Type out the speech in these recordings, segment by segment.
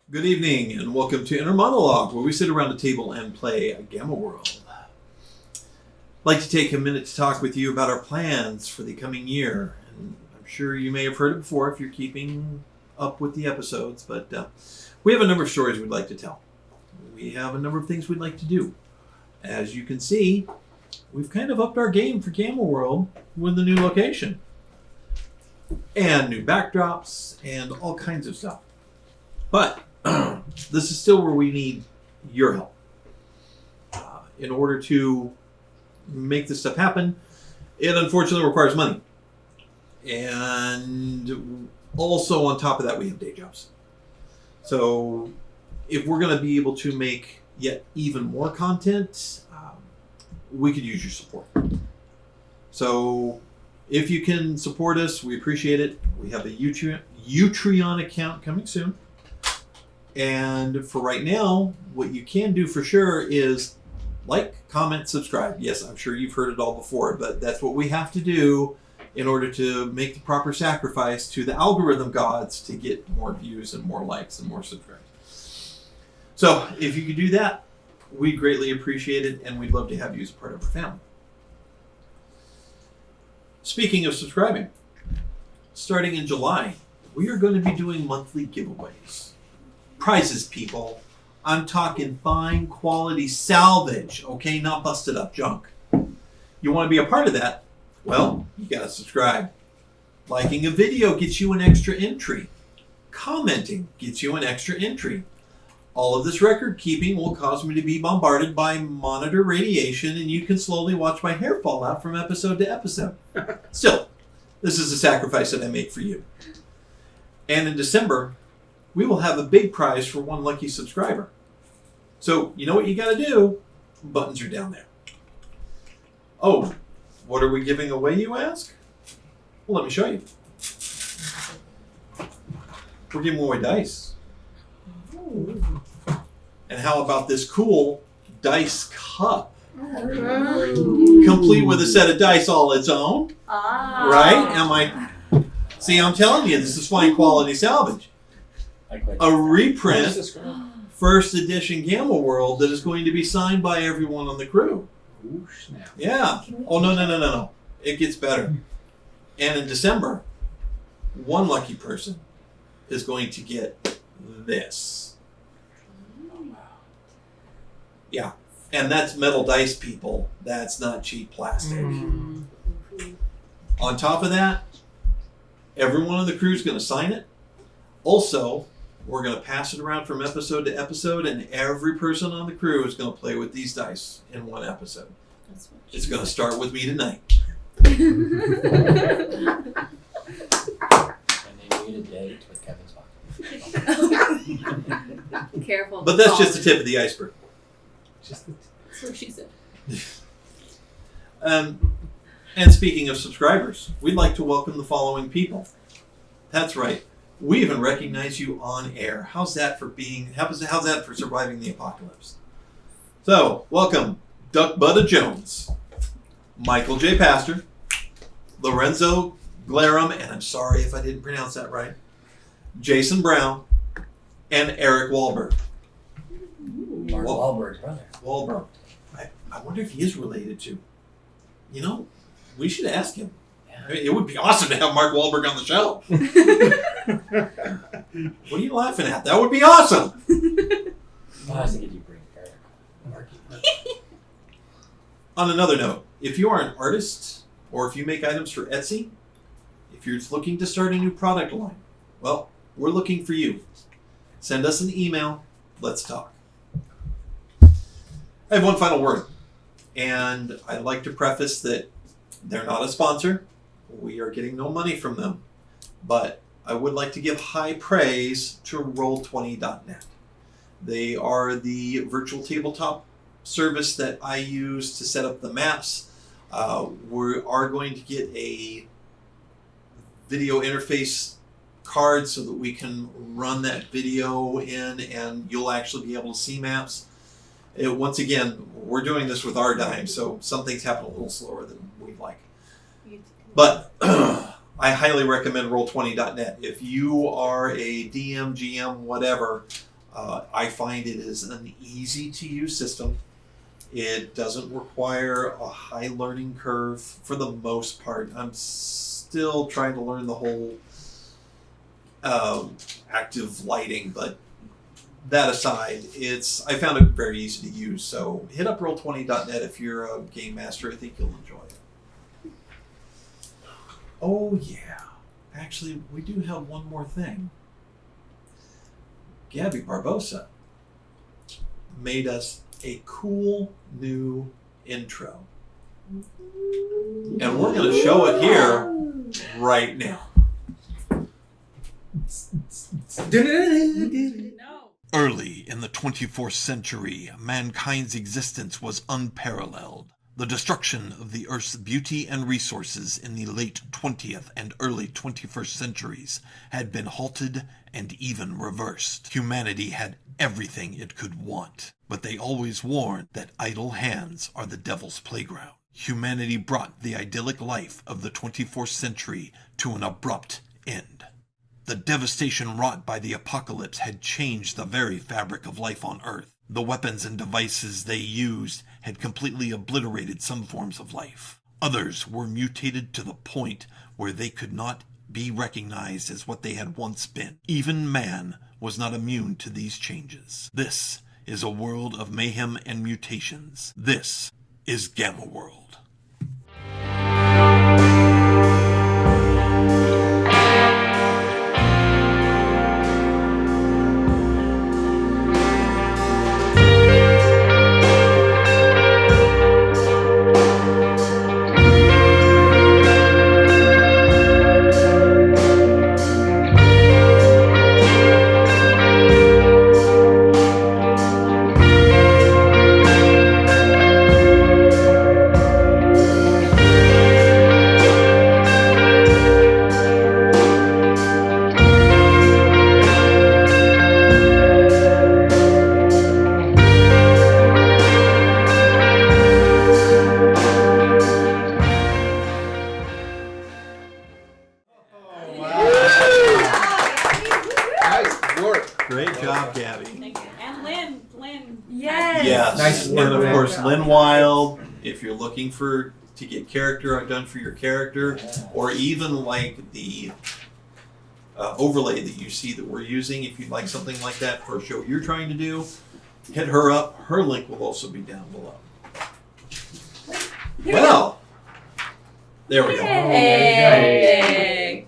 Good evening, and welcome to Inner Monologue, where we sit around a table and play a Gamma World. I'd like to take a minute to talk with you about our plans for the coming year. And I'm sure you may have heard it before if you're keeping up with the episodes, but we have a number of stories we'd like to tell. We have a number of things we'd like to do. As you can see, we've kind of upped our game for Gamma World with the new location. And new backdrops, and all kinds of stuff. But this is still where we need your help. In order to make this stuff happen, it unfortunately requires money. And also on top of that, we have day jobs. So if we're going to be able to make yet even more content, we could use your support. So if you can support us, we appreciate it. We have a Utreon account coming soon. And for right now, what you can do for sure is like, comment, subscribe. Yes, I'm sure you've heard it all before, but that's what we have to do in order to make the proper sacrifice to the algorithm gods to get more views and more likes and more subscribers. So if you could do that, we'd greatly appreciate it, and we'd love to have you as part of our family. Speaking of subscribing, starting in July, we are going to be doing monthly giveaways. Prizes, people. I'm talking fine quality salvage, okay? Not busted up junk. You want to be a part of that? Well, you got to subscribe. Liking a video gets you an extra entry. Commenting gets you an extra entry. All of this record keeping will cause me to be bombarded by monitor radiation, and you can slowly watch my hair fall out from episode to episode. Still, this is a sacrifice that I make for you. And in December, we will have a big prize for one lucky subscriber. So, you know what you got to do? Buttons are down there. Oh, what are we giving away, you ask? Well, let me show you. We're giving away dice. And how about this cool dice cup? Complete with a set of dice all its own. Right? See, I'm telling you, this is fine quality salvage. A reprint, first edition Gamma World that is going to be signed by everyone on the crew. Ooh, snap. Yeah. Oh, no. It gets better. And in December, one lucky person is going to get this. Yeah. And that's metal dice, people. That's not cheap plastic. On top of that, everyone on the crew is going to sign it. Also, we're going to pass it around from episode to episode, and every person on the crew is going to play with these dice in one episode. It's going to start with me tonight. And they need a date with Kevin's pocket. Careful. But that's just the tip of the iceberg. That's what she said. And speaking of subscribers, we'd like to welcome the following people. That's right. We even recognize you on air. How's that for surviving the apocalypse? So, welcome, Duck Butta Jones, Michael J. Pastor, Lorenzo Glarum, and I'm sorry if I didn't pronounce that right, Jason Brown, and Eric Wahlberg. Mark Wahlberg's brother. Wahlberg. I wonder if he is related to. You know, we should ask him. I mean, it would be awesome to have Mark Wahlberg on the show. What are you laughing at? That would be awesome. I was thinking you bring Eric. Marky. On another note, if you are an artist or if you make items for Etsy, if you're looking to start a new product line, well, we're looking for you. Send us an email. Let's talk. I have one final word, and I'd like to preface that they're not a sponsor. We are getting no money from them, but I would like to give high praise to Roll20.net. They are the virtual tabletop service that I use to set up the maps. We are going to get a video interface card so that we can run that video in and you'll actually be able to see maps. Once again, we're doing this with our dime, so some things happen a little slower than we'd like. But I highly recommend Roll20.net. If you are a DM, GM, whatever, I find it is an easy-to-use system. It doesn't require a high learning curve for the most part. I'm still trying to learn the whole active lighting, but that aside, I found it very easy to use. So hit up roll20.net if you're a game master. I think you'll enjoy it. Oh yeah, actually, we do have one more thing. Gabby Barbosa made us a cool new intro. And we're going to show it here right now. No. Early in the 24th century, mankind's existence was unparalleled. The destruction of the Earth's beauty and resources in the late 20th and early 21st centuries had been halted and even reversed. Humanity had everything it could want, but they always warned that idle hands are the devil's playground. Humanity brought the idyllic life of the 24th century to an abrupt end. The devastation wrought by the apocalypse had changed the very fabric of life on Earth. The weapons and devices they used had completely obliterated some forms of life. Others were mutated to the point where they could not be recognized as what they had once been. Even man was not immune to these changes. This is a world of mayhem and mutations. This is Gamma World. And of course, Lynn Wild, if you're looking to get character art done for your character, or even like the overlay that you see that we're using, if you'd like something like that for a show you're trying to do, hit her up. Her link will also be down below. Well, there we go. Hey.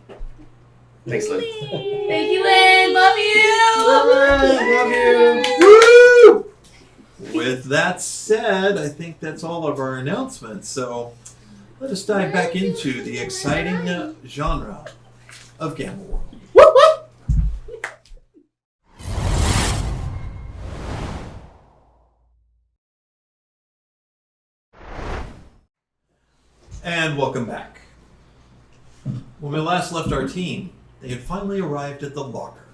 Thanks, Lynn. Thank you, Lynn. Love you. Love you. Woo! With that said, I think that's all of our announcements. So let us dive back into the exciting genre of Gamma World. And welcome back. When we last left our team, they had finally arrived at the locker.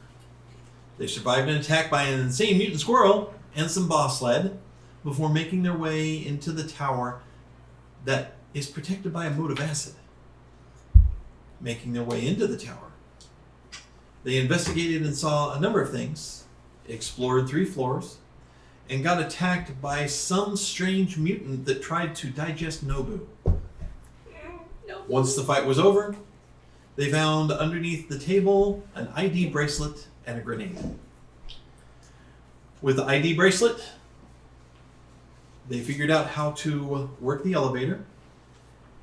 They survived an attack by an insane mutant squirrel and some boss lead before making their way into the tower that is protected by a moat of acid. Making their way into the tower, they investigated and saw a number of things, explored 3 floors, and got attacked by some strange mutant that tried to digest Nobu. Once the fight was over, they found underneath the table an ID bracelet and a grenade. With the ID bracelet, they figured out how to work the elevator,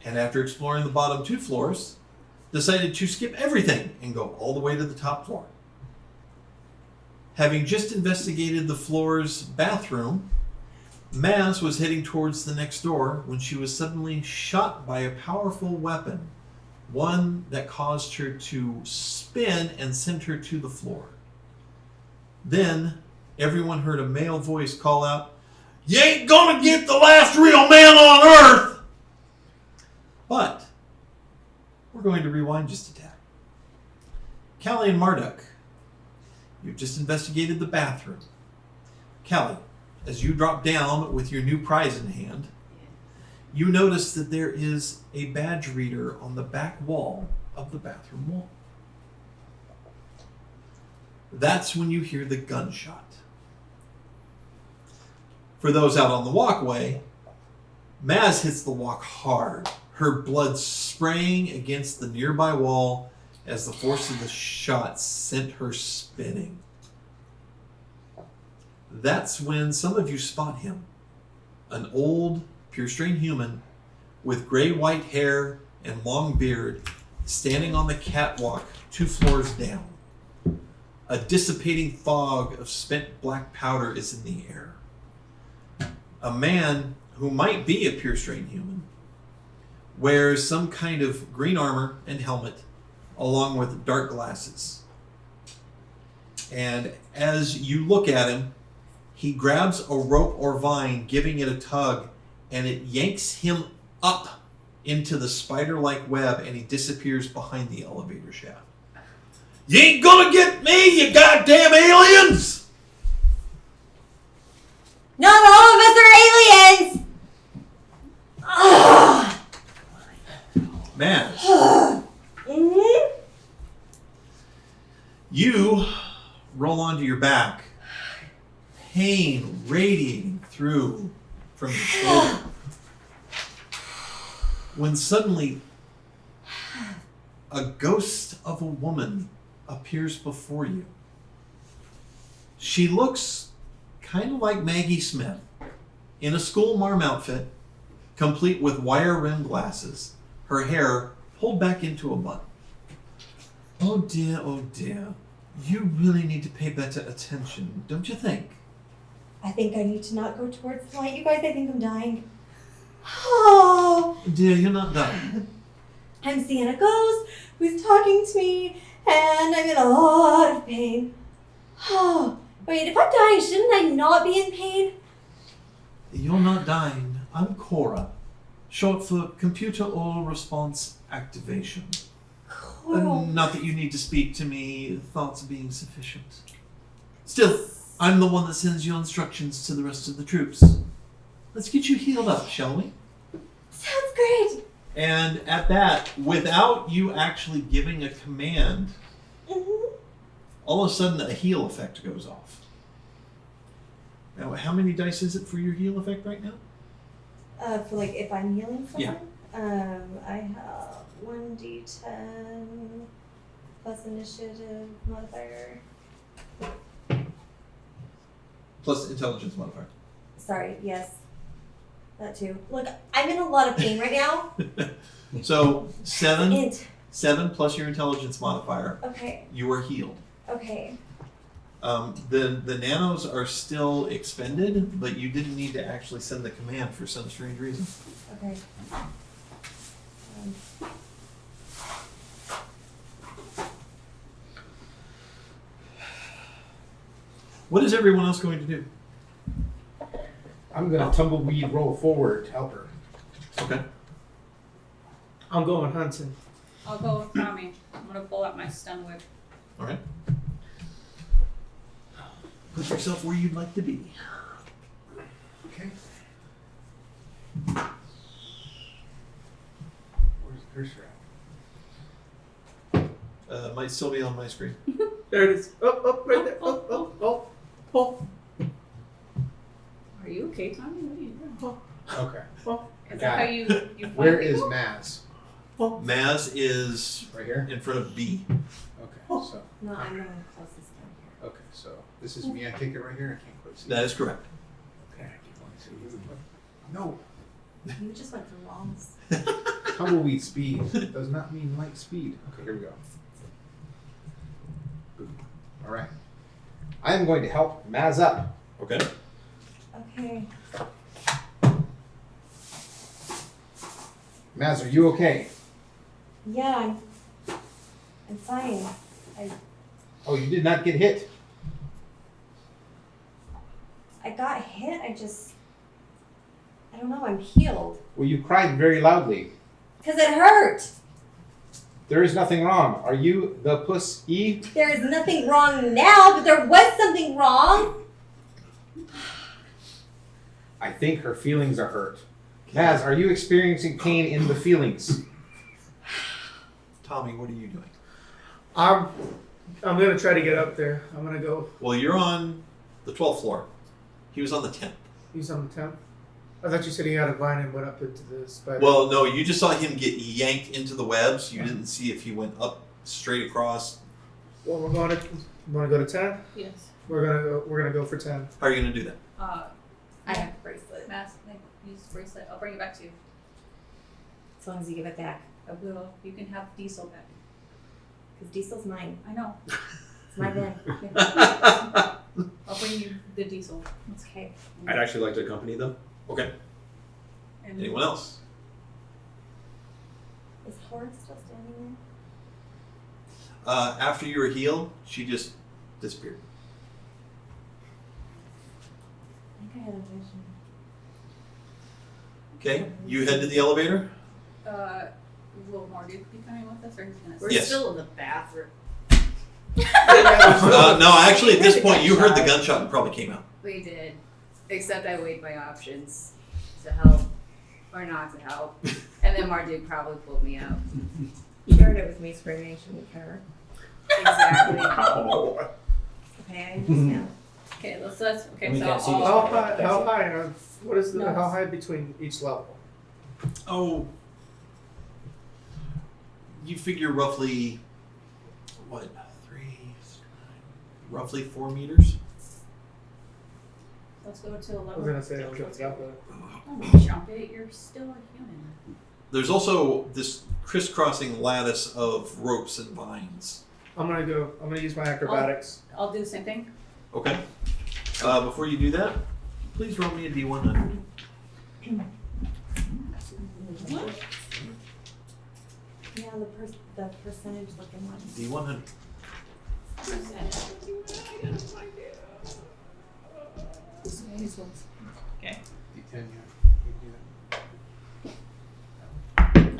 and after exploring the bottom 2 floors, decided to skip everything and go all the way to the top floor. Having just investigated the floor's bathroom, Maz was heading towards the next door when she was suddenly shot by a powerful weapon, one that caused her to spin and sent her to the floor. Then, everyone heard a male voice call out, "You ain't gonna get the last real man on Earth!" But, we're going to rewind just a tad. Callie and Marduk, you've just investigated the bathroom. Callie, as you drop down with your new prize in hand, you notice that there is a badge reader on the back wall of the bathroom wall. That's when you hear the gunshot. For those out on the walkway, Maz hits the walk hard, her blood spraying against the nearby wall as the force of the shot sent her spinning. That's when some of you spot him, an old, pure-strain human with gray-white hair and long beard, standing on the catwalk 2 floors down. A dissipating fog of spent black powder is in the air. A man who might be a pure-strain human wears some kind of green armor and helmet along with dark glasses. And as you look at him, he grabs a rope or vine, giving it a tug, and it yanks him up into the spider-like web, and he disappears behind the elevator shaft. You ain't gonna get me, you goddamn aliens! Not all of us are aliens! Man, Mm-hmm. you roll onto your back, pain radiating through from your shoulder, when suddenly a ghost of a woman appears before you. She looks kind of like Maggie Smith, in a school marm outfit, complete with wire-rimmed glasses, her hair pulled back into a bun. Oh dear, you really need to pay better attention, don't you think? I think I need to not go towards the light, you guys. I think I'm dying. Oh, Dear, you're not dying. I'm seeing a ghost who's talking to me, and I'm in a lot of pain. Oh, wait, if I'm dying, shouldn't I not be in pain? You're not dying. I'm Cora, short for Computer Oral Response Activation. Coral. Not that you need to speak to me, thoughts being sufficient. Still, I'm the one that sends your instructions to the rest of the troops. Let's get you healed up, shall we? Sounds great. And at that, without you actually giving a command, Mm-hmm. all of a sudden a heal effect goes off. Now, how many dice is it for your heal effect right now? For like if I'm healing someone? Yeah. I have 1d10 plus initiative modifier. Plus intelligence modifier. Sorry, yes. That too. Look, I'm in a lot of pain right now. So 7 Int. plus your intelligence modifier, Okay, you are healed. okay. The nanos are still expended, but you didn't need to actually send the command for some strange reason. Okay. What is everyone else going to do? I'm gonna tumbleweed roll forward to help her. Okay. I'm going hunting. I'll go with Tommy. I'm gonna pull out my stun whip. All right. Put yourself where you'd like to be. Okay. Where's the cursor at? Might still be on my screen. There it is. Oh, right there. Oh. Are you okay, Tommy? What are you doing? Okay. Is Got that how it. you find Where is people? Maz? Maz is Right here? in front of B. Okay, so, No, I'm the one closest down okay, so this is me. I take it right here. I can't quite see. That is correct. Okay, I keep wanting to see. No. here. You just went for walls. Tumbleweed speed does not mean light speed. Okay, here we go. All right. I am going to help Maz up. Okay. Okay. Maz, are you okay? Yeah, I'm fine. Oh, you did not get hit. I got hit, I don't know, I'm healed. Well, you cried very loudly. Because it hurt! There is nothing wrong. Are you the puss E? There is nothing wrong now, but there was something wrong! I think her feelings are hurt. Maz, are you experiencing pain in the feelings? Tommy, what are you doing? I'm I'm gonna try to get up there. I'm gonna go. Well, you're on the 12th floor. He was on the 10th. He's on the 10th. I thought you said he had a vine and went up into the spider. Well, no, you just saw him get yanked into the webs. You didn't see if he went up straight across. Well, we're going to. You want to go to 10? Yes. We're gonna go for 10. How are you going to do that? I have a bracelet. Mask, use bracelet. I'll bring it back to you. As long as you give it back. I will. You can have Diesel back. Because Diesel's mine. I know. It's my bin. I'll bring you the Diesel. It's okay. I'd actually like to accompany them. Okay. And Anyone else? Is Horace still standing After you were healed, she just disappeared. there? I think I had a vision. Okay. You head to the elevator? will Morgan be coming with us, or he's gonna? We're Yes. still in the bathroom. No, actually, at this point, you heard the gunshot and probably came out. We did. Except I weighed my options to help or not to help. And then Marduk probably pulled me out. You heard it was me screaming, shouldn't care. Exactly. Okay, I understand. Okay, let's. Okay, We so can't see I'll- How high? What is the No. how high between each level? Oh. You figure roughly, what, roughly 4 meters? let's go to I was 11. gonna say I'll jump that, but Don't jump it. You're still a human. There's also this crisscrossing lattice of ropes and vines. I'm gonna use my acrobatics. I'll do the same thing. Okay. Before you do that, please roll me a D100. Yeah, the percentage looking one. D100. Okay. D10,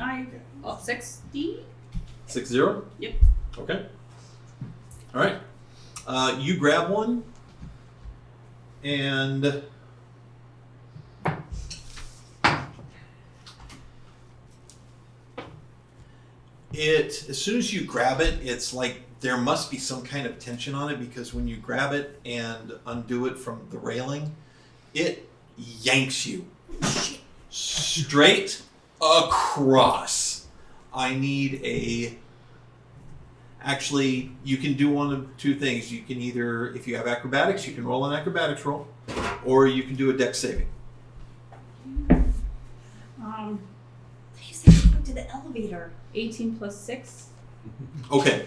I 60. 60? Yep. Okay. All right. You grab one, and as soon as you grab it, it's like there must be some kind of tension on it, because when you grab it and undo it from the railing, it yanks you straight across. I need Actually, you can do one of two things. You can either, if you have acrobatics, you can roll an acrobatics roll, or you can do a dex saving. You said you went to the elevator. 18 plus 6. Okay.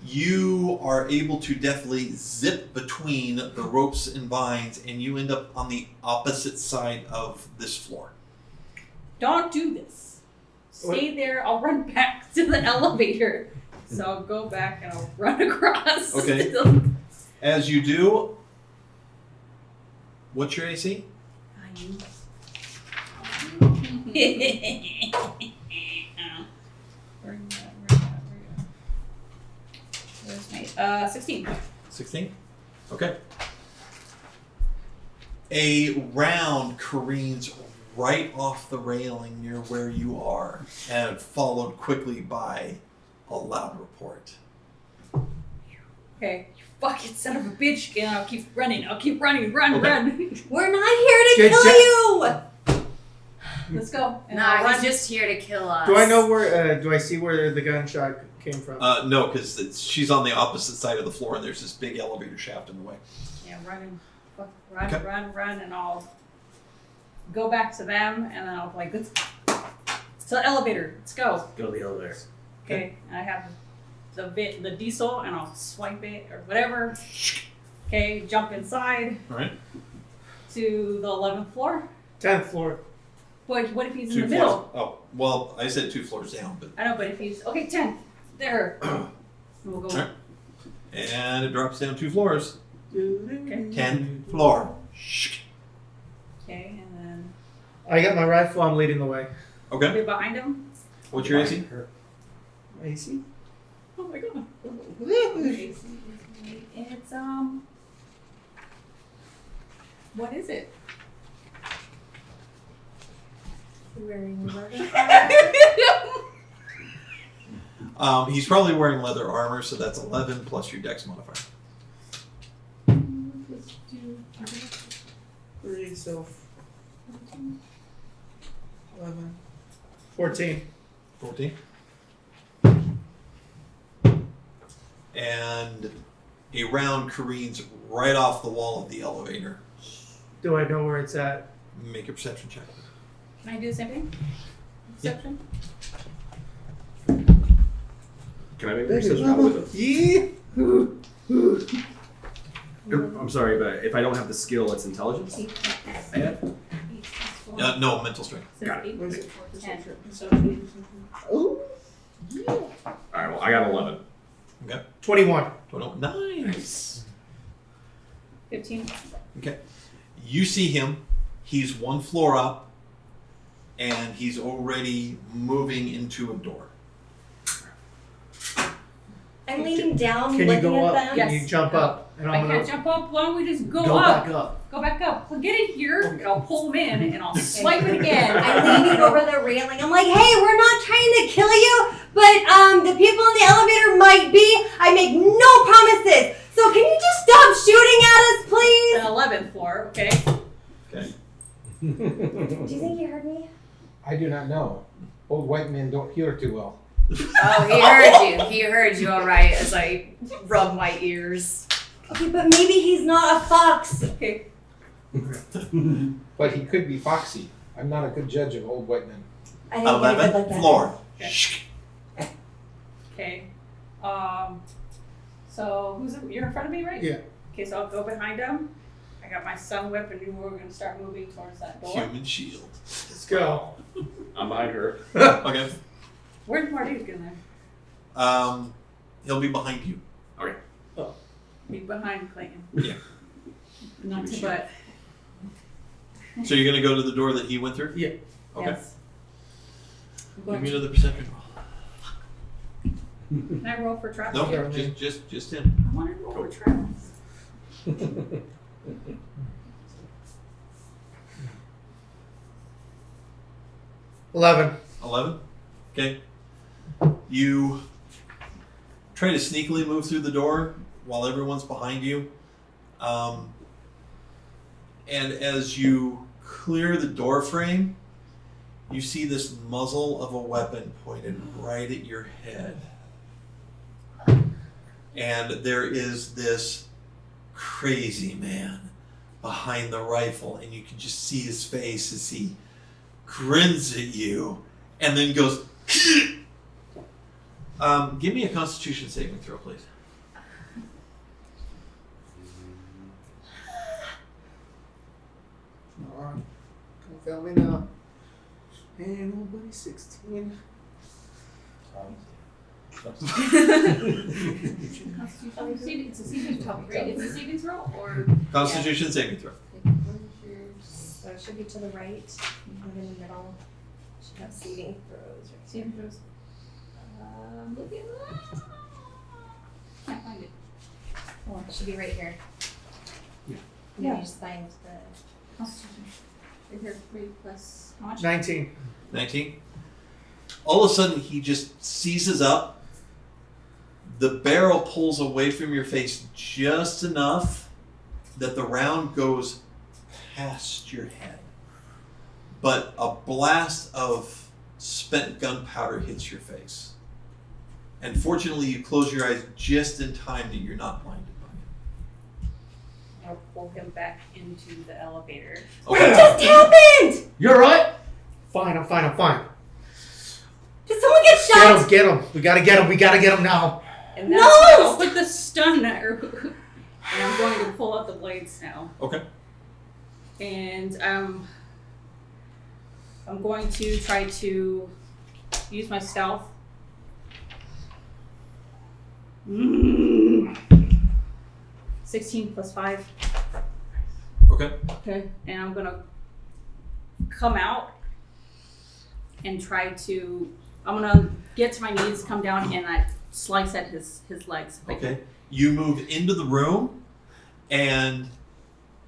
You are able to definitely zip between the ropes and vines, and you end up on the opposite side of this floor. Don't do this. Stay there. I'll run back to the elevator. So I'll go back and I'll run across. Okay. As you do, what's your AC? Where's my 16. 16? Okay. A round careens right off the railing near where you are, and followed quickly by a loud report. Okay, you fucking son of a bitch. Okay, I'll keep running. Run. We're not here to Get kill set. you! Let's go. And I'll Nah, run. he's just here to kill us. do I know where? Do I see where the gunshot came from? No, because she's on the opposite side of the floor, and there's this big elevator shaft in the way. Yeah, running. Run, Okay. run, and I'll go back to them, and then I'll be like, let's to the elevator. Let's go. Go to the elevator. Okay, and I have the diesel, and I'll swipe it or whatever. Okay, jump inside All right. to the 11th floor. 10th floor. But what if he's in 2 the floors. middle? Oh, well, I said 2 floors down, but I know, but if he's 10 there, we'll go. Alright. And it drops down 2 floors. Okay. 10th floor. Okay, and then I got my rifle. I'm leading the way. Okay. be behind him. What's your AC? AC. Oh my god. It's what is it? Wearing leather. He's probably wearing leather armor, so that's 11 plus your dex modifier. Let's do 3, so 11. 14. 14. And a round careens right off the wall of the elevator. Do I know where it's at? Make a perception check. Can I do the same thing? Yeah. Perception? Can I make a perception roll with it? I'm sorry, but if I don't have the skill, it's intelligence. I have. No, mental strength. Got it. What is it? 10. Ooh. All right. Well, I got 11. Okay. 21. 21. Nice. 15. Okay. You see him. He's one floor up, and he's already moving into a door. I'm leaning down, Can you looking go at up? them. Can Yes. you jump up? And I I'm can't gonna jump up. Why don't we just go go up? back up. Go back up. Well, get in here. And I'll pull him in, and I'll swipe it again. I'm leaning over the railing. I'm like, hey, we're not trying to kill you, but the people in the elevator might be. I make no promises. So can you just stop shooting at us, please? The 11th floor. Okay. Okay. Do you think you heard me? I do not know. Old white men don't hear too well. Oh, he heard you. He heard you all right as I rub my ears. Okay, but maybe he's not a fox. Okay. But he could be foxy. I'm not a good judge of old white men. I didn't get it 11th like that. floor. Okay. So you're in front of me, right? Yeah. Okay, so I'll go behind him. I got my sun whip, and we're gonna start moving towards that door. Human shield. Let's go. I'm behind her. Okay. Where's Marty going? He'll be behind you. Be behind Clayton. Yeah. Not to butt. So you're gonna go to the door that he went through? Yeah. Okay. Yes. I'm Give going me to, another perception roll. can I roll for traps? No, Okay. just him. I want to roll for traps. 11. 11. Okay. You try to sneakily move through the door while everyone's behind you. And as you clear the door frame, you see this muzzle of a weapon pointed right at your head. And there is this crazy man behind the rifle, and you can just see his face as he grins at you and then goes, give me a Constitution saving throw, please. Come on. Don't fail me now. Ain't nobody 16. It's a saving throw, right? It's a saving throw, or Constitution saving throw. So it should be to the right, not in the middle. Should have saving throws. Right? saving throws. Looking. Can't find it. Oh, it should be right here. Yeah. Yeah. You just find the. Constitution. Right here, 3 plus how much? 19. 19. All of a sudden, he just seizes up. The barrel pulls away from your face just enough that the round goes past your head. But a blast of spent gunpowder hits your face. And fortunately, you close your eyes just in time that you're not blinded by it. I'll pull him back into the elevator. What just happened? You're right. Fine, I'm fine, I'm fine. Did someone get shot? Get him. We gotta get him. We gotta get him now. And that's No! I'll put the stun and I'm going to pull out the blades now. Okay. And I'm going to try to use my stealth. 16 plus 5. Okay. Okay. And I'm gonna come out and try to. I'm gonna get to my knees, come down, and I slice at his legs. Okay. You move into the room, and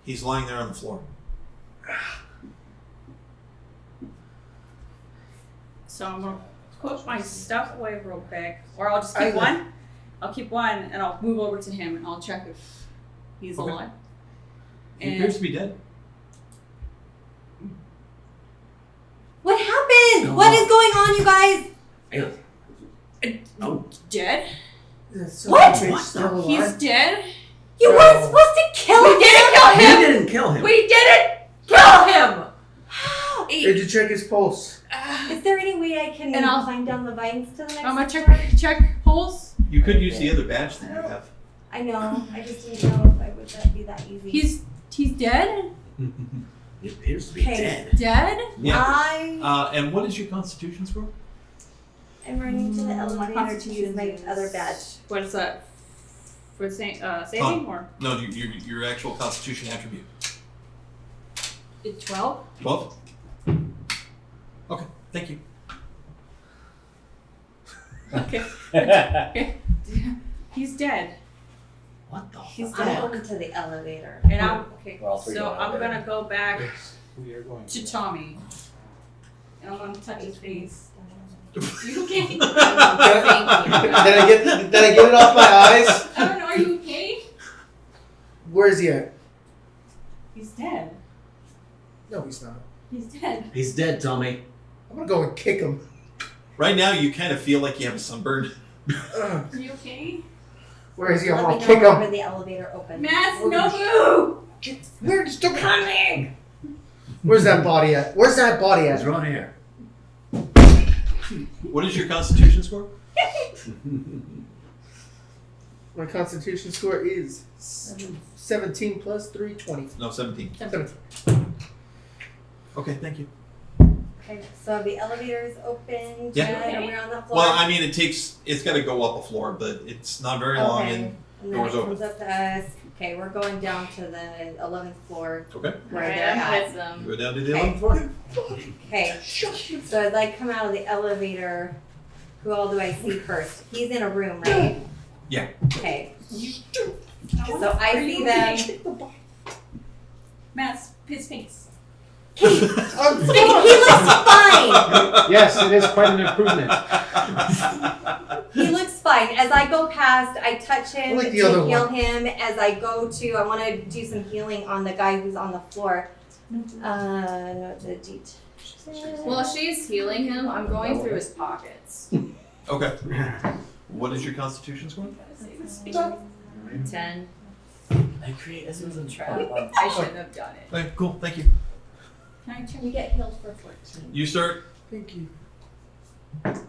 he's lying there on the floor. So I'm gonna put my stuff away real quick, or I'll just I keep will. one. I'll keep one, and I'll move over to him, and I'll check if he's Okay. alive. He appears to be dead. What happened? What is going on, you guys? Oh, Dead? What? Still He's alive? dead? You No. weren't supposed to kill We him. didn't kill you him! didn't kill him. We didn't kill him! Did you check his pulse? Is there any way I can And I'll- climb down the vines to the next I'm gonna floor? check pulse. You could use the other badge that you have. I know. I just didn't know if I would that be that easy. He's dead? He appears to be Okay. dead. Dead? I And what is your Constitution score? am running to the My elevator to constitution use my is- other badge. What is that? For saving or? No, your actual Constitution attribute. It's 12? 12? Okay, thank you. Okay. He's dead. What the He's fuck? I'm going to the elevator. And I'm okay. We're all three So going I'm over there. gonna go back We are going to Tommy. And I'm gonna touch his face. You okay? Did I get it off my eyes? I don't know, are you okay? Where is he at? He's dead. No, he's not. He's dead. He's dead, Tommy. I'm gonna go and kick him. Right now, you kind of feel like you have a sunburn. Ugh. Are you okay? Where is he? I'm Let gonna me kick know him. whenever the elevator opens. Mass, no boo! We're still coming. Where's that body at? Where's that body He's at? right here. What is your Constitution score? My Constitution score is 17 plus 3, 20. No, 17. 17. Okay, thank you. Okay, so the elevator is open. Yeah. And we're on the floor. Well, I mean, it's got to go up a floor, but it's not very long. Okay. And And then doors it open. comes up to us. Okay, we're going down to the 11th floor okay, where Alright, they're I'm at. with them. go down to the Okay. 11th floor. Okay, so as I come out of the elevator, who all do I see first? He's in a room, right? Yeah. Okay. So I see them. Mass, his face. He looks fine. Yes, it is quite an improvement. He looks fine. As I go past, I touch him I like to the other heal one. him. As I go to, I want to do some healing on the guy who's on the floor. No, the deet. While she's healing him, I'm going through his pockets. Okay. What is your Constitution score? 10. I create this was a trap. I shouldn't have done it. Okay, cool. Thank you. Can I check? You get healed for 14. You start. Thank you. 14.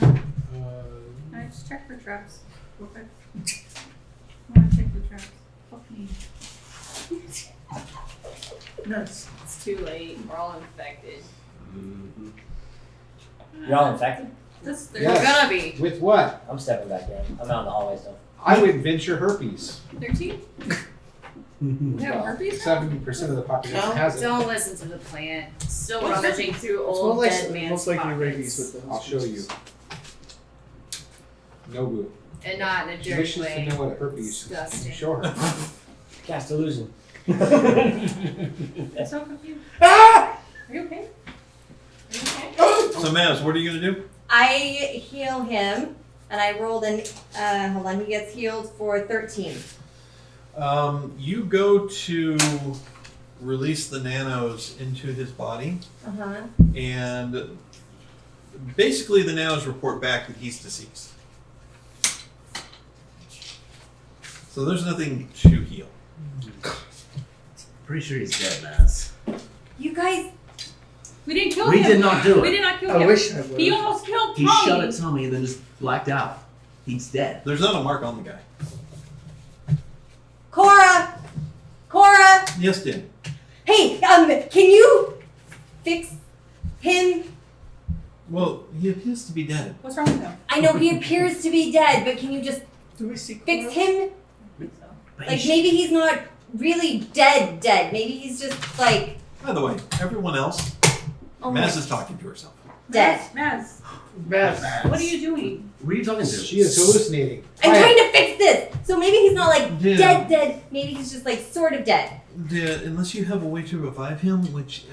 Can I just check for traps? Real quick. I want to check for traps. Fuck me. Nice. It's too late. We're all infected. You're all infected? This Yes. We're gonna be. With what? I'm stepping back in. I'm out in the hallway still. I would venture herpes. 13? We have herpes now? 70% of the population has it. Don't listen to the plant. Still What's rummaging through It's old most dead likely, man's most likely pockets. rabies with those. I'll show you. Nobu. And not in a She dirty wishes to way. know what a herpes is. Disgusting. Show her. Cast illusion. I'm so confused. Are you okay? Are you okay? So, Mavs, what are you gonna do? I heal him, and I rolled an. Hold on, he gets healed for 13. You go to release the nanos into his body, Uh-huh. and basically the nanos report back that he's deceased. So there's nothing to heal. Pretty sure he's dead, Maz. You guys, We didn't kill We him. did not do We it. did not kill I him. wish I would. He almost killed He Tommy. shot at Tommy and then just blacked out. He's dead. There's not a mark on the guy. Cora! Yes, Dan. Hey, can you fix him? Well, he appears to be dead. What's wrong with him? I know he appears to be dead, but can you just Do we see fix Cora? him? But Like, he maybe he's not really dead. Maybe he's just, like, By the way, everyone else, oh my, Maz is talking to herself. dead. Maz, Beth. what are you doing? What are you talking to? She is hallucinating. I'm Quiet. trying to fix this! So maybe he's not, like, Yeah. dead. Maybe he's just, like, sort of dead. Unless you have a way to revive him, which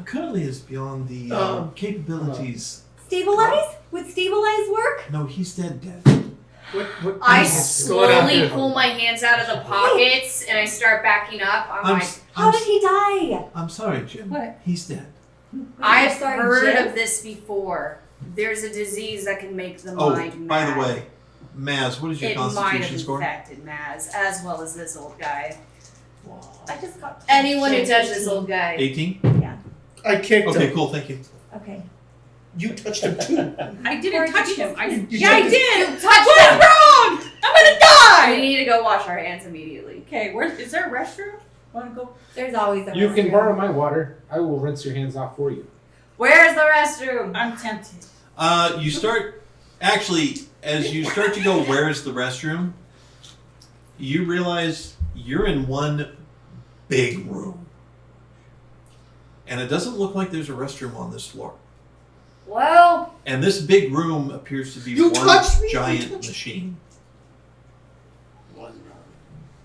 currently is beyond the capabilities Stabilize? Would stabilize work? No, he's dead. What I Slow down, slowly dude. pull my hands out of the pockets and I start backing up. How did he die? I'm sorry, Jim. What? He's dead. I've Sorry, heard Jim? of this before. There's a disease that can make the Oh, mind mad. by the way, Maz, what is your It might have constitution score? infected Maz, as well as this old guy. I just got Anyone who touched this old guy. 18? I kicked Okay, him. cool, thank you. Okay. You touched him too. I didn't touch him. I You yeah, I touched did. You touched What's him! wrong? I'm gonna We die. need to go wash our hands immediately. Okay, is there a restroom? Wanna go? There's always a You can restroom. borrow my water. I will rinse your hands off for you. Where's the restroom? I'm tempted. You start, actually, as you start to go, where's the restroom? You realize you're in one big room. And it doesn't look like there's a restroom on this floor. Well, And this big room appears to be You one touched me, you giant touched me. machine.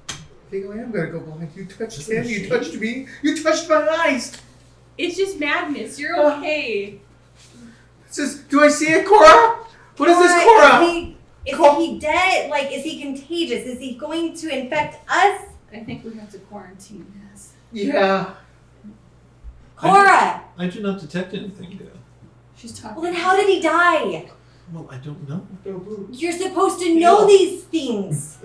I think I am gonna go blind. You touched him. You touched me. You touched my eyes. It's just madness. You're okay. It says, do I see it, Cora? What is this, Cora? Is Cor- he dead? Like, is he contagious? Is he going to infect us? I think we have to quarantine this. Yeah. Cora! I do not detect anything, dear. She's talking. Well, then how did he die? Well, I don't know. You're supposed to know these things.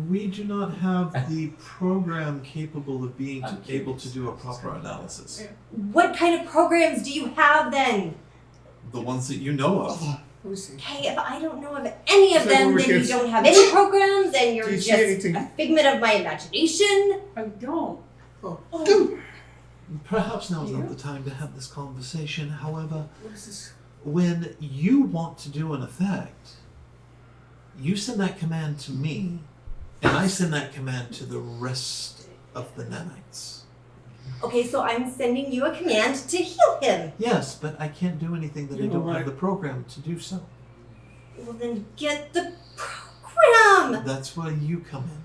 We do not have the program capable of being able to do a proper analysis. What kind of programs do you have then? The ones that you know of. Let me see. Okay, if I don't know of any of It's like them, when we're then you kids. don't have any programs and you're Do you see just anything? a figment of my imagination. I don't. Oh, dude. Perhaps now is not the time to have this conversation. However, What is this? when you want to do an effect, you send that command to me, and I send that command to the rest of the nanites. Okay, so I'm sending you a command to heal him. Yes, but I can't do anything that I You're don't right. have the program to do so. Well, then get the program. That's where you come in.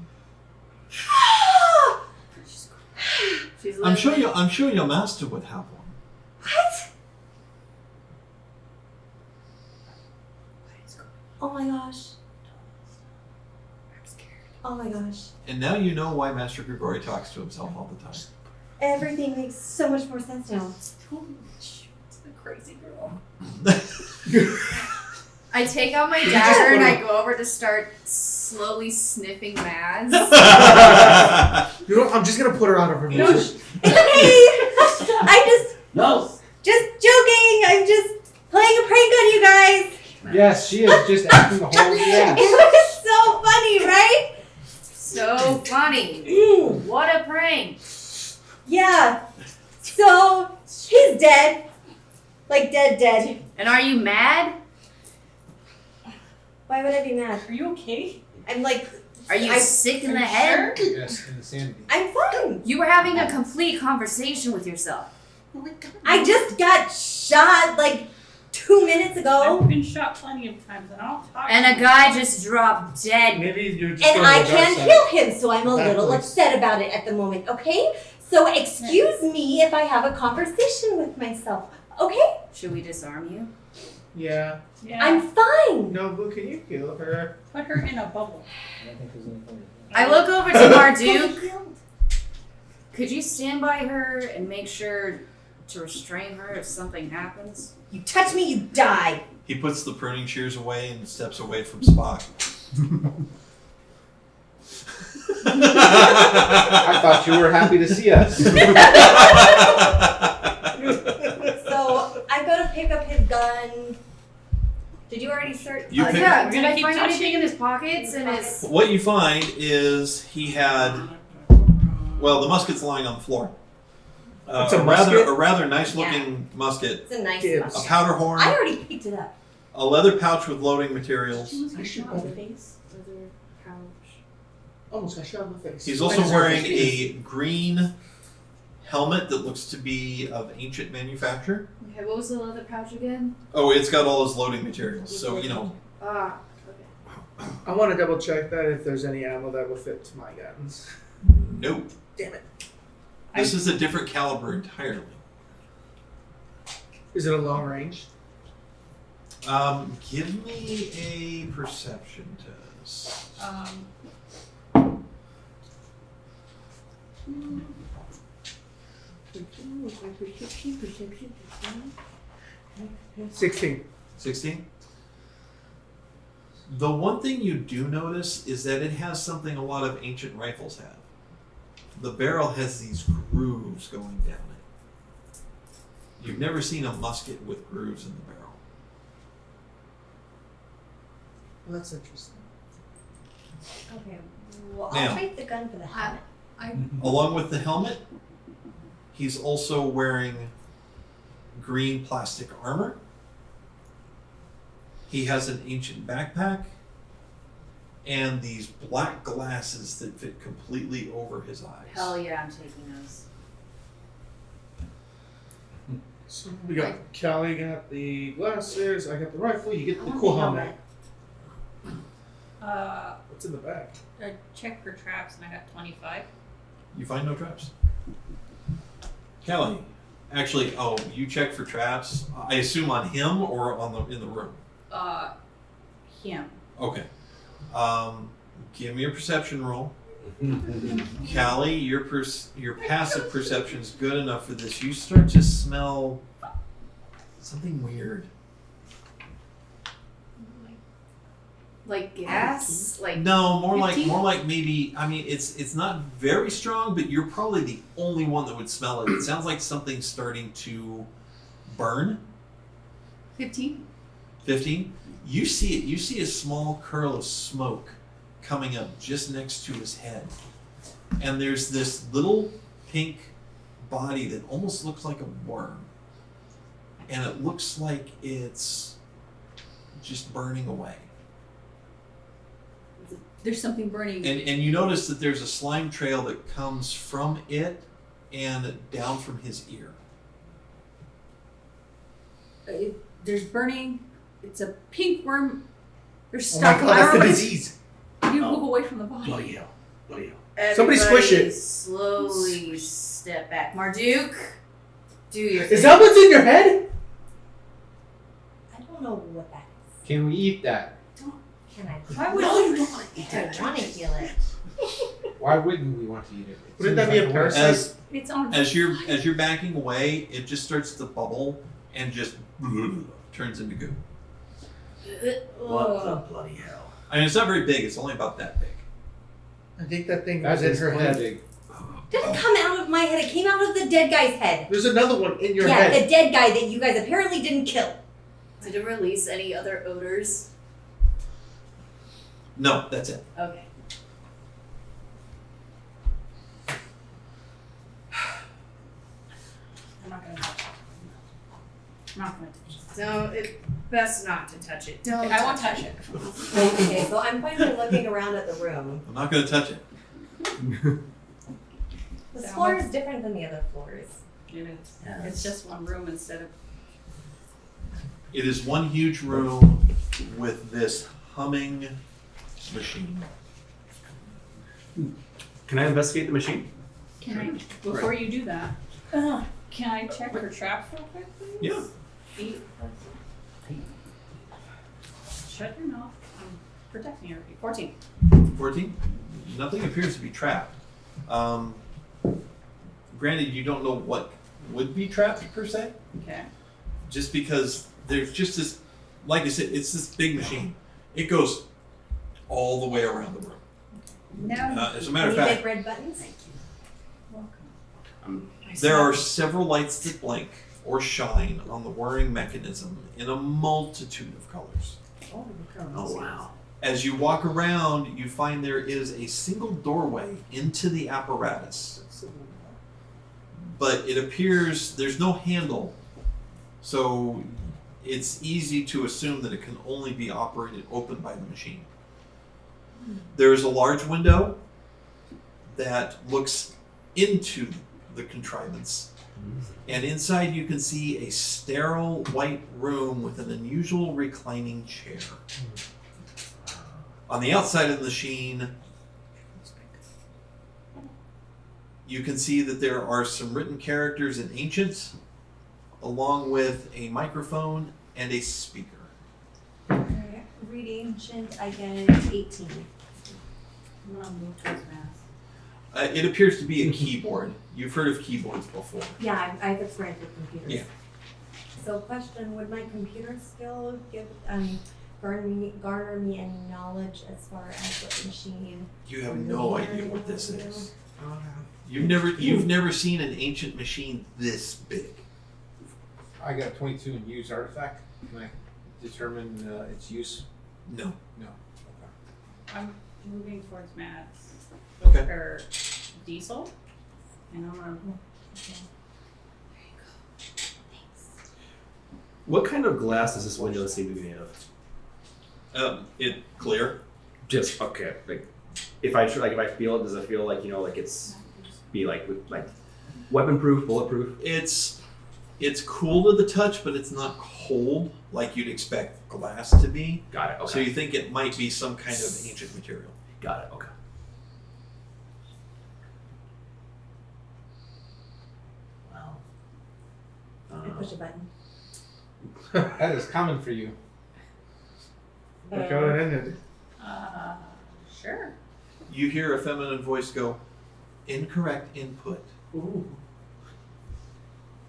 she's I'm sure your master would have one. What? Oh my gosh. I'm scared. Oh my gosh. And now you know why Master Grigori talks to himself all the time. Everything makes so much more sense now. It's the crazy girl. I take out my dagger and I go over to start slowly sniffing Mads. You know what? I'm just gonna put her out of her No, misery. It's okay. I'm No. just joking. I'm just playing a prank on you guys. Yes, she is just acting a whole It ass. was so funny, right? So funny. Mm, What a prank. yeah. So he's dead. Like dead. And are you mad? Why would I be mad? Are you okay? I'm like, Are you I'm- sick in Are the you head? sure? Yes, insanity. I'm fine. You were having a complete conversation with yourself. I just got shot like 2 minutes ago. I've been shot plenty of times, and I'll talk. And a guy just dropped dead. Maybe you're just And going I to the dark can't side. heal him, so I'm a That little place. upset about it at the moment, okay? So excuse me if I have a conversation with myself, okay? Should we disarm you? Yeah. Yeah. I'm fine. No, but can you heal her? Put her in a bubble. I don't think there's anything. I look over to Marduk. Could you stand by her and make sure to restrain her if something happens? You touch me, you die. He puts the pruning shears away and steps away from Spock. I thought you were happy to see us. So I go to pick up his gun. Did you already start? You pick- Yeah, We're did gonna I keep find touching anything in his pockets and his... What you find is he had, well, the musket's lying on the floor. It's a musket? A rather nice looking musket, It's a nice Gibbs. a musket. powder horn, I already picked it up. a leather pouch with loading materials. I should Shot in the face. Leather pouch. Almost got shot in the face. He's I also deserve wearing it. a green helmet that looks to be of ancient manufacture. Okay, what was the leather pouch again? Oh, it's got all his loading materials, so you know. Ah, okay. I want to double check that if there's any ammo that will fit to my guns. Nope. Damn it. This is a different caliber entirely. Is it a long range? Give me a perception test. Um, 16. 16? The one thing you do notice is that it has something a lot of ancient rifles have. The barrel has these grooves going down it. You've never seen a musket with grooves in the barrel. Well, that's interesting. Okay. Well, Now- I'll trade the gun for the helmet. Along with the helmet, he's also wearing green plastic armor. He has an ancient backpack and these black glasses that fit completely over his eyes. Hell yeah, I'm taking those. So we got Callie got the glasses, I got the rifle, you I get the want cool the helmet. What's in the back? I checked for traps and I got 25. You find no traps. Kelly, actually, you check for traps. I assume on him or in the room. Him. Okay. Give me a perception roll. Callie, your passive perception's good enough for this. You start to smell something weird. Like gas? Like No, more 15? like maybe. I mean, it's not very strong, but you're probably the only one that would smell it. It sounds like something's starting to burn. 15? 15. You see it. You see a small curl of smoke coming up just next to his head, and there's this little pink body that almost looks like a worm, and it looks like it's just burning away. There's something burning. And you notice that there's a slime trail that comes from it and down from his ear. There's burning. It's a pink worm. There's Oh my stuff. god, I that's don't the know. disease. You move away from the body. Bloody hell. Bloody hell. everybody Somebody squish it. slowly step back. Marduk, do your Is thing. that what's in your head? I don't know what that is. Can we eat that? Can I? Why would No, you? you don't want to eat I that. want to heal it. Why wouldn't we want to eat it? It Wouldn't that be seems a like waste. parasite? It's on. As you're backing away, it just starts to bubble and just turns into goo. What the bloody hell? I mean, it's not very big. It's only about that big. I think that thing That was in is her plenty head. big. Didn't come out of my head. It came out of the dead guy's head. There's another one in your Yeah, head. the dead guy that you guys apparently didn't kill. Did it release any other odors? No, that's it. Okay. I'm not gonna touch it. I'm not gonna touch it. Don't. It best not to touch it. Don't. I won't touch it. Okay, so I'm finally looking around at the room. I'm not going to touch it. This floor is different than the other floors. It is. It's just one room instead of. It is one huge room with this humming machine. Can I investigate the machine? Can I? Before you do that, can I check for traps real quick, please? Yeah. 8. Shut your mouth. I'm protecting everybody. 14. 14? Nothing appears to be trapped. Granted, you don't know what would be trapped per se, Okay. just because there's just this, like I said, it's this big machine. It goes all the way around the room. Now. As a matter of Can you fact, make red buttons? Welcome. there are several lights that blink or shine on the whirring mechanism in a multitude of colors. Oh wow. As you walk around, you find there is a single doorway into the apparatus. But it appears there's no handle, so it's easy to assume that it can only be opened by the machine. There is a large window that looks into the contrivance, and inside you can see a sterile white room with an unusual reclining chair. On the outside of the machine, you can see that there are some written characters in ancient, along with a microphone and a speaker. read ancient, I get 18. I'm gonna move towards math. It appears to be a keyboard. You've heard of keyboards before. Yeah, I've experienced with computers. Yeah. So question, would my computer skill garner me any knowledge as far as what machine? You have no idea what this is. You've never seen an ancient machine this big. I got 22 in use artifact. Can I determine its use? No. No. I'm moving towards maths. Okay. Or diesel. And I'm gonna. What kind of glass does this window seem to be made of? It clear. Just okay. Like, if I if I feel it, does it feel like like it's be like weapon proof, bulletproof? It's cool to the touch, but it's not cold like you'd expect glass to be. Got it. Okay. So you think it might be some kind of ancient material. Got it. Okay. Wow. I push a button. That is common for you. Look how it ended. Sure. You hear a feminine voice go, "Incorrect input." Ooh.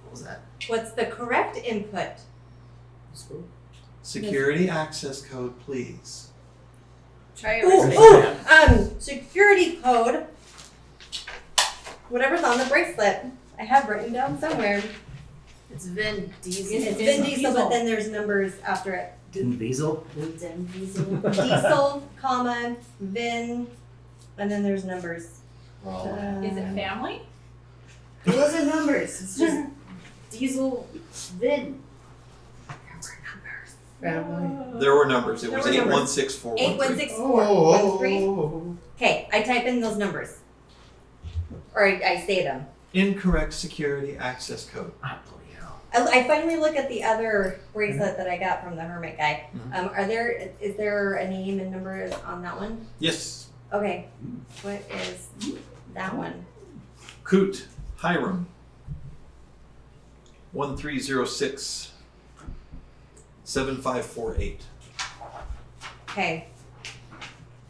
What was that? What's the correct input? Security access code, please. Try Ooh, it. security code. Whatever's on the bracelet. I have written down somewhere. It's Vin Diesel. It's Vin Diesel, but then there's numbers after it. Vin Diesel? Vin Diesel. Diesel, comma, Vin, and then there's numbers. Is it family? It wasn't numbers. It's just Diesel Vin. Family. There were numbers. It There was were numbers. 816413. 816413. Okay, I type in those numbers. Or I say them. Incorrect security access code. Ah, bloody hell. I finally look at the other bracelet that I got from the hermit guy. Is there a name and number on that one? Yes. Okay, what is that one? Coot Hiram. 1306 7548. Okay.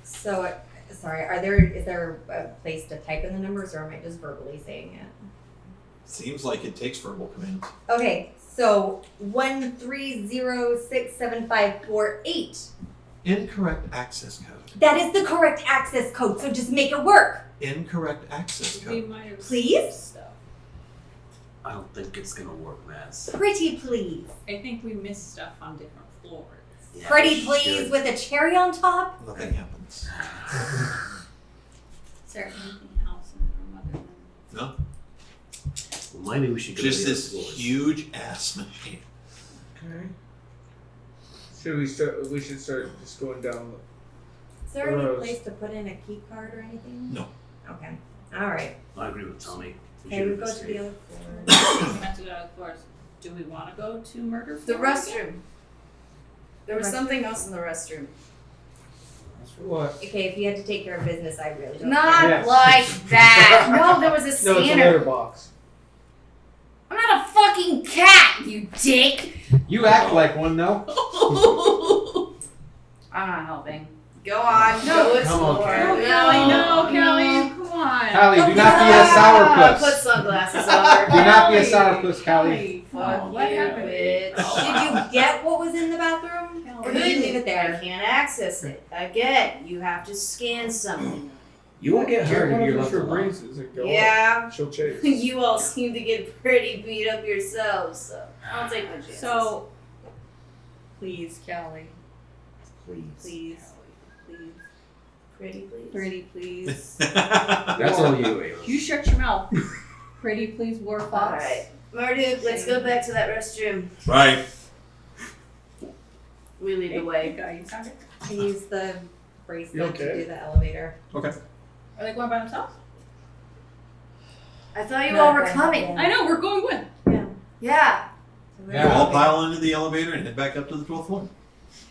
So, sorry, is there a place to type in the numbers or am I just verbally saying it? Seems like it takes verbal commands. Okay, so 1306758. Incorrect access code. That is the correct access code, so just make it work. Incorrect access We code. might have Please? stuff. I don't think it's gonna work, Mads. Pretty please. I think we missed stuff on different floors. Yeah, Pretty we please should. with a cherry on top. Nothing happens. Is there anything else in the room other than? No? Well, maybe we should go Just to the this other floors. huge ass machine. Okay. Should we start? We should start just going down. Is there any Gross. place to put in a key card or anything? No. Okay. All right. I agree with Tommy. Okay, we go to the other floor. We have to go to the floors. Do we want to go to murder The floor? restroom. There was something else in the restroom. What? Okay, if you had to take care of business, I really don't. Not Yes. like that. No, there was a No, it's a scanner. letterbox. I'm not a fucking cat, you dick. You act like one, though. I'm not helping. Go on. No. Go explore. Come on, Kelly. Kelly, no, Kelly, come on. Callie, do not be a Put sourpuss. sunglasses on. Do not be a Kelly. sourpuss, Callie. Fuck what you, happened? bitch. Did you get what was in the bathroom? Or did you leave it I there? can't access it. Again, you have to scan something. You won't get hurt if you're left for alone. braces and go. Yeah. She'll chase. You all seem to get pretty beat up yourselves, so I'll take my chances. So, please, Kelly, Please. please, please, pretty please. pretty please. That's on you, Ava. You shut your mouth. Pretty please, war fox. Alright. Marduk, let's go back to that restroom. Right. We lead the way. You sound it. I use the bracelet You okay? to do the elevator. Okay. Are they going by themselves? I thought you No, all were they coming. haven't. I know, we're going with. Yeah. Yeah. You all pile into the elevator and head back up to the 12th floor.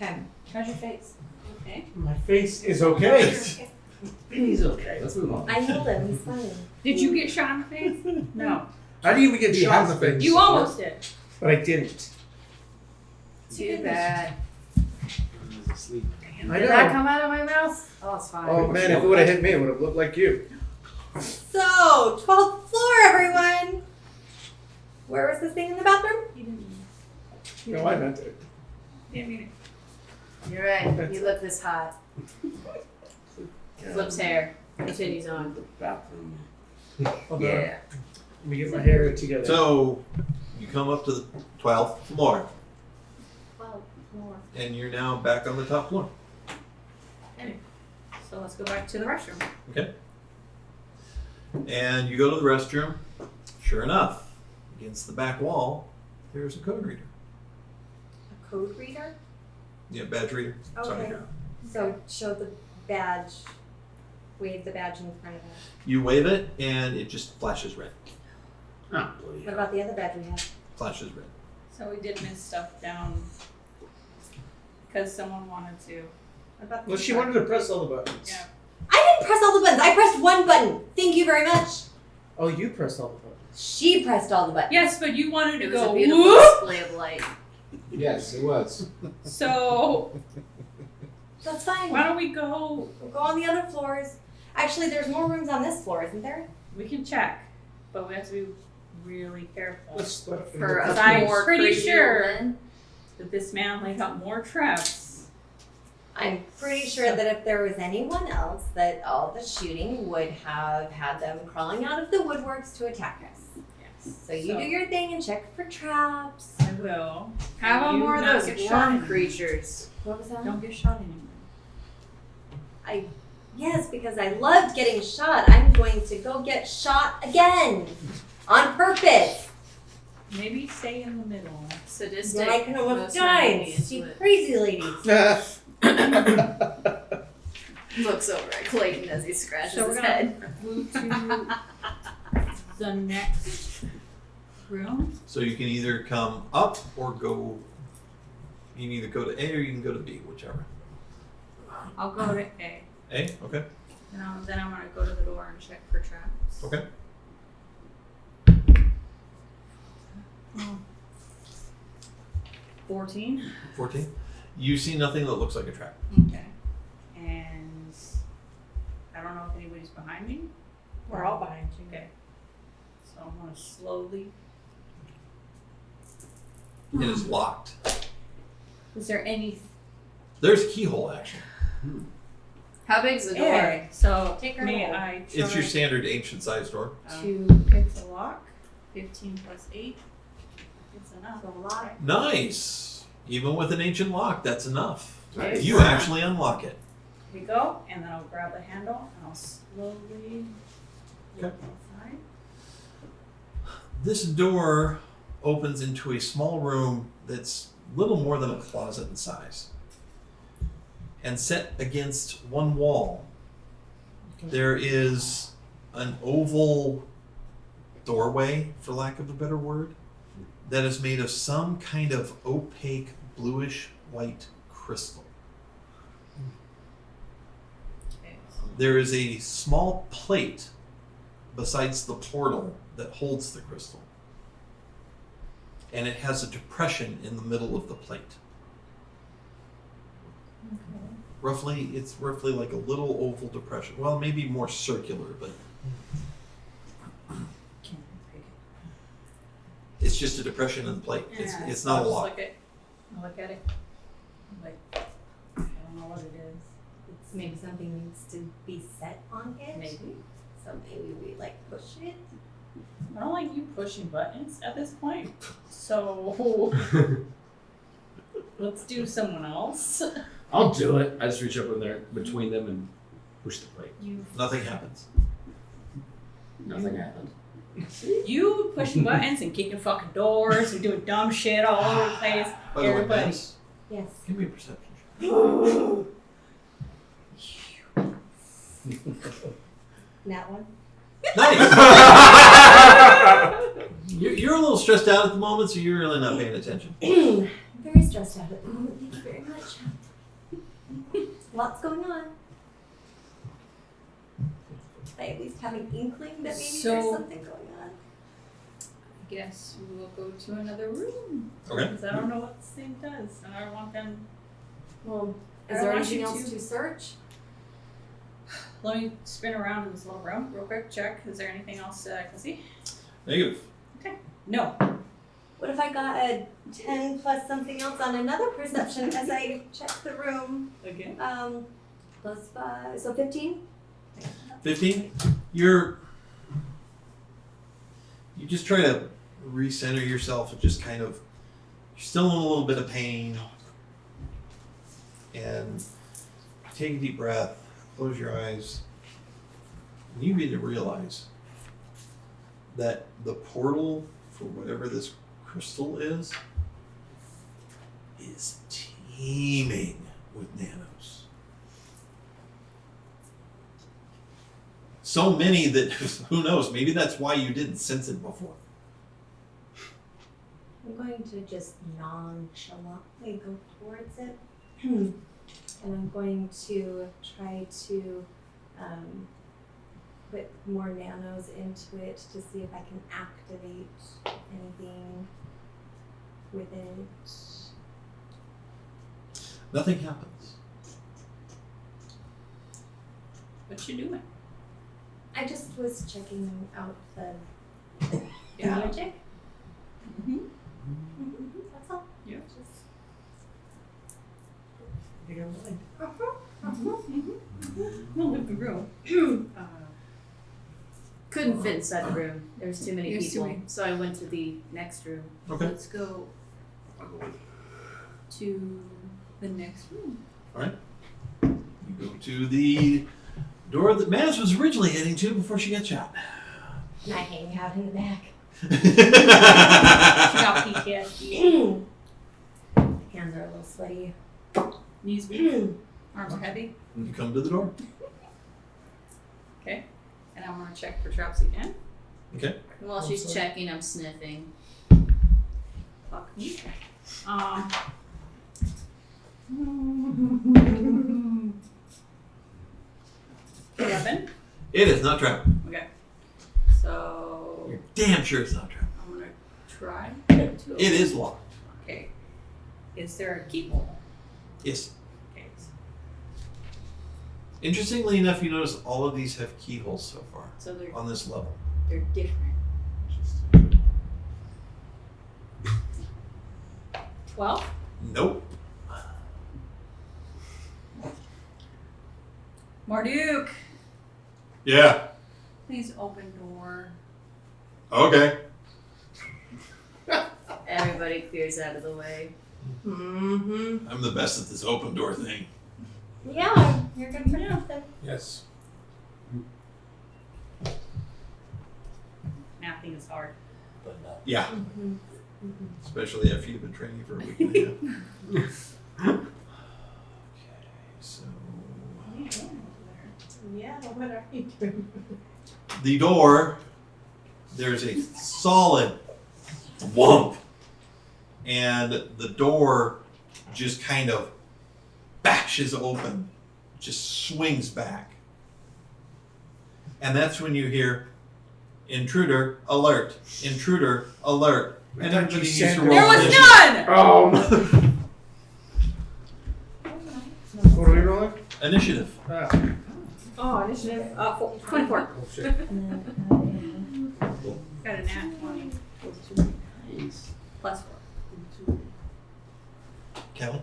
Okay. How's your face? Okay. My face is okay. He's okay. Let's move on. I held him. He's fine. Did you get shot in the face? No. I didn't even get He shot in has the face. You almost did. But I didn't. Too bad. He's asleep. I Did that know. come out of my mouth? Oh, it's fine. Oh man, if it would have hit me, it would have looked like you. So, 12th floor, everyone. Where was this thing in the bathroom? You didn't. No, I meant it. Didn't mean it. You're right. You look this hot. Flips hair. Titties on. Bathroom. Hold on. Yeah. Let me get my hair together. So you come up to the 12th floor, 12 more. and you're now back on the top floor. So let's go back to the restroom. And you go to the restroom. Sure enough, against the back wall, there's a code reader. A code reader? Yeah, badge reader. Sorry. Okay. So, show the badge. Wave the badge in front of it. You wave it, and it just flashes red. Oh, bloody What hell. about the other badge we have? Flashes red. So we did miss stuff down because someone wanted to. What about Well, she wanted to press all the buttons. Yeah. I didn't press all the buttons. I pressed one button. Thank you very much. Oh, you pressed all the buttons. She pressed all the buttons. Yes, but you wanted to It was go a beautiful whoop. display of light. Yes, it was. So That's fine. why don't we go? We'll go on the other floors. Actually, there's more rooms on this floor, isn't there? We can check, but we have to be really careful. Let's split For Because a I'm more pretty crazy sure- woman. That this man laid out more traps. I'm pretty sure that if there was anyone else, that all the shooting would have had them crawling out of the woodworks to attack us. Yes. So you do your thing and check for traps. I will. How about You more of not those get shot worm anymore. creatures? What was that? Don't get shot anymore. Yes, because I loved getting shot. I'm going to go get shot again. On purpose. Maybe stay in the middle. Sadistic. Then I can almost most die men and be see into it. crazy ladies. Looks over at Clayton as he scratches So we're his gonna head. move to the next room. So you can either come up or go. You can either go to A or you can go to B, whichever. I'll go to A. A, okay. And then I'm gonna go to the door and check for traps. Okay. 14. 14. You see nothing that looks like a trap. Okay. And I don't know if anybody's behind me. We're all behind you. Okay. So I'm gonna slowly. It is locked. Is there any? There's a keyhole action. How big's the door? Okay. So Take her may home. I try It's your standard ancient sized door. to pick the lock? 15 plus 8. It's enough. So a lot. Nice. Even with an ancient lock, that's enough. Okay. You actually unlock it. Here we go, and then I'll grab the handle and I'll slowly Okay. look inside. This door opens into a small room that's little more than a closet in size. And set against one wall, there is an oval doorway, for lack of a better word, that is made of some kind of opaque bluish white crystal. Okay. There is a small plate besides the portal that holds the crystal. And it has a depression in the middle of the plate. It's roughly like a little oval depression. Well, maybe more circular, but it's just a depression in the plate. Yeah, It's so not I'll a just lock. look at it. I'm like, I don't know what it is. It's maybe something needs to be set on it. Maybe. So maybe we like push it. I don't like you pushing buttons at this point. So let's do someone else. I'll do it. I just reach up in there between them and push the plate. Nothing happens. Nothing happened. You pushing buttons and kicking fucking doors and doing dumb shit all over the place. By the way, Everybody. Max, Yes. give me a perception check. That one. Nice! You're a little stressed out at the moment, so you're really not paying attention. I'm very stressed out at the moment. Thank you very much. Lots going on. I at least have an inkling that maybe So- there's something going on. I guess we will go to another room. Okay. Because I don't know what this thing does, and I don't want them. Well, Is there anything else to search? Let me spin around in this little room real quick. Check. Is there anything else I can see? Negative. No. What if I got a 10 plus something else on another perception as I check the room? Again. Plus 5, so 15? 15. You just try to recenter yourself and just kind of, you're still in a little bit of pain. And take a deep breath, close your eyes, and you begin to realize that the portal for whatever this crystal is teeming with nanos. So many that, who knows, maybe that's why you didn't sense it before. I'm going to just nonchalantly go towards it. And I'm going to try to put more nanos into it to see if I can activate anything with it. Nothing happens. What you doing? I just was checking out the Yeah. magic. Mm-hmm. That's all. Yeah. Just, We'll leave the room. Couldn't fit inside the room. There's too many There's too people. many. So I went to the next room. Okay. Let's go to the next room. You go to the door that Maz was originally heading to before she got shot. and I hang out in the back. She got PTSD. Hands are a little sweaty. Knees weak. Arms are heavy. You come to the door. Okay. And I'm gonna check for traps again. Okay. And while she's checking, I'm sniffing. Fuck me. 11. It is not trapped. Okay. So You're damn sure it's not trapped. I'm gonna try to. It is locked. Okay. Is there a keyhole? Yes. Okay. Interestingly enough, you notice all of these have keyholes so far So they're on this level. different. 12. Nope. Marduk, Yeah. please open door. Okay. Everybody clears out of the way. Mm-hmm. I'm the best at this open door thing. Yeah, you're good for nothing. Yes. Mathing is hard. Yeah. Mm-hmm. Especially after you've been training for a week and a half. Okay, so Yeah, what are you doing? the door, there's a solid whump, and the door just kind of bashes open, just swings back. And that's when you hear, intruder alert, intruder alert. And I thought everybody you needs said to There roll was initiative. none! What are we rolling? Initiative. Oh, initiative. 24. Oh shit. Got a nat 20. Plus 4. Kelly?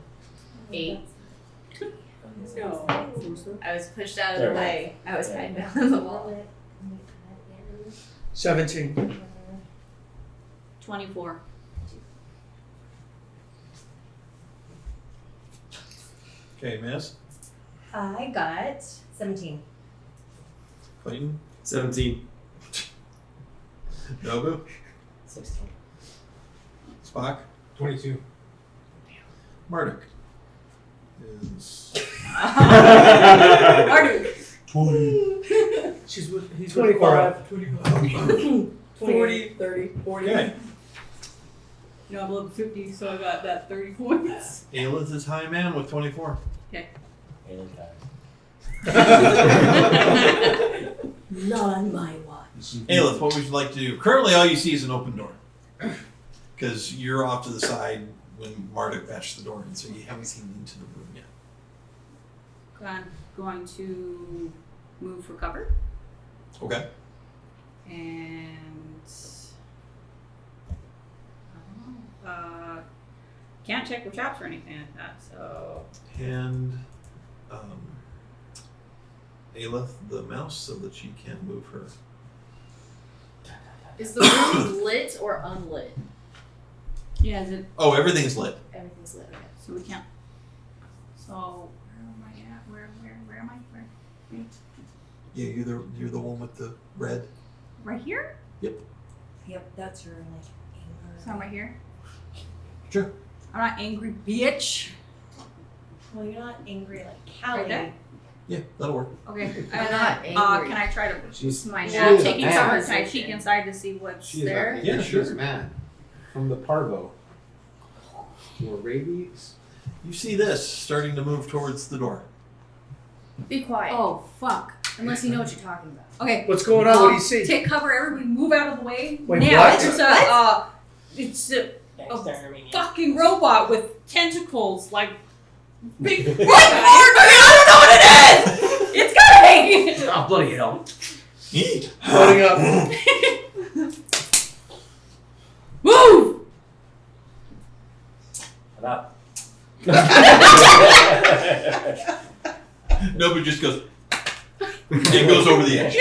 8. No. I was pushed out of the way. I was hiding behind the wall. 17. 24. Okay, Miss. I got 17. Clayton. 17. Nobu. 16. Spock. 22. Marduk. Is Marduk. He's with 25. 40, 30, 40. okay. No, I'm level 50, so I got that 30 points. Aelith is high man with 24. Not on my watch. Aelith, what would you like to do? Currently, all you see is an open door. Because you're off to the side when Marduk bashed the door in, so you haven't seen into the room yet. going to move for cover. Okay. And I don't know. Can't check with traps or anything like that. So And Aleph the mouse so that she can move her. Is the room lit or unlit? yeah, is it? Oh, everything's lit. Everything's lit. Okay. So we can't. So where am I at? Where am I? Where? Yeah, you're the one with the red. Right here? Yep, that's your like So I'm right here. Sure. I'm not angry, bitch. Well, you're not angry like Callie. Right there? Yeah, that'll work. Okay. I'm not angry. Can I try to? She's My she Yeah, is I'm taking mad. cover. Can I peek inside to see what's She is there? not- Yeah, she's sure. mad. From the parvo. Or rabies. You see this starting to move towards the door. Be quiet. Oh fuck. Unless you know what you're talking about. Okay. What's going on? What do you see? Take cover. Everybody, move out of the way. Wait, now. what? There's it's a fucking robot with tentacles, like big. Right, Mark! I don't know what it is. It's coming. Oh, bloody hell. Loading up. Move. About. Nobody just goes and goes over the edge.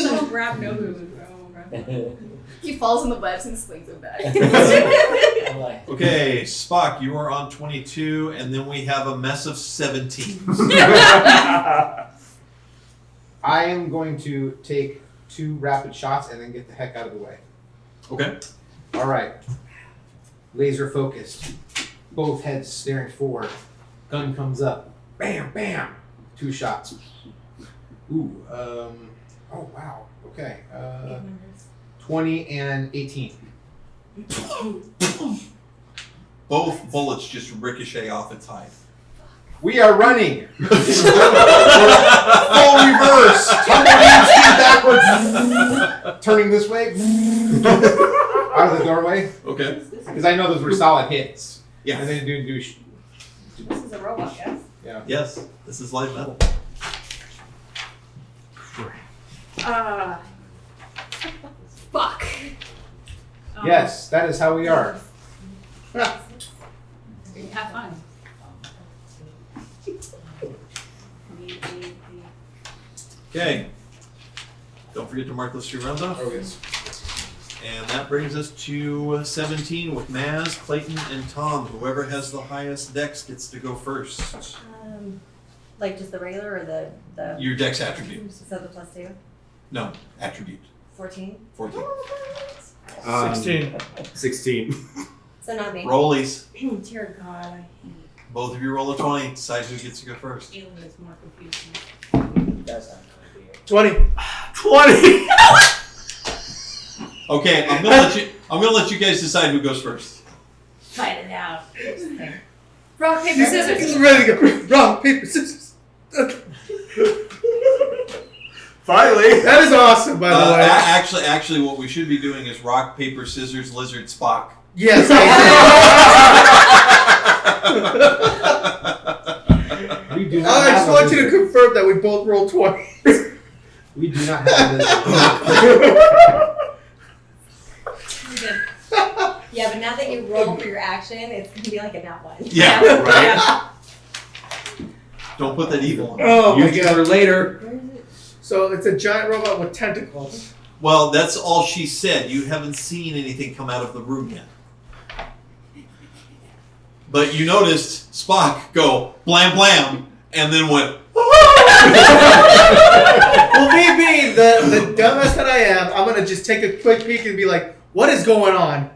Someone grab Nobu. He falls in the webs and slings it back. Okay, Spock, you are on 22, and then we have a mess of 17. I am going to take 2 rapid shots and then get the heck out of the way. Okay. Alright. Laser focused. Both heads staring forward. Gun comes up. Bam, bam. 2 shots. Ooh, oh wow. Okay. 20 and 18. Both bullets just ricochet off its hide. We are running. Full reverse. Tumbleweed speed backwards. Turning this way. Out of the doorway. Okay. Because I know those were solid hits. Yeah. And then do This is a robot, yes? Yes, this is light metal. Fuck. Yes, that is how we are. Have fun. Okay. Don't forget to mark those 2 rounds off. Oh, yes. And that brings us to 17 with Maz, Clayton, and Tom. Whoever has the highest dex gets to go first. Like just the regular or the Your dex attribute. is that the plus 2? No, attribute. 14? 14. 16. 16. So not me. Rollies. Dear God, I hate Both of you roll a 20. Decide who gets to go first. alien is more confusing. 20. 20! Okay, I'm gonna let you guys decide who goes first. Fight it out. Rock, paper, scissors. Ready to go. Rock, paper, scissors. Okay. Finally! That is awesome, by the way. Actually, what we should be doing is rock, paper, scissors, lizard, Spock. Yes. We do not I have just a want you to lizard. confirm that we both rolled 20. We do not have a lizard. Yeah, but now that you roll for your action, it's gonna be like a nat 1. Yeah, Right? don't put that evil on. Oh my Use it god. for later. So it's a giant robot with tentacles. Well, that's all she said. You haven't seen anything come out of the room yet. But you noticed Spock go blam blam and then went. Well, me being the dumbass that I am, I'm gonna just take a quick peek and be like, what is going on?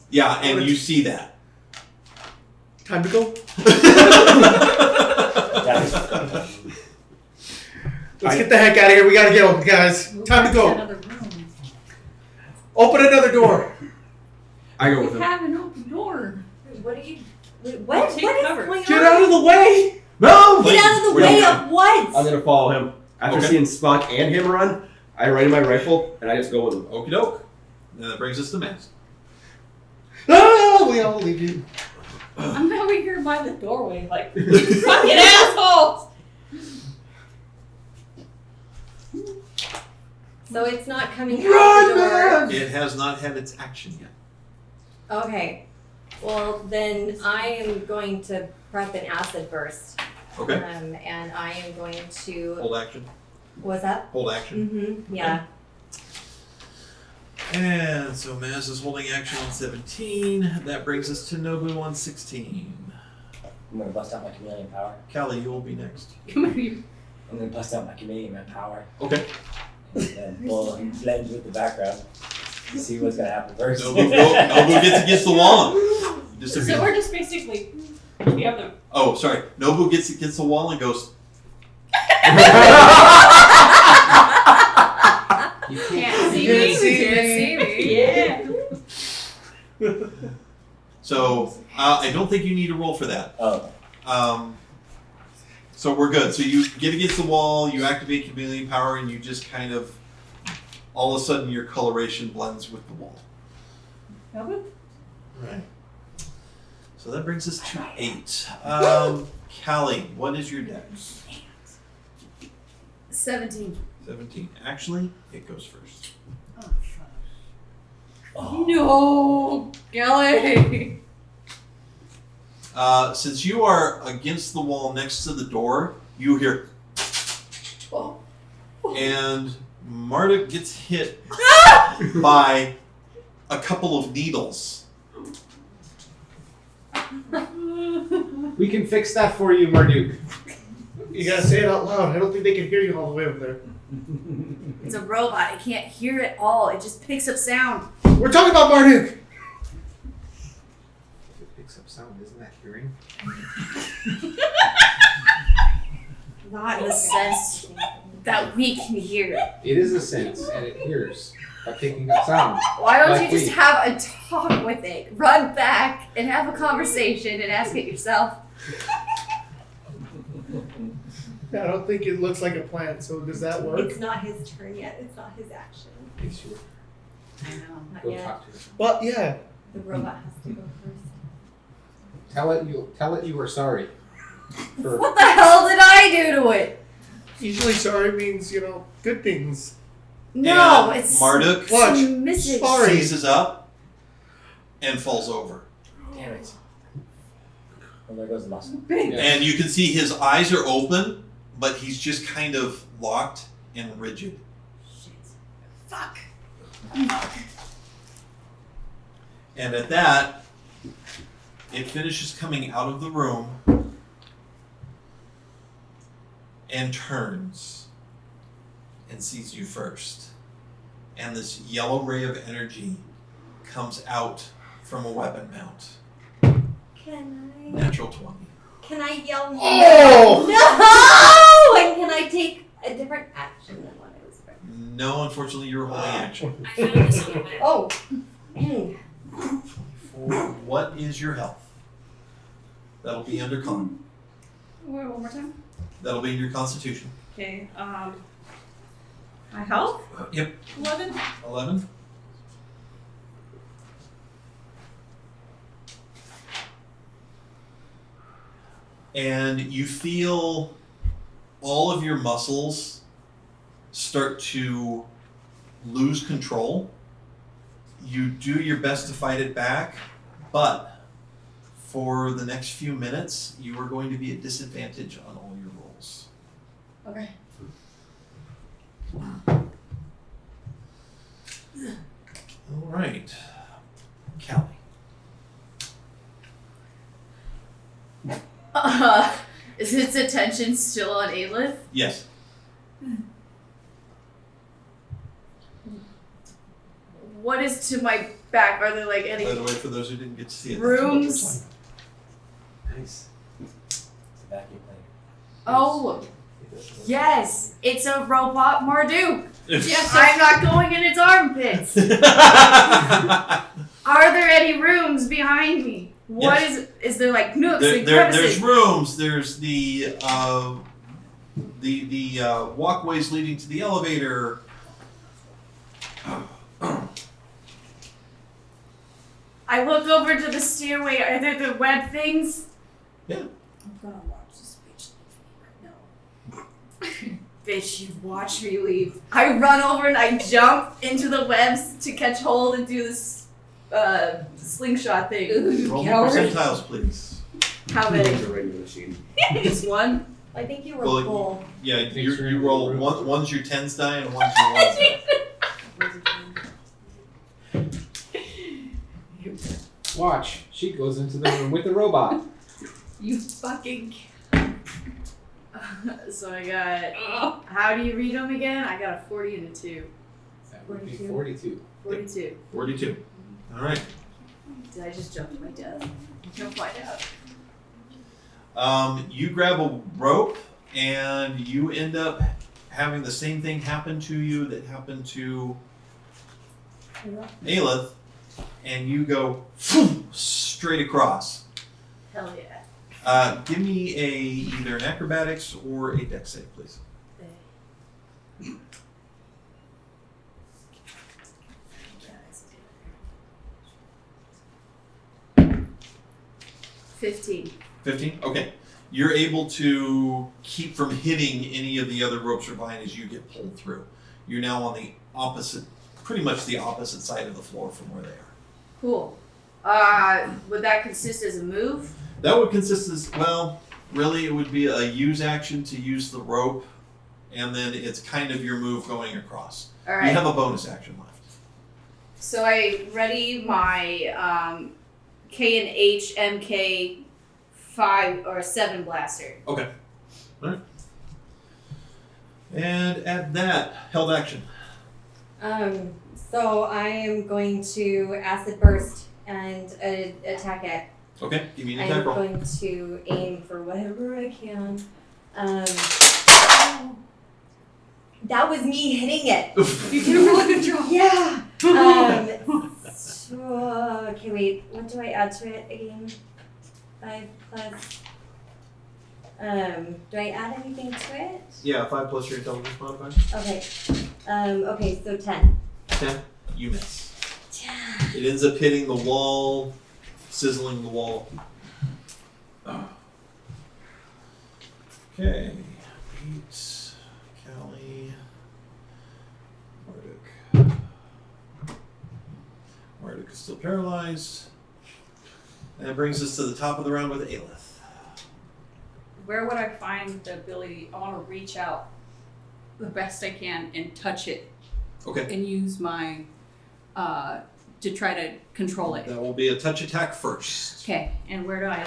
Yeah, and you see that. Time to go? Let's get the heck out of here. We gotta go, guys. Time to go. Another room. Open another door. I go with We him. have an open door. What are you? Wait, what? Take What is cover. going Get on? out of the way. No! Get out of the We're way not- of what? I'm gonna follow him. After Okay. seeing Spock and him run, I ready my rifle and I just go with him. Okie doke. And that brings us to Mass. Ah, we all leave you. I'm over here by the doorway, like, you fucking assholes! So it's not coming out the door. It has not had its action yet. Okay. Well, then I am going to prep an acid burst. Okay. And I am going to. Hold action. What's that? Hold action. Mm-hmm. Yeah. And so Maz is holding action on 17. That brings us to Nobu on 16. I'm gonna bust out my chameleon power. Callie, you will be next. Come here. I'm gonna bust out my chameleon power. Okay. And then we'll blend with the background. See what's gonna happen first. Nobu gets against the wall. So we're just basically, we have the. Oh, sorry. Nobu gets against the wall and goes. You can't see me. You can't see me. Yeah. So I don't think you need to roll for that. Oh. So we're good. So you get against the wall, you activate chameleon power, and you just kind of, all of a sudden, your coloration blends with the wall. Okay. Right. So that brings us to 8. Callie, what is your dex? 17. 17. Actually, it goes first. Oh. No, Kelly. Since you are against the wall next to the door, you hear, and Marduk gets hit by a couple of needles. We can fix that for you, Marduk. You gotta say it out loud. I don't think they can hear you all the way over there. It's a robot. It can't hear it all. It just picks up sound. We're talking about Marduk! It picks up sound, isn't that hearing? Not in the sense that we can hear. It is a sense, and it hears by picking up sound. Why don't Like you just we. have a talk with it? Run back and have a conversation and ask it yourself. I don't think it looks like a plant, so does that work? It's not his turn yet. It's not his action. It's your I know. Not go yet. talk to it. Well, yeah. The robot has to go first. Tell it you are sorry. For What the hell did I do to it? Usually sorry means, good things. No, And it's Marduk Watch. missing. Sorry. seizes up and falls over. Damn it. Well, there goes the muscle. And you can see his eyes are open, but he's just kind of locked and rigid. Shit. Fuck. And at that, it finishes coming out of the room and turns and sees you first. And this yellow ray of energy comes out from a weapon mount. Natural 20. Can I yell no? Oh! No! And can I take a different action than what I was doing? No, unfortunately, you're holding action. Oh. What is your health? That'll be under con. Wait, one more time. That'll be in your constitution. Okay, my health? Yep. 11. 11. And you feel all of your muscles start to lose control. You do your best to fight it back, but for the next few minutes, you are going to be at disadvantage on all your rolls. Okay. All right. Callie. Is its attention still on Aelith? Yes. What is to my back? Are there like any By the way, for those who didn't get to see it, rooms? Nice. It's a vacuum cleaner. Oh, yes. It's a robot Marduk. Yes, I'm not going in its armpits. Are there any rooms behind me? What is there like nooks and there's crevices? rooms. There's the walkways leading to the elevator. I look over to the stairway. Are there the web things? Yeah. I'm gonna watch this bitch leave me. No. Bitch, you watch me leave. I run over and I jump into the webs to catch hold and do this slingshot thing. Roll me Coward. percentiles, please. How many? It's a regular machine. Just one? I think you were Well, full. Yeah, Thanks you for you roll room. one's your tens die and one's your ones die. Watch. She goes into the room with the robot. You fucking. So I got. How do you read them again? I got a 40 and a 2. That would be 42. 42. 42. 42. All right. Did I just jump to my death? You'll find out. You grab a rope and you end up having the same thing happen to you that happened to Aelith, and you go straight across. Hell yeah. Give me either an acrobatics or a dex save, please. 15. 15? Okay. You're able to keep from hitting any of the other ropes or vine as you get pulled through. You're now on the opposite, pretty much the opposite side of the floor from where they are. Cool. Would that consist as a move? That would consist as, well, really it would be a use action to use the rope, and then it's kind of your move going across. Alright. You have a bonus action left. So I ready my K and H MK 5 or 7 blaster. Okay. Alright. And at that, held action. So I am going to acid burst and attack it. Okay, give me an I'm attack roll. going to aim for whatever I can. That was me hitting it. You did a really good job. Yeah. Okay, wait. What do I add to it again? 5 plus. Do I add anything to it? Yeah, 5 plus your intelligence modifier. Okay. Okay, so 10. 10. You miss. It ends up hitting the wall, sizzling the wall. Okay. Pete, Callie, Marduk. Marduk is still paralyzed. And that brings us to the top of the round with Aelith. Where would I find the ability? I want to reach out the best I can and touch it Okay. and use my to try to control it. That will be a touch attack first. Okay, and where do I?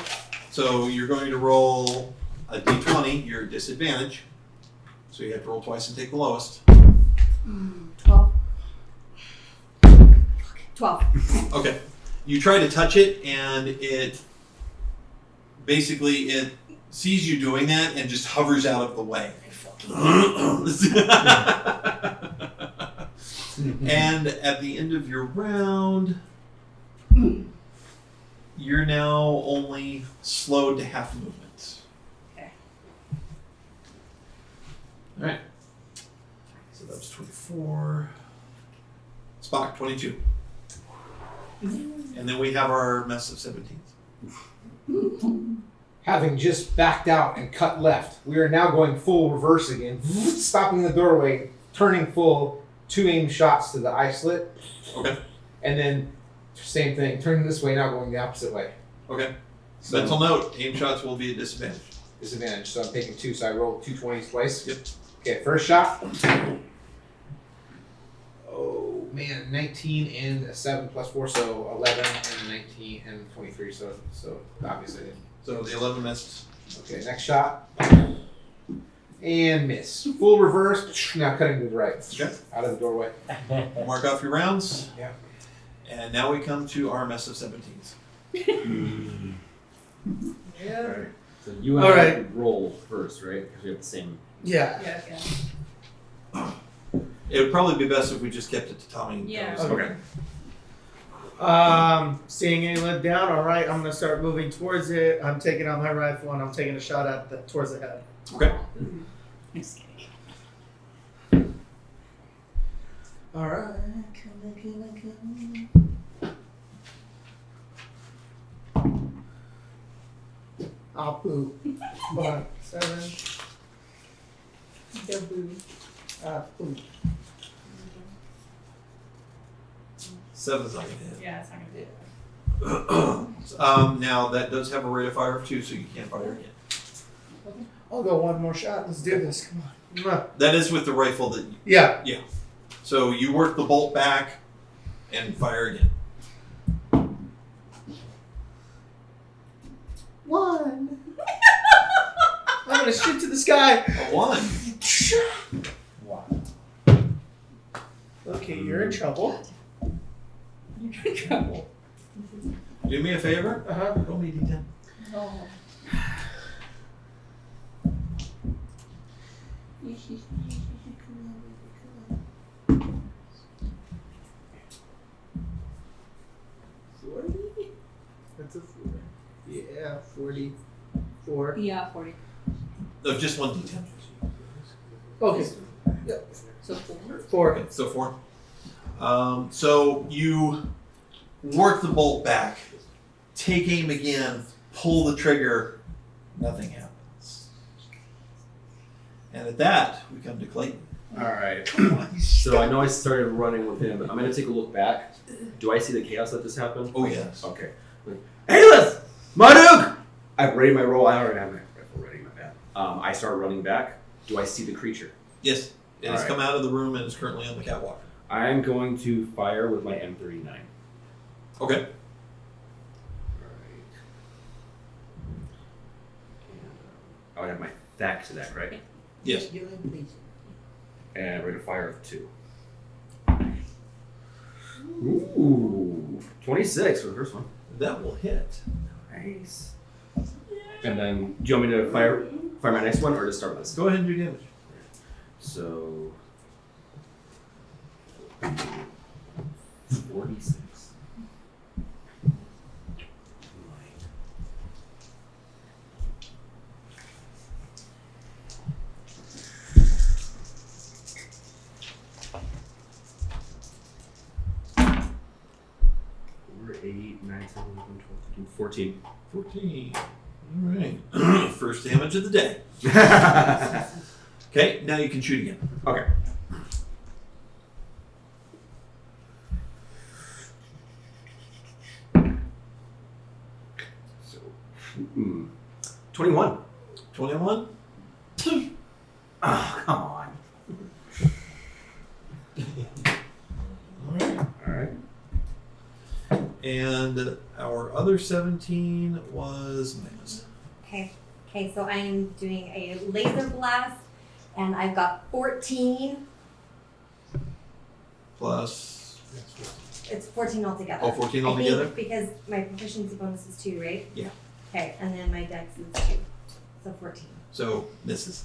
So you're going to roll a d20, your disadvantage. So you have to roll twice and take the lowest. 12. 12. Okay. You try to touch it, and it basically sees you doing that and just hovers out of the way. And at the end of your round, you're now only slowed to half movement. Okay. All right. So that was 24. Spock, 22. And then we have our mess of 17s. Having just backed out and cut left, we are now going full reverse again, stopping the doorway, turning full, 2 aim shots to the eye slit, Okay. and then same thing, turning this way, now going the opposite way. Okay. So, Mental note, aim shots will be a disadvantage. disadvantage, so I'm taking 2, so I rolled 2 20s twice. Yep. Okay, first shot. Oh man, 19 and a 7 plus 4, so 11 and a 19 and 23, so obviously I didn't. So the 11 missed. Okay, next shot. And miss. Full reverse, now cutting to the right. Okay. Out of the doorway. Mark off your rounds. Yeah. And now we come to our mess of 17s. Alright. So you and All I right. roll first, right? Because we have the same. Yeah. Yeah. Okay. It would probably be best if we just kept it to Tommy. Yeah. goes. Okay. Seeing Aelith down, all right, I'm gonna start moving towards it. I'm taking out my rifle and I'm taking a shot at towards the head. Okay. All right. Apu. 7. Apu. 7's not gonna hit. Yeah, it's not gonna do it. Now that does have a rate of fire of 2, so you can't fire again. I'll go one more shot. Let's do this. Come on. Mwah. That is with the rifle that. Yeah. So you work the bolt back and fire again. 1. I'm gonna shoot to the sky. A 1. Wow. Okay, you're in trouble. You're in trouble. Do me a favor. Roll me a d10. Oh. That's a 4. Yeah, 44. Yeah, 40. No, just 1 d10. Okay. So 4. 4. Okay, so 4. So you work the bolt back, take aim again, pull the trigger, nothing happens. And at that, we come to Clayton. Alright. So I know I started running with him. I'm gonna take a look back. Do I see the chaos that just happened? Oh, yes. Okay. Hey, listen! Monologue! I've ready my roll. I already have my rifle ready, my bad. I start running back. Do I see the creature? Yes, it has Alright. come out of the room and is currently on the catwalk. I'm going to fire with my M39. Okay. Alright. I would have my THAC to that, right? Yes. And rate of fire of 2. Ooh, 26 for the first one. That will hit. Nice. And then, do you want me to fire my next one, or just start with this? Go ahead and do damage. So, 46. We're 8, 9, 10, 11, 12, 13, 14. 14. All right. First damage of the day. Okay, now you can shoot again. Okay. So, 21. 21. Oh, come on. All right. All right. And our other 17 was minus. Okay. Okay, so I am doing a laser blast, and I've got 14. Plus. It's 14 altogether. Oh, 14 I altogether? think because my proficiency bonus is 2, right? Yeah. Okay, and then my dex is 2. So 14. So misses.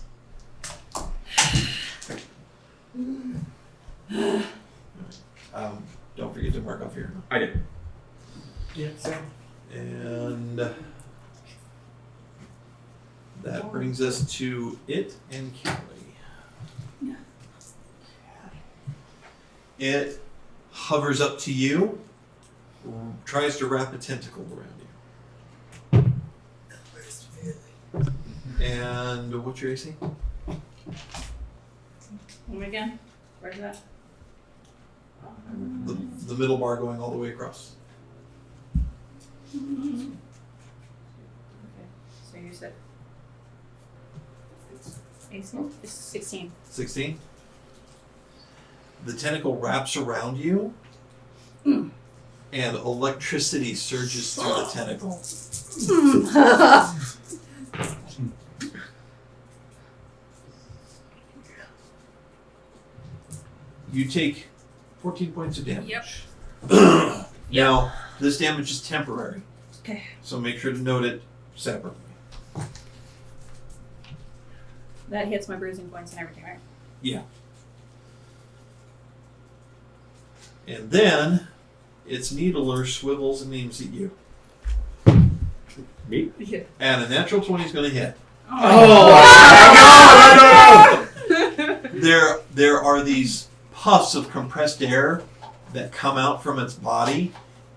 Don't forget to mark off here. I did. Yeah, 7. And that brings us to it and Kelly. Yeah. It hovers up to you, tries to wrap a tentacle around you. And what's your AC? One again. Where's that? The middle bar going all the way across. Okay. So you said 18? It's 16. 16. The tentacle wraps around you, and electricity surges through the tentacle. You take 14 points of damage. Yep. Now, this damage is temporary. Okay. So make sure to note it separately. That hits my bruising points and everything, right? Yeah. And then its needler swivels and aims at you. Me? Yeah. And a natural 20 is going to hit. Oh! There are these puffs of compressed air that come out from its body,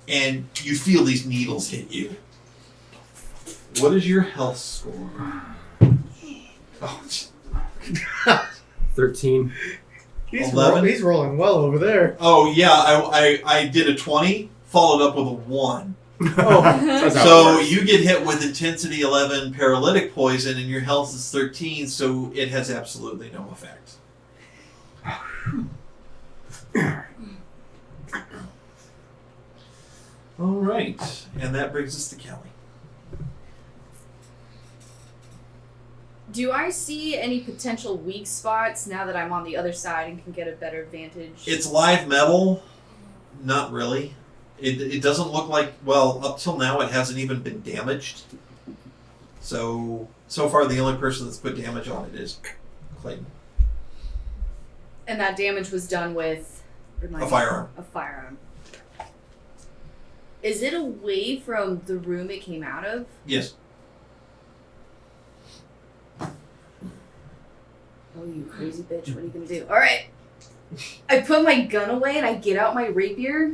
and you feel these needles hit you. What is your health score? Oh, 13. He's 11? he's rolling well over there. oh yeah, I did a 20, followed up with a 1. Oh, That's how it So works. you get hit with intensity 11 paralytic poison, and your health is 13, so it has absolutely no effect. All right, and that brings us to Kelly. Do I see any potential weak spots now that I'm on the other side and can get a better vantage? It's live metal, not really. It doesn't look like, well, up till now it hasn't even been damaged. So far the only person that's put damage on it is Clayton. And that damage was done with A firearm. A firearm. Is it away from the room it came out of? Yes. Oh, you crazy bitch! What are you gonna do? All right. I put my gun away and I get out my rapier.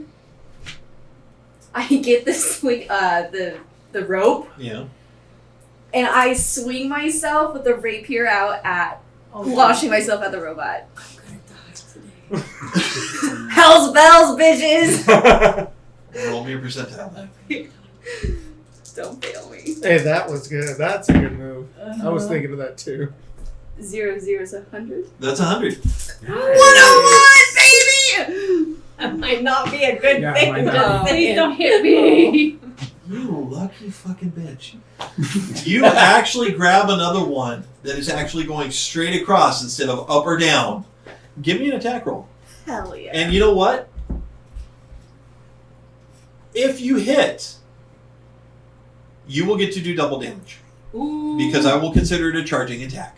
I get the rope Yeah. and I swing myself with the rapier out at launching myself at the robot. Hell's bells, bitches! Roll me a percentile. Don't fail me. hey, that was good. That's a good move. I was thinking of that too. 0, 0 is 100. That's 100. 101, baby! That might not be a good Yeah, thing. might not. Just Please saying. don't hit me. You lucky fucking bitch. You actually grab another one that is actually going straight across instead of up or down. Give me an attack roll. Hell yeah. And you know what? If you hit, you will get to do double damage. Ooh. Because I will consider it a charging attack.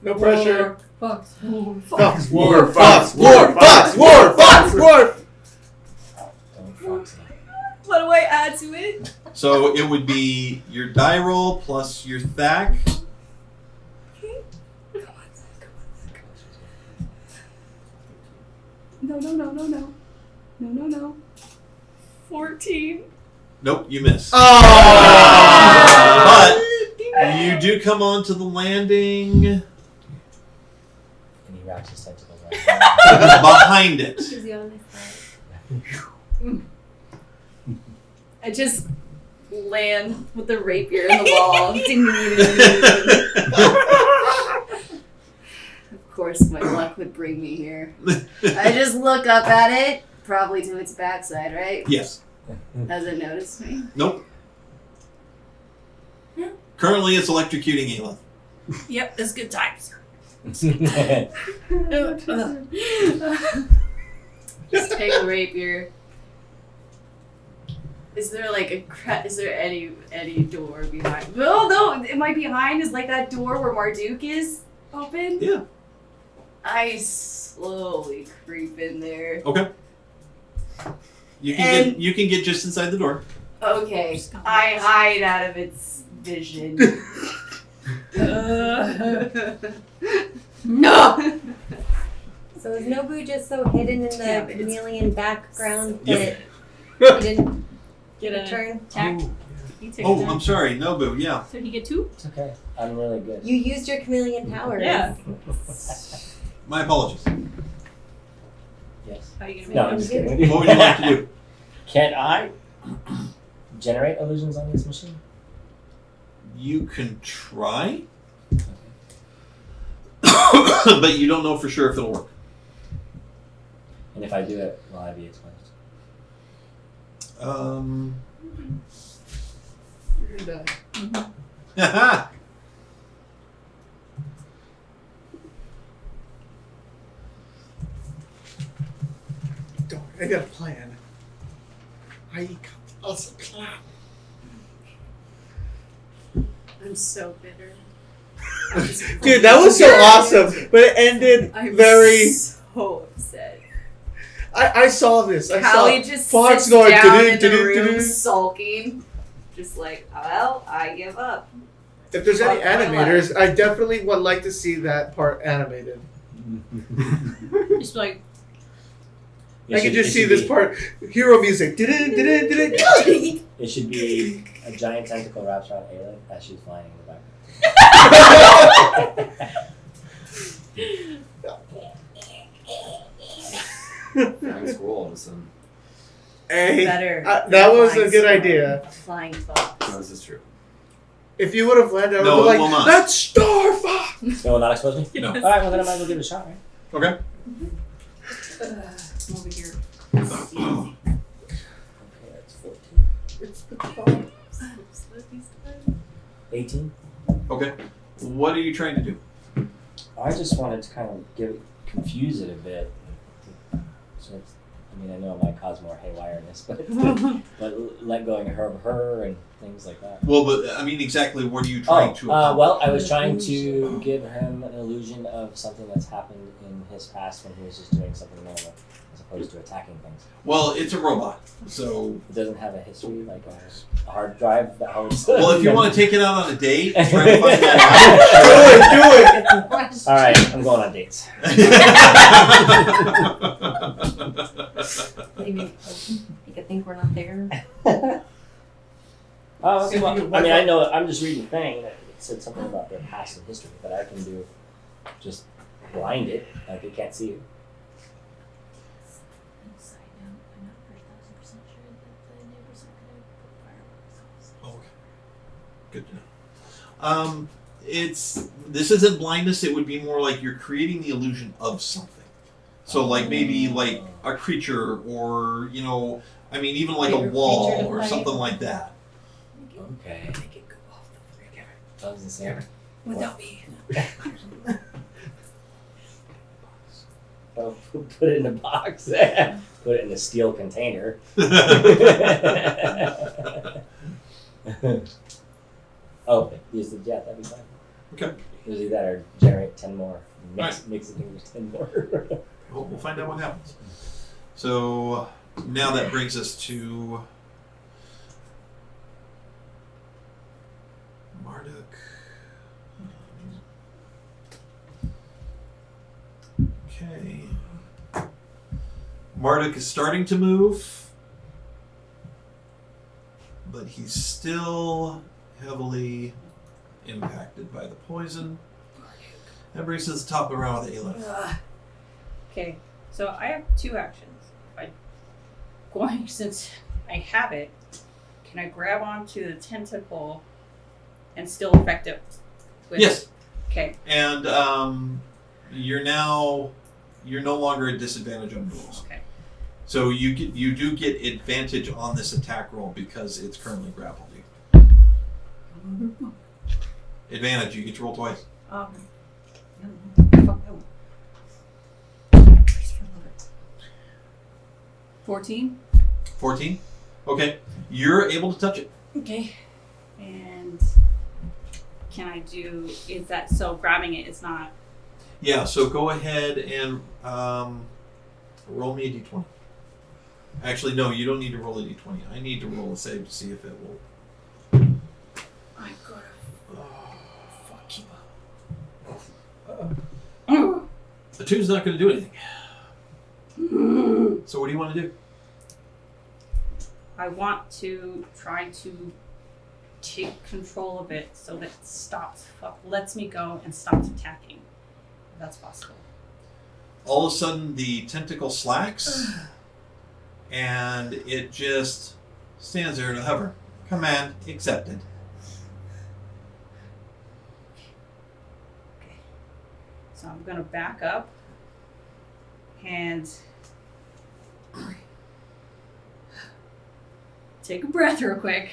No pressure. Fox. Fox, War, war, fox, war, fox, war, fox, war. Don't fox it. What do I add to it? So it would be your die roll plus your thack. No. 14. Nope, you miss. Oh! But you do come onto the landing And he wraps his tentacles around. behind it. Is he on this side? I just land with the rapier in the wall. Ding, ding, ding, ding. Of course, my luck would bring me here. I just look up at it, probably to its backside, right? Yes. Has it noticed me? Nope. Currently, it's electrocuting Aelith. Yep, it's good times. Just take a rapier. Is there like is there any door behind? No, am I behind? Is like that door where Marduk is open? Yeah. I slowly creep in there. Okay. You can get just inside the door. Okay, I hide out of its vision. No. So is Nobu just so hidden in the Damn it. chameleon background Yep. that he didn't Get a turn? attack. He takes Oh, it. I'm sorry. Nobu, yeah. So he get 2? It's okay. I'm really good. You used your chameleon powers. Yeah. My apologies. Yes. How are you gonna No, make I'm it? just kidding. What would you like to do? Can I generate illusions on this machine? You can try. But you don't know for sure if it'll work. And if I do it, will I be exposed? You're gonna die. Haha. Don't worry, I got a plan. I got us a plan. I'm so bitter. Dude, that was so awesome, but it ended I'm very. so upset. I saw this. I Callie saw just Fox sits going down in the "Do-do-do-do-do-do." room sulking. Just like, well, I give up. If there's any Fuck my animators, I definitely would like to see that part animated. Just like, I can just see this part. Hero music. It should be a giant tentacle wraps around Ayla as she's flying in the background. Flying squirrel all of a sudden. Hey, Better. that was a good idea. Flying fox. No, this is true. If you would have landed, I would No, have it been will not. like, that's Star Fox! It will not expose me? No. Alright, well then I might as well give it a shot, right? Okay. I'm over here. Okay, that's 14. It's the Fox. 18. Okay. What are you trying to do? I just wanted to kind of confuse it a bit. So it's, I mean, I know it might cause more haywireness, but let going of her and things like that. Well, but I mean, exactly what are you trying to well, I was trying to give him an illusion of something that's happened in his past when he was just doing something normal, as opposed to attacking things. Well, it's a robot, so. It doesn't have a history, like a hard drive that holds. Well, if you want to take it out on a date, try to find that Do it! All right, I'm going on dates. Maybe you could think we're not there. Oh, okay. Well, I mean, I know. I'm just reading the thing. It said something about their past and history, but I can do just blind it, like it can't see you. Okay. Good to know. This isn't blindness. It would be more like you're creating the illusion of something. So like maybe like a creature, or I mean even like a Favorite wall creature to or fight? something like that. Okay. Make it go off the freak I was gonna say. Without me. Oh, put it in a box. Put it in a steel container. Oh, use the jet. That'd be fine. Okay. Usually that or generate 10 more. Mix Right. the thing with 10 more. We'll find out what happens. So now that brings us to Marduk. Okay. Marduk is starting to move, but he's still heavily impacted by the poison. That brings us to the top of the round with Aleph. Okay, so I have two actions. Since I have it, can I grab onto the tentacle and still affect it? Yes. Okay. And you're no longer at disadvantage on rules. Okay. So you do get advantage on this attack roll because it's currently grappled you. Advantage, you get to roll twice. Fuck that one. 14. 14? Okay. You're able to touch it. Okay. And can I do? Is that so? Grabbing it is not. Yeah, so go ahead and roll me a d20. Actually, no, you don't need to roll a d20. I need to roll a save to see if it will. I got The two's not going to do anything. So what do you want to do? I want to try to take control of it so that it stops. Lets me go and stops attacking. If that's possible. All of a sudden, the tentacle slacks, and it just stands there to hover. Command accepted. Okay. So I'm gonna back up and take a breath real quick,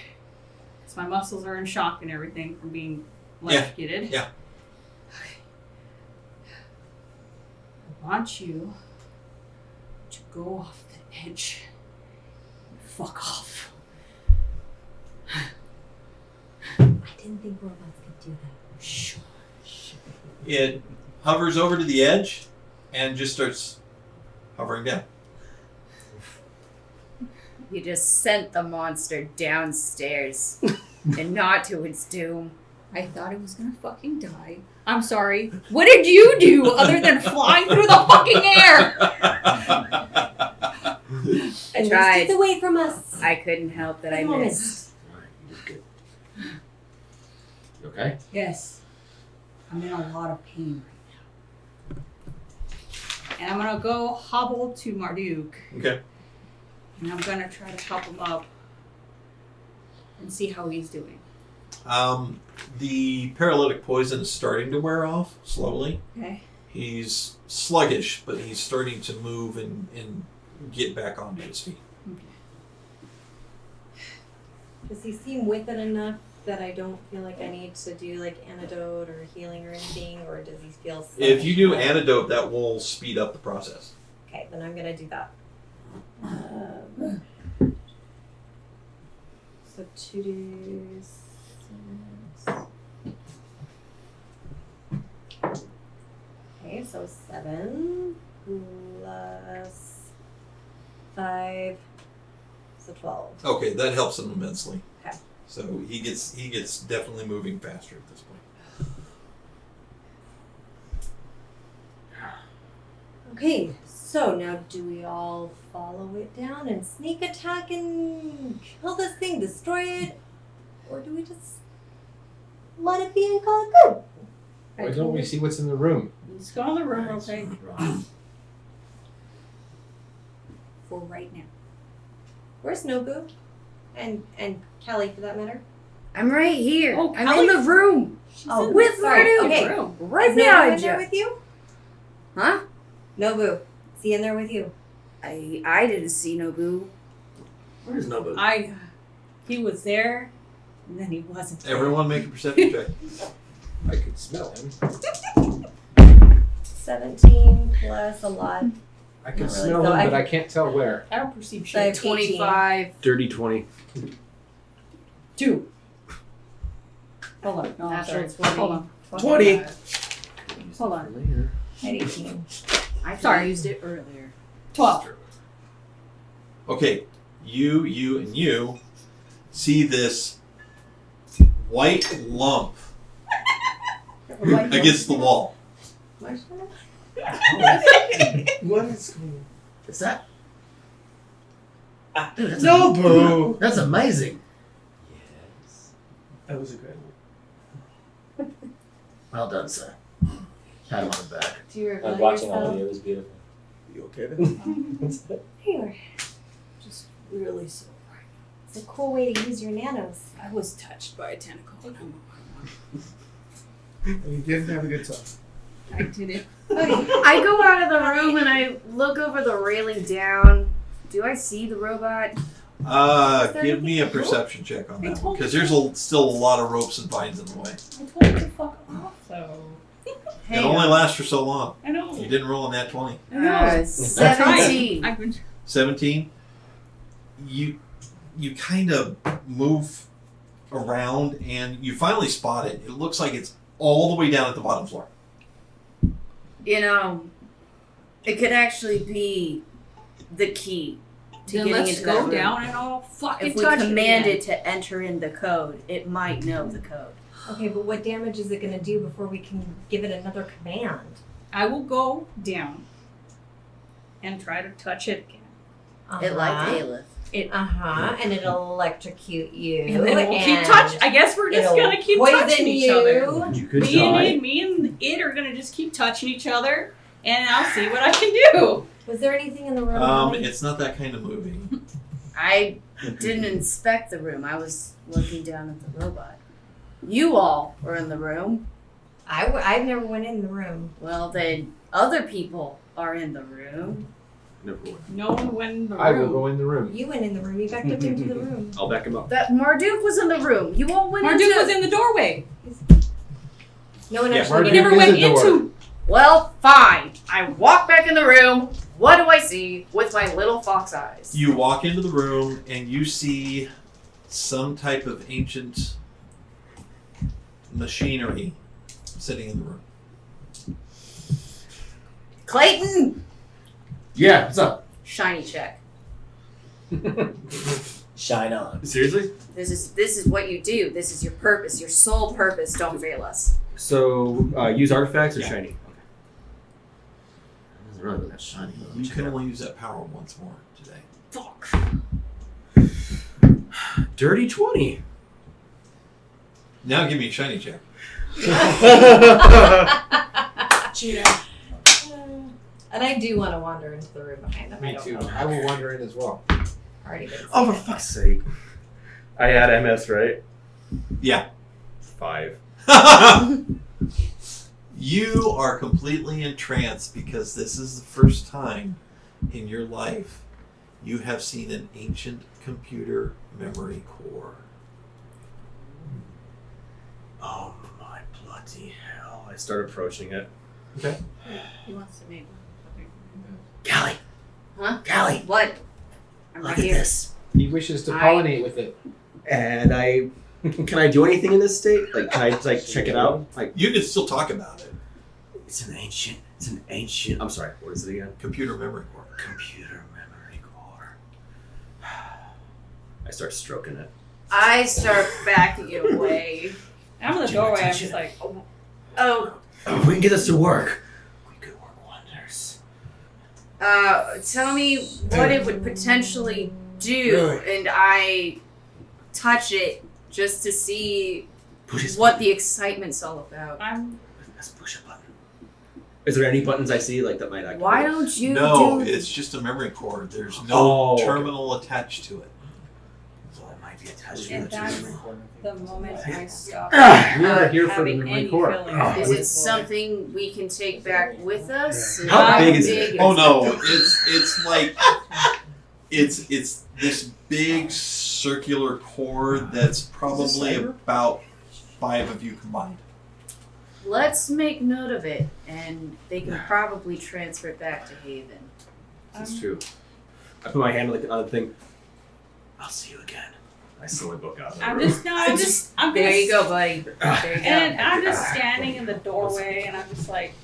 because my muscles are in shock and everything from being electrocuted. Yeah. I want you to go off the edge and fuck off. I didn't think robots could do that. Shh. It hovers over to the edge and just starts hovering down. You just sent the monster downstairs and not to its doom. I thought it was gonna fucking die. I'm sorry. What did you do other than fly through the fucking air? I At least tried. it's away from us. I couldn't help that I Moment. missed. Alright, you did good. You okay? Yes. I'm in a lot of pain right now. And I'm gonna go hobble to Marduk. Okay. And I'm gonna try to help him up and see how he's doing. The paralytic poison is starting to wear off slowly. Okay. He's sluggish, but he's starting to move and get back onto his feet. Does he seem with it enough that I don't feel like I need to do like antidote or healing or anything, or does he feel sluggish? If you do antidote, that will speed up the process. Okay, then I'm gonna do that. So 2d6. Okay, so 7 plus 5, so 12. Okay, that helps him immensely. Okay. So he gets definitely moving faster at this point. Okay, so now do we all follow it down and sneak attack and kill this thing, destroy it? Or do we just let it be and call it good? Why don't we see what's in the room? Let's go in the room real quick. For right now. Where's Nobu? And Kelly, for that matter? I'm right here. Oh, I'm Kelly? in the room. Oh, with sorry. Marduk. Okay. Room. Right Is Nobu in behind there you. with you? Huh? Nobu, is he in there with you? I didn't see Nobu. Where's Nobu? He was there, and then he wasn't. there. Everyone make a perception check. I could smell him. 17 plus a lot. I can Not really, smell so him, I- but I can't tell where. I don't perceive So I have shit. 25. Dirty 20. 2. Hold on. No, I'm Natural sorry. 20. Hold on. 20. Hold on. I had 18. I Sorry. used it earlier. 12. Okay, you, and you see this white lump against the wall. What is going on? Is that? Dude, that's Nobu! That's amazing. Yes. That was a great one. Well done, sir. Pat him on the back. Do you I reveal was watching all yourself? of you. It was beautiful. You okay then? You are. Just really so right. It's a cool way to use your nanos. I was touched by a tentacle. You didn't have a good time. I did it. I go out of the room and I look over the railing down. Do I see the robot? there Give me a anything cool? perception check on I that one, told because you. there's still a lot of ropes and vines in the way. I told you to fuck off, though. It only lasts for so long. I know. You didn't roll in that 20. I know. 17. I've been. 17. You kind of move around and you finally spot it. It looks like it's all the way down at the bottom floor. You know, it could actually be the key to Then getting let's into go that room. down and I'll fucking If we touch command it. it to enter in the code, it might know the code. Okay, but what damage is it going to do before we can give it another command? I will go down and try to touch it again. It liked Aleph. And it'll electrocute you. And then we'll keep touch. I guess we're just it'll gonna keep poison touching each you. other. You could Me and it are gonna just keep touching each other, and I'll see what I can do. Was there anything in the room? Ellie? It's not that kind of movie. I didn't inspect the room. I was looking down at the robot. You all were in the room. I've never went in the room. Well, then other people are in the room. Never would. No one went in the room. I will go in the room. You went in the room. You backed up into the room. I'll back him up. That Marduk was in the room. You all went Marduk into. was in the doorway. No one Yeah, actually. Marduk He never is went the door. into. Well, fine. I walk back in the room. What do I see with my little fox eyes? You walk into the room and you see some type of ancient machinery sitting in the room. Clayton! Yeah, what's up? Shiny check. Shine on. Seriously? This is what you do. This is your purpose, your sole purpose. Don't fail us. So, use artifacts or shiny? Okay. It doesn't really look that shiny though. You can only use that power once more today. Fuck. Dirty 20. Now give me a shiny check. And I do want to wander into the room behind them. I Me don't too. know. I will wander in as well. Already been Oh, for saying fuck's sake. I had MS, right? Yeah. 5. You are completely entranced because this is the first time in your life you have seen an ancient computer memory core. Oh my bloody hell. I start approaching it. Okay. He wants to make. Callie! Huh? Callie! What? I'm Look right at here. this. He wishes to I- pollinate with it. And I... Can I do anything in this state? Like, can I, like, check it out? Like, You can still talk about it. it's an ancient... I'm sorry, what is it again? Computer memory core. Computer memory core. I start stroking it. I start backing away. I'm in the Pay doorway. I'm attention. just like, Oh, If we can get this to work, we could work wonders. tell me what it would potentially do, and I touch it just to see Push this what button. the excitement's all about. I'm. Let's push a button. Is there any buttons I see like that might activate? Why don't you No, do? it's just a memory core. There's no Oh, okay. terminal attached to it. So it might be attached to And the that's terminal. the moment I stop. We are here for the having memory any core. feelings Is with it boy. something we can take back with us? And How big is it? Oh no, it's like it's this big circular core that's probably about 5 of you combined. Let's make note of it, and they can probably transfer it back to Haven. That's true. I put my hand on the thing. I'll see you again. I slowly book out. I'm just no. I'm just. I'm There just, you go, buddy. There you go. And I'm just standing in the doorway, and I'm just like,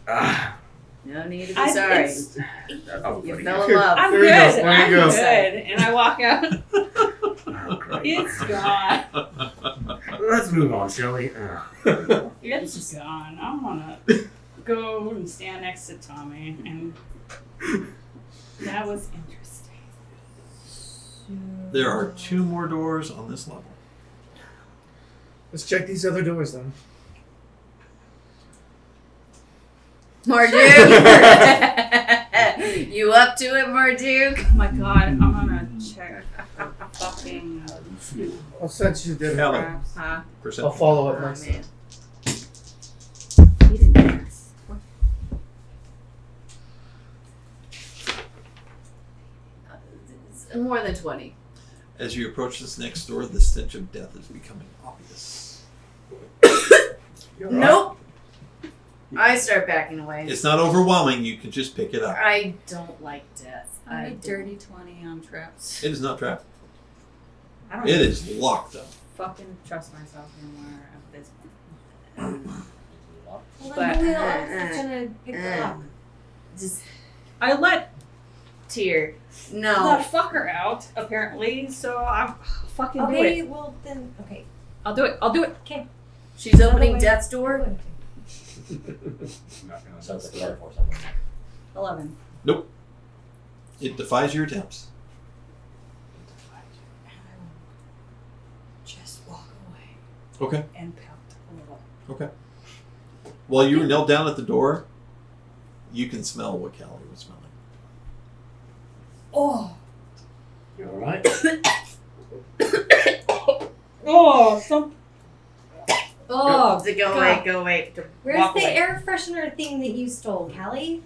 Ah, No need to be sorry. it's- oh, You buddy. fell in love. I'm There good. you go, there you I'm go. good. And I walk out. Oh, great. It's gone. Let's move on, shall we? It's gone. I wanna go and stand next to Tommy, and that was interesting. There are 2 more doors on this level. Let's check these other doors then. Marduk! You up to it, Marduk? Oh my god, I'm gonna check for fucking Well, since you did it, Helen. traps. Huh? I'll Perception. follow up Oh, next man. time. He didn't ask. It's more than 20. As you approach this next door, the stench of death is becoming obvious. Nope. I start backing away. It's not overwhelming. You can just pick it up. I don't like death. I'm a don't. dirty 20 on traps. It is not trapped. I don't It is locked up. fucking trust myself anymore at this point. Well, But, then who else is gonna pick them up? Just I let tear. No. that fucker out, apparently, so I'm fucking do Okay, it. well then, okay. I'll do it. I'll do it. She's opening way. death's door. Sounds like a metaphor somewhere. 11. It defies your attempts. Just walk away Okay. and pout a little. Okay. While you were knelt down at the door, you can smell what Callie was smelling. Oh. You alright? Oh, some. Oh, Go God. away, go away. Where's Walk the away. air freshener thing that you stole, Callie?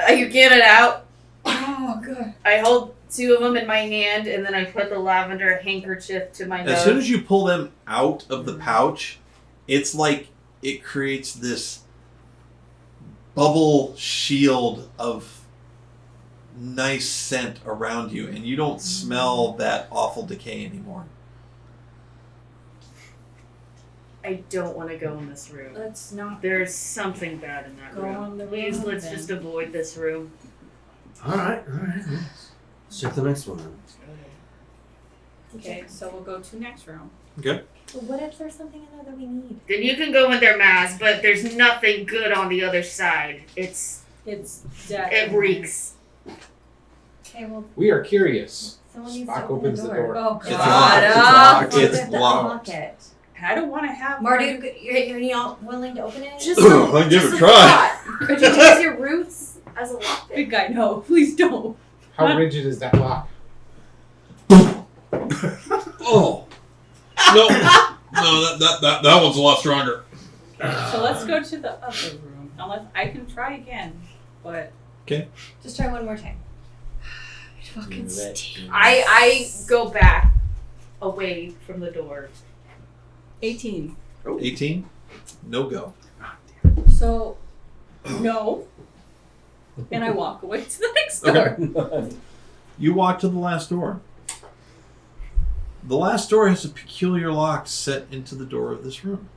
You get it out. Oh, good. I hold 2 of them in my hand, and then I put the lavender handkerchief to my nose. As soon as you pull them out of the pouch, it's like it creates this bubble shield of nice scent around you, and you don't smell that awful decay anymore. I don't want to go in this room. Let's not There's something bad in that go room. on the Please, road let's then. just avoid this room. Alright. Let's check the next one. Okay, so we'll go to next room. Okay. But what if there's something in there that we need? Then you can go in their mask, but there's nothing good on the other side. It's death. It reeks. Okay, well, We are curious. someone needs Spock to open opens the door. Oh It's God! locked. We It's have to locked. unlock it. I don't want to have Marduk, are you all willing to open it? Just I'll give it a try. Could you use your roots as a lockpick? Big guy, no, please don't. How rigid is that lock? Oh. No. No, that one's a lot stronger. So let's go to the other room. Unless I can try again, but Just try one more time. fucking Let- I go back away from the door. 18. 18? No go. So no, and I walk away to the next door. You walk to the last door. The last door has a peculiar lock set into the door of this room.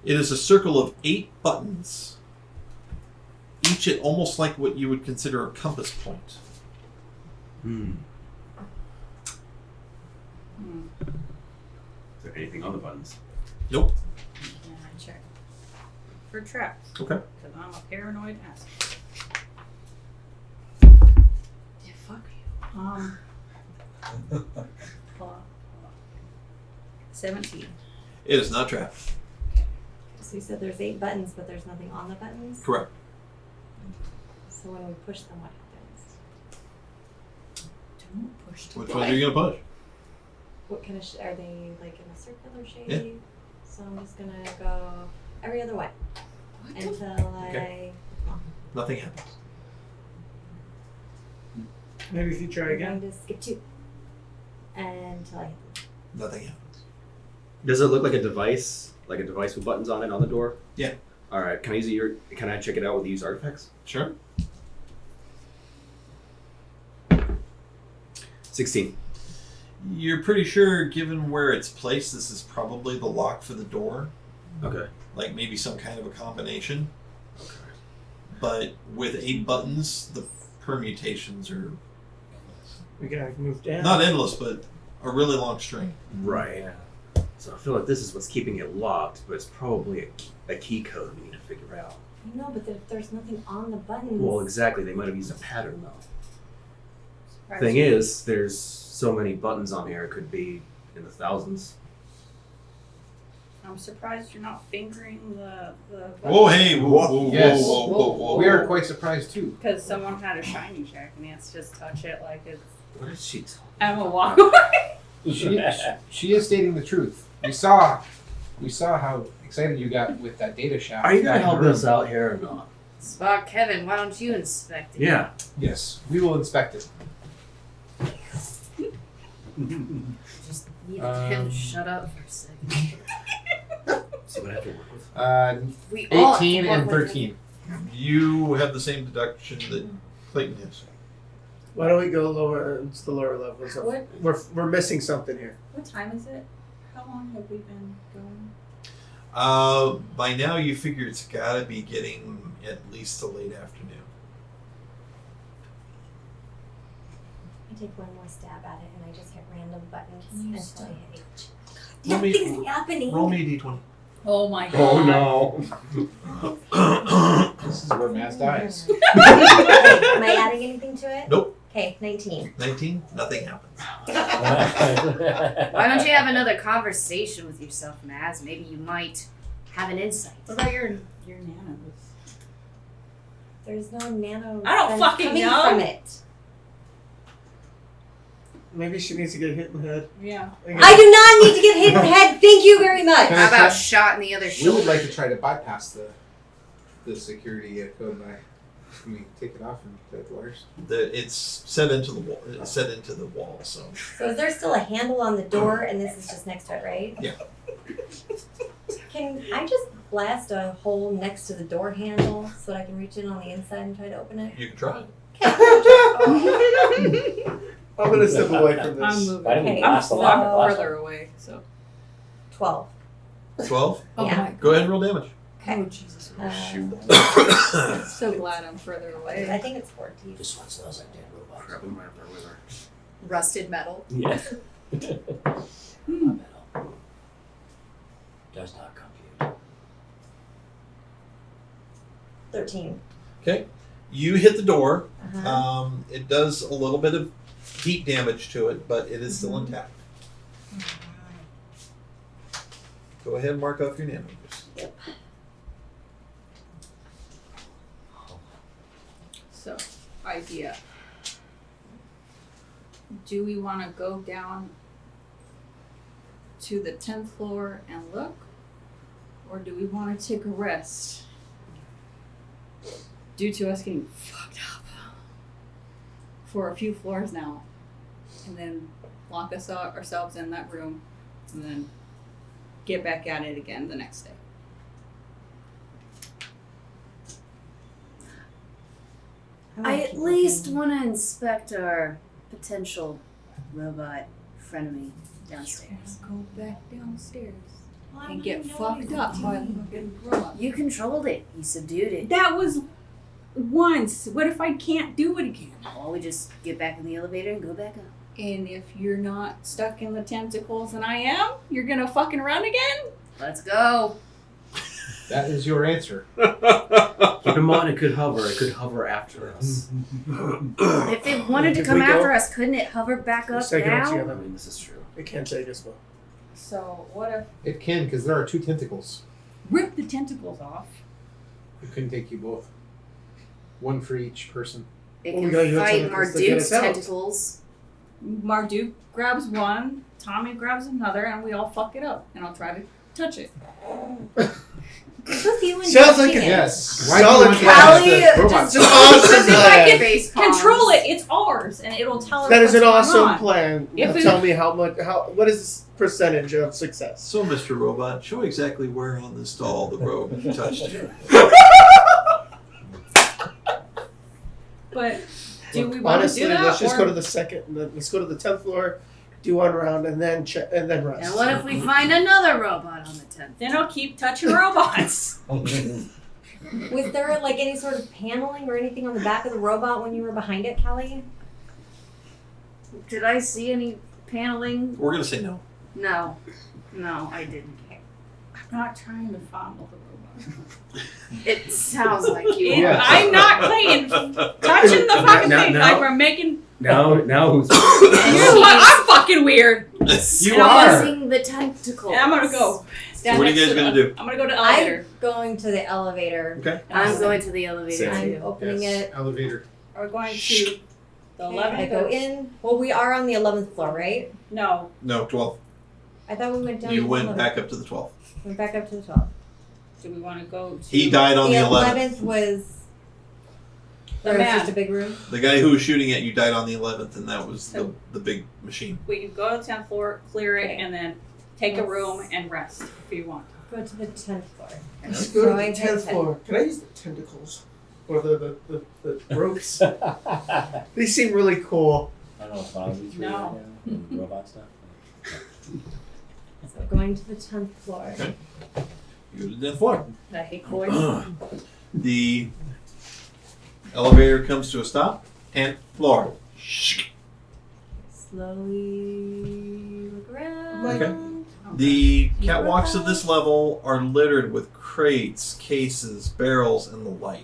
It is a circle of 8 buttons, each at almost like what you would consider a compass point. Is there anything on the buttons? Nope. And I check for traps. Okay. Because I'm a paranoid ass. Yeah, fuck you. Hold on. 17. It is not trapped. So you said there's 8 buttons, but there's nothing on the buttons? Correct. So when we push them, what happens? Don't push the Which one are you going to push? What kind of are they, like in a circular shape? Yeah. So I'm just gonna go every other way until Okay. I Nothing happens. Maybe if you try I'm again. going to skip 2 until I hit them. Nothing happens. Does it look like a device with buttons on it on the door? Yeah. All right. Can I check it out with these artifacts? Sure. 16. You're pretty sure, given where it's placed, this is probably the lock for the door. Okay. Like maybe some kind of a combination. But with 8 buttons, the permutations are We gotta move down. not endless, but a really long string. Right. So I feel like this is what's keeping it locked, but it's probably a key code we need to figure out. No, but if there's nothing on the buttons. Well, exactly. They might have used a pattern though. Right. Thing is, there's so many buttons on here. It could be in the thousands. I'm surprised you're not fingering the Whoa, hey, whoa, Yes. whoa. We are quite surprised too. Because someone had a shiny check and it's just touch it like it's. What is she talking? I'm a walk away. She is stating the truth. We saw how excited you got with that data shaft. Are you gonna back in help the us room. out here or not? Spock, Kevin, why don't you inspect it? Yeah. Yes, we will inspect it. Just needed him to shut up for a second. See what I have to work with. We all have to 18 work and with 13. You have the same deduction that Clayton has. Why don't we go lower? It's the lower levels. What? We're missing something here. What time is it? How long have we been going? By now, you figure it's got to be getting at least a late afternoon. I take one more stab at it and I just hit random buttons Can you until stop? I hit H. Roll me- Nothing's happening. Roll me a d20. Oh my god. Oh no. This is where Maz dies. Okay, am I adding anything to it? Nope. Okay, 19. 19. Nothing happens. Why don't you have another conversation with yourself, Maz? Maybe you might have an insight. What about your nanos? There's no nano I don't sense fucking coming know. from it. Maybe she needs to get hit in the head. Yeah. I do not need to get hit in the head. Thank you very much. Can How I about try- shot in the other We shoulder? would like to try to bypass the security code by take it off and play the wires. It's set into the wall. It's set into the wall. So So is there still a handle on the door and this is just next to it, right? Yeah. Can I just blast a hole next to the door handle so that I can reach in on the inside and try to open it? you can try. I'm gonna step away from I'm this. moving. Why didn't we Okay, blast the I'm lock? Blast further away, so. 12. 12. Oh Yeah. my Go ahead and roll damage. Okay. Oh Jesus. Uh, So glad I'm further I away. think it's 14. This one smells like dead robots. Crap, I'm right up there with her. Rusted metal. Yeah. Metal. Does not compute. 13. Okay. You hit the door. Uh-huh. It does a little bit of heat damage to it, but it is still intact. Go ahead and mark off your damages. Yep. So, idea. Do we want to go down to the 10th floor and look? Or do we want to take a rest? Due to us getting fucked up for a few floors now. And then lock ourselves in that room and then get back at it again the next day. I at least want to inspect our potential robot frenemy downstairs. Go back downstairs Well, and get fucked up by the fucking robot. You controlled it. You subdued it. That was once. What if I can't do it again? Well, we just get back in the elevator and go back up. And if you're not stuck in the tentacles and I am, you're gonna fucking run again? Let's go. That is your answer. Keep in mind, it could hover. It could hover after us. If it wanted to If come we go- after us, couldn't it hover back up Let's take it all now? together. I mean, this is true. It can't take us well. So what if It can, because there are 2 tentacles. rip the tentacles off? It couldn't take you both. 1 for each person. It Well, we can gotta use fight tentacles to get Marduk's us out. tentacles. Marduk grabs one, Tommy grabs another, and we all fuck it up. And I'll try to touch it. With you and Sounds like touching a- it. Yes. Solid want to Callie use the robot? Just awesome Because if I plan. can Face palms. control it, it's ours, and it'll tell us That is what's an going awesome on. plan. If Now it- tell me what is this percentage of success? So, Mr. Robot, show exactly where on this doll the robe touched you. But do we want to Honestly, do that? let's just or- go to the second. Let's go to the 10th floor, do one round, and then and then rest. And what if we find another robot on the 10th? Then I'll keep touching robots. Was there like any sort of paneling or anything on the back of the robot when you were behind it, Callie? Did I see any paneling? We're going to say no. No. No, I didn't. I'm not trying to fondle the robot. It sounds like you It- are. Yeah. I'm not playing touching the fucking Now- thing now- like we're making. Now who's? You know what? I'm fucking weird. You are. Using the tentacles. And I'm gonna go. So what are you guys going to do? I'm gonna go to the elevator. I'm going to the elevator. Okay. I'm going to the elevator I'm too. opening Yes. it. Elevator. We're going to the I 11th. go in. Well, we are on the 11th floor, right? No, No, 12. I thought we went down. You to went 11th. back up to the 12th. Went back up to the 12th. do we want to go to? He died on the 11th. 11th was. The There was man. just a big room. The guy who was shooting at you died on the 11th, and that was the big machine. We can go to the 10th floor, clear it, Okay. and then take a room and rest if you want. Go to the 10th floor. Let's go to Going the to 10th the floor. Can I use the tentacles or the ropes? These seem really cool. I don't know what's wrong with you three No. right now. and Robot stuff. So going to the 10th floor. You go to the 10th floor. I hate boys. The elevator comes to a stop. 10th floor. Slowly look around. Okay. The catwalks of this level are littered with crates, cases, barrels, and the like.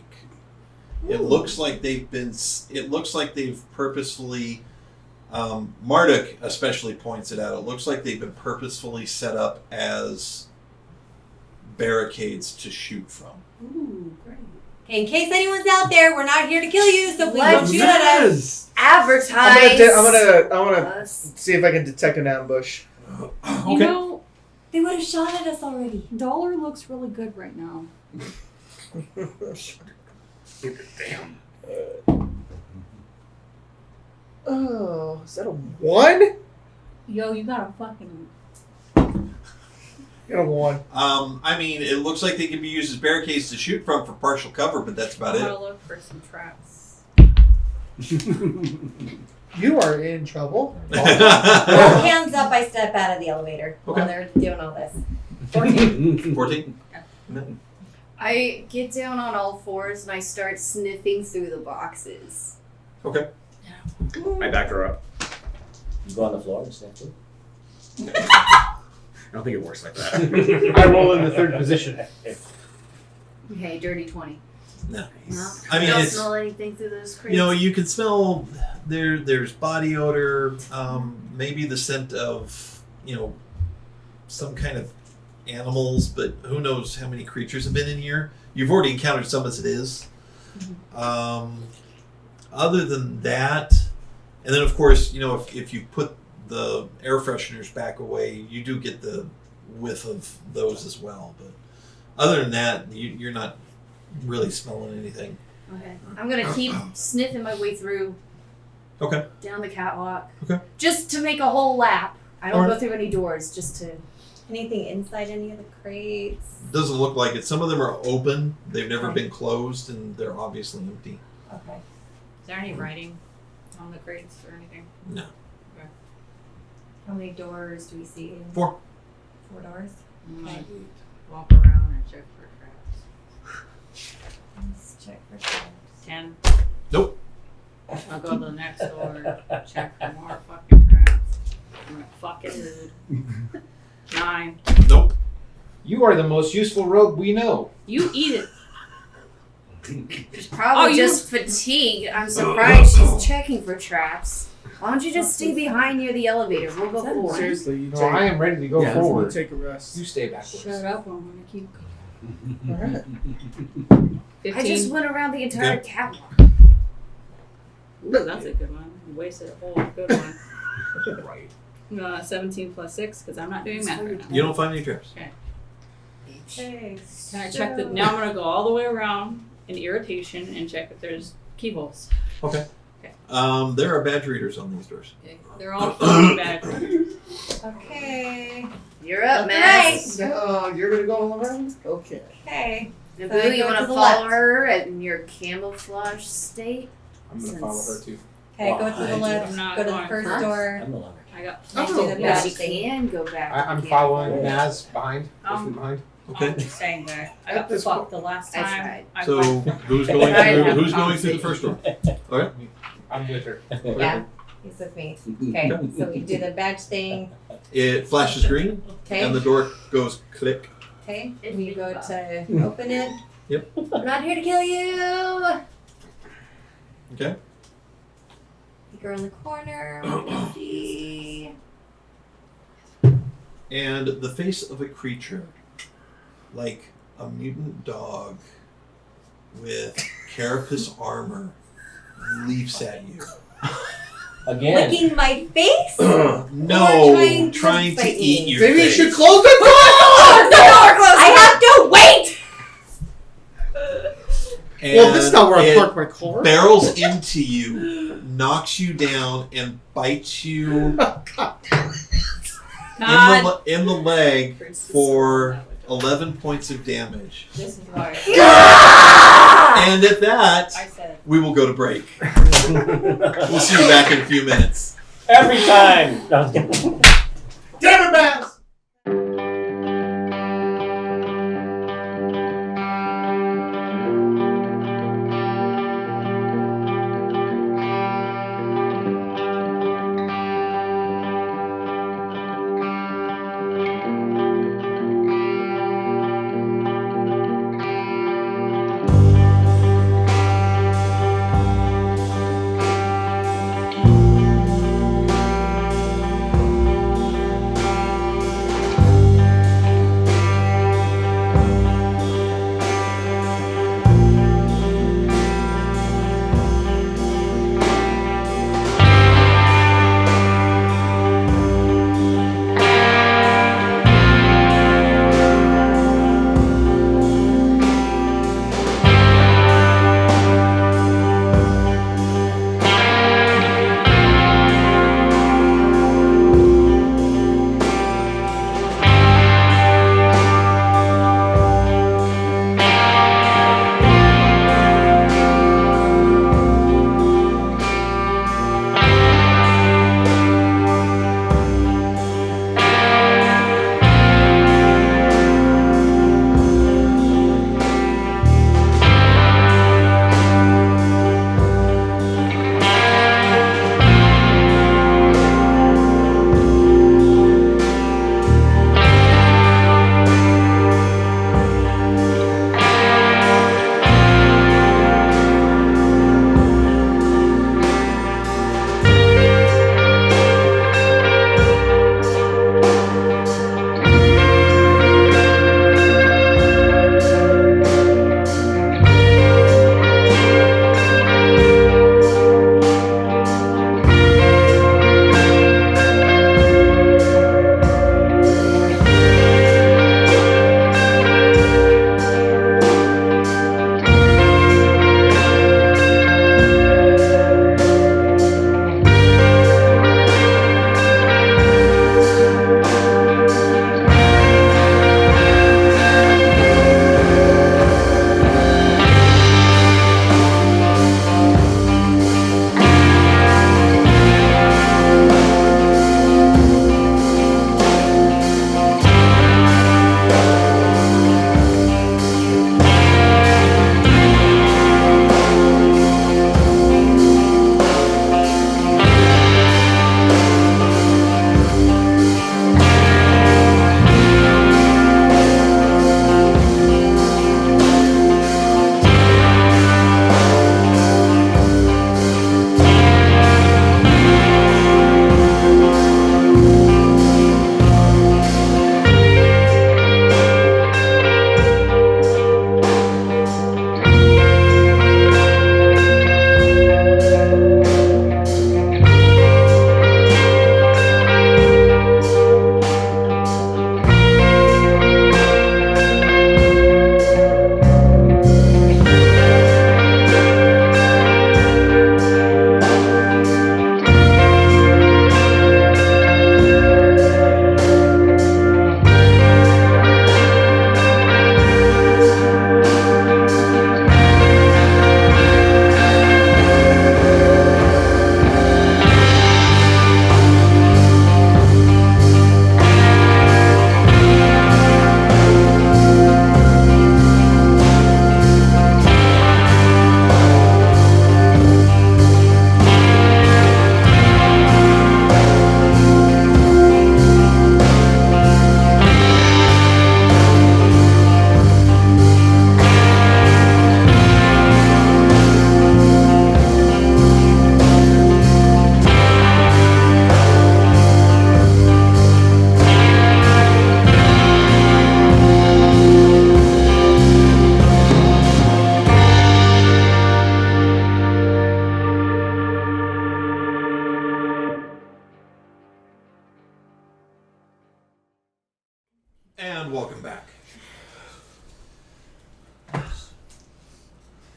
It looks like they've been. It looks like they've purposefully. Marduk especially points it out. It looks like they've been purposefully set up as barricades to shoot from. Ooh, great. Okay, in case anyone's out there, we're not here to kill you, so please Let's don't shoot at us. Advertise. I'm gonna us. see if I can detect an ambush. You know, They would have shot at us already. dollar looks really good right now. Oh, is that a 1? Yo, you got a fucking. Got a 1. I mean, it looks like they can be used as barricades to shoot from for partial cover, but that's about I'm it. gonna look for some traps. You are in trouble. Hands up, I step out of the elevator Okay. while they're doing all this. 14. I get down on all fours and I start sniffing through the boxes. Okay. I back her up. You go on the floor and sniff it. I don't think it works like that. I roll in the 3rd position. Okay, dirty 20. No. No. I mean, don't it's smell anything through those crates. you can smell there's body odor, maybe the scent of some kind of animals, but who knows how many creatures have been in here. You've already encountered some as it is. Other than that, and then of course, if you put the air fresheners back away, you do get the whiff of those as well. But other than that, you're not really smelling anything. Okay. I'm gonna keep sniffing my way through. Okay. Down the catwalk. Okay. Just to make a whole lap. I don't Alright. go through any doors. Just to. Anything inside any of the crates? Doesn't look like it. Some of them are open. They've never Okay. been closed, and they're obviously empty. Okay. Is there any writing on the crates or anything? No. How many doors do we see? 4. 4 doors. I'm Okay. gonna walk around and check for traps. Let's check for traps. 10. Nope. I'll go to the next door, check for more fucking traps. I'm gonna fucking rude. 9. Nope. You are the most useful rogue we know. You eat it. She's probably you- just fatigued. I'm surprised she's checking for traps. Why don't you just stay behind near the elevator? We'll go forward. Seriously, you No, take, I am ready to go you forward. take a rest. You stay backwards. Shut up, I'm gonna keep Alright. 15. I just went around the entire catwalk. Ooh, that's a good one. You wasted a whole good one. Right. 17 plus 6, because I'm not doing math right now. You don't find any traps. Okay. Can I check the? Now I'm gonna go all the way around in irritation and check if there's keyholes. Okay. Okay. There are badge readers on these doors. Okay. They're all fucking bad. Okay. You're up, That's Max. Oh, you're gonna go all around? Okay. Okay. And So I Boo, you go want to to the follow left. her in your camouflage state? I'm going to follow her too. Okay, go to the Why? left. I'm not Go to the going first first. door. I'm no longer. I got. Next to the Yeah, badge she thing. can go back. I'm to following camouflage. Naz behind. Pushing behind. Okay. I'm staying back. I At got this fucked the last I time. tried. I So went- who's going through? Who's going through the first door? All right. I'm with her. Yeah. He's with me. Okay. So we do the badge thing. It flashes green, Okay. and the door goes click. Okay. We go to open it. Yep. I'm not here to kill you. Okay. You go in the corner. What do you see? And the face of a creature, like a mutant dog with carapace armor, leaps at you. Again. Licking my face? No, Or trying to bite eat me? your Maybe you face. should close the door! I have to wait! Well, this is not where I it parked my car. barrels into you, knocks you down, and bites you God. in the leg for 11 points of damage. This is why And at that, I said. we will go to break. We'll see you back in a few minutes. Every time. No, I was kidding. Damn it, Babs!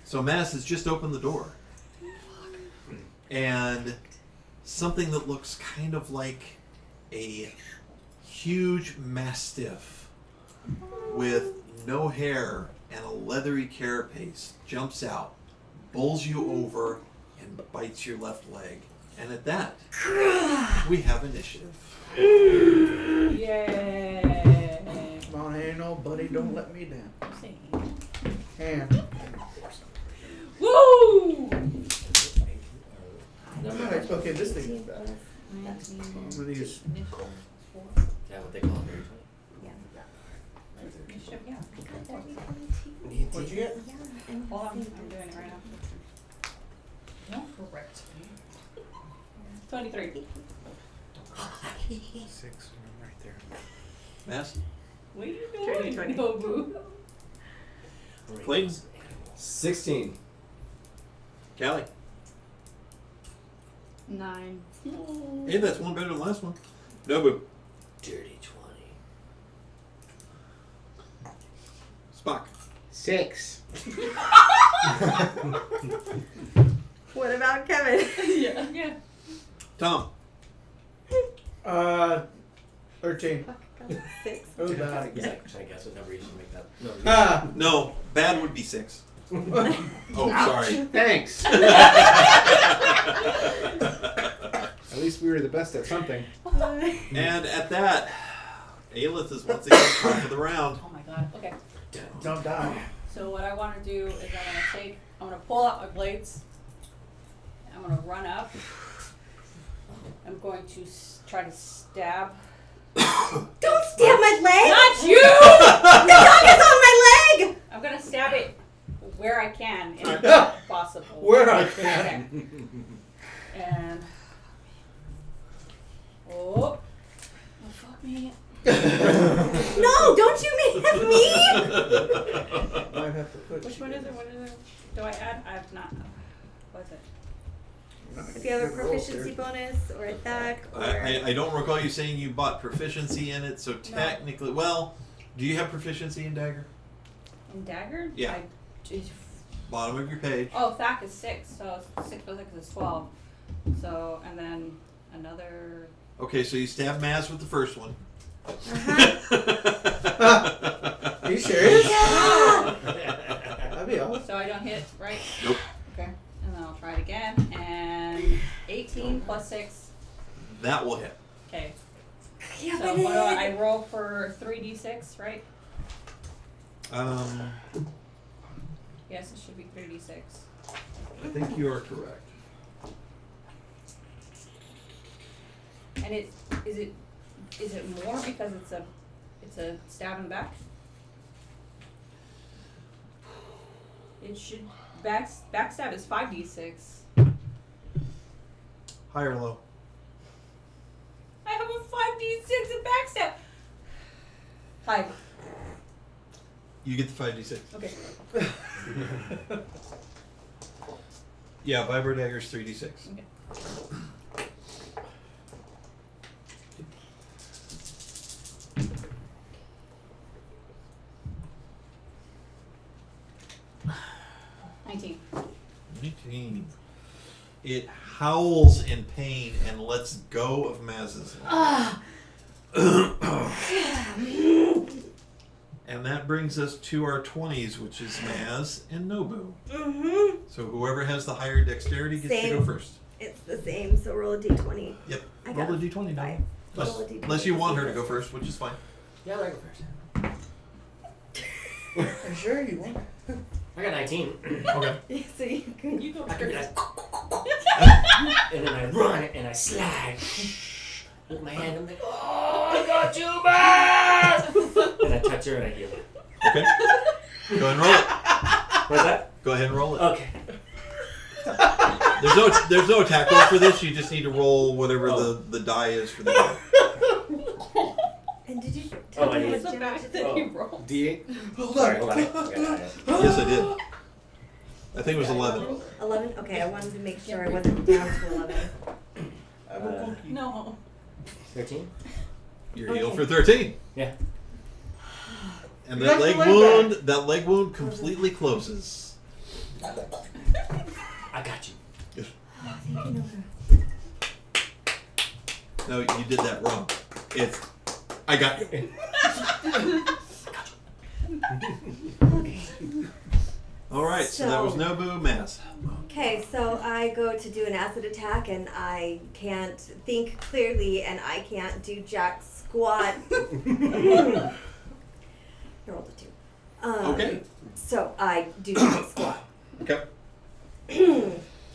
So Maz has just opened the door. And something that looks kind of like a huge mastiff with no hair and a leathery carapace jumps out, bowls you over, and bites your left leg. And at that, we have initiative. Yay! Come on, ain't nobody, don't let me down. Hand. Woo! Alright, okay, this thing is bad. 19. One of these. Yeah, what they call it. Initiative, yeah. What'd you get? Hold on, I'm doing it right now. No, correct. 23. 6, right there. Maz? What are you doing? No, boo. Clayton? 16. Callie? 9. Hey, that's one better than the last one. Nobu? Dirty 20. Spock? 6. What about Kevin? Yeah. Tom? 13. 6. Oh, bad Should again. I guess what number you should make that? No. Ah! No, bad would be 6. Oh, sorry. Thanks. At least we were the best at something. And at that, Aelith is once again top of the round. Oh my god. Okay. Don't die. So what I want to do is I'm going to pull out my blades. I'm going to run up. I'm going to try to stab. Don't stab my leg! Not you! The dog is on my leg! I'm going to stab it where I can, if possible. Where I can. And oh, fuck me. No, don't you make me! Might have to put Which one is it? What is it? Do I add? I have not. What is it? If you have a proficiency bonus or attack or... I don't recall you saying you bought proficiency in it, so technically, well, do you have proficiency in dagger? In dagger? Yeah. Bottom of your page. Oh, Thack is 6, so 6 plus 6 is 12. So, and then another. Okay, so you stab Maz with the first one. Are you serious? Yeah! That'd be awesome. So I don't hit, right? Nope. Okay. And then I'll try it again. And 18 plus 6. That will hit. Okay. Yeah, So what do I roll for 3d6, right? Yes, it should be 3d6. I think you are correct. And is it more because it's a stab in the back? It should backstab is 5d6. High or low? I have a 5d6 in backstab. High. You get the 5d6. Okay. Yeah, Vibro Dagger's 3d6. Okay. It howls in pain and lets go of Maz's leg. And that brings us to our 20s, which is Maz and Nobu. Mm-hmm. So whoever has the higher dexterity gets to go Same. first. It's the same, so roll a d20. Yep. I Roll got a d20 now. 5. Roll a d20. Unless you want her to go first, which is fine. Yeah, I go first. I'm sure you won't. I got 19. Okay. So you can... You go I can first. and then I run and I slide with my hand. I'm like, oh, I got you, man! And I touch her and I heal her. Okay. Go ahead and roll it. What's that? Go ahead and roll it. Okay. There's no attack roll for this. You just need to roll whatever the die is for the die. And did you Oh, tell I me did. What's the back that you rolled? D8. Hold Sorry, on. hold on. Okay. Yes, I did. I think it was 11. 11? Okay, I wanted to make sure I wasn't down to 11. I'm a monkey. No. 13? You're healed for 13. Yeah. And You that got leg your leg wound completely closes. I got you. Oh, thank you, Nova. No, you did that wrong. It's I got you. Okay. All right, so that was Nobu Maz. Okay, so I go to do an acid attack and I can't think clearly and I can't do jack squat. I rolled a 2. Okay. So I do jack squat. Okay.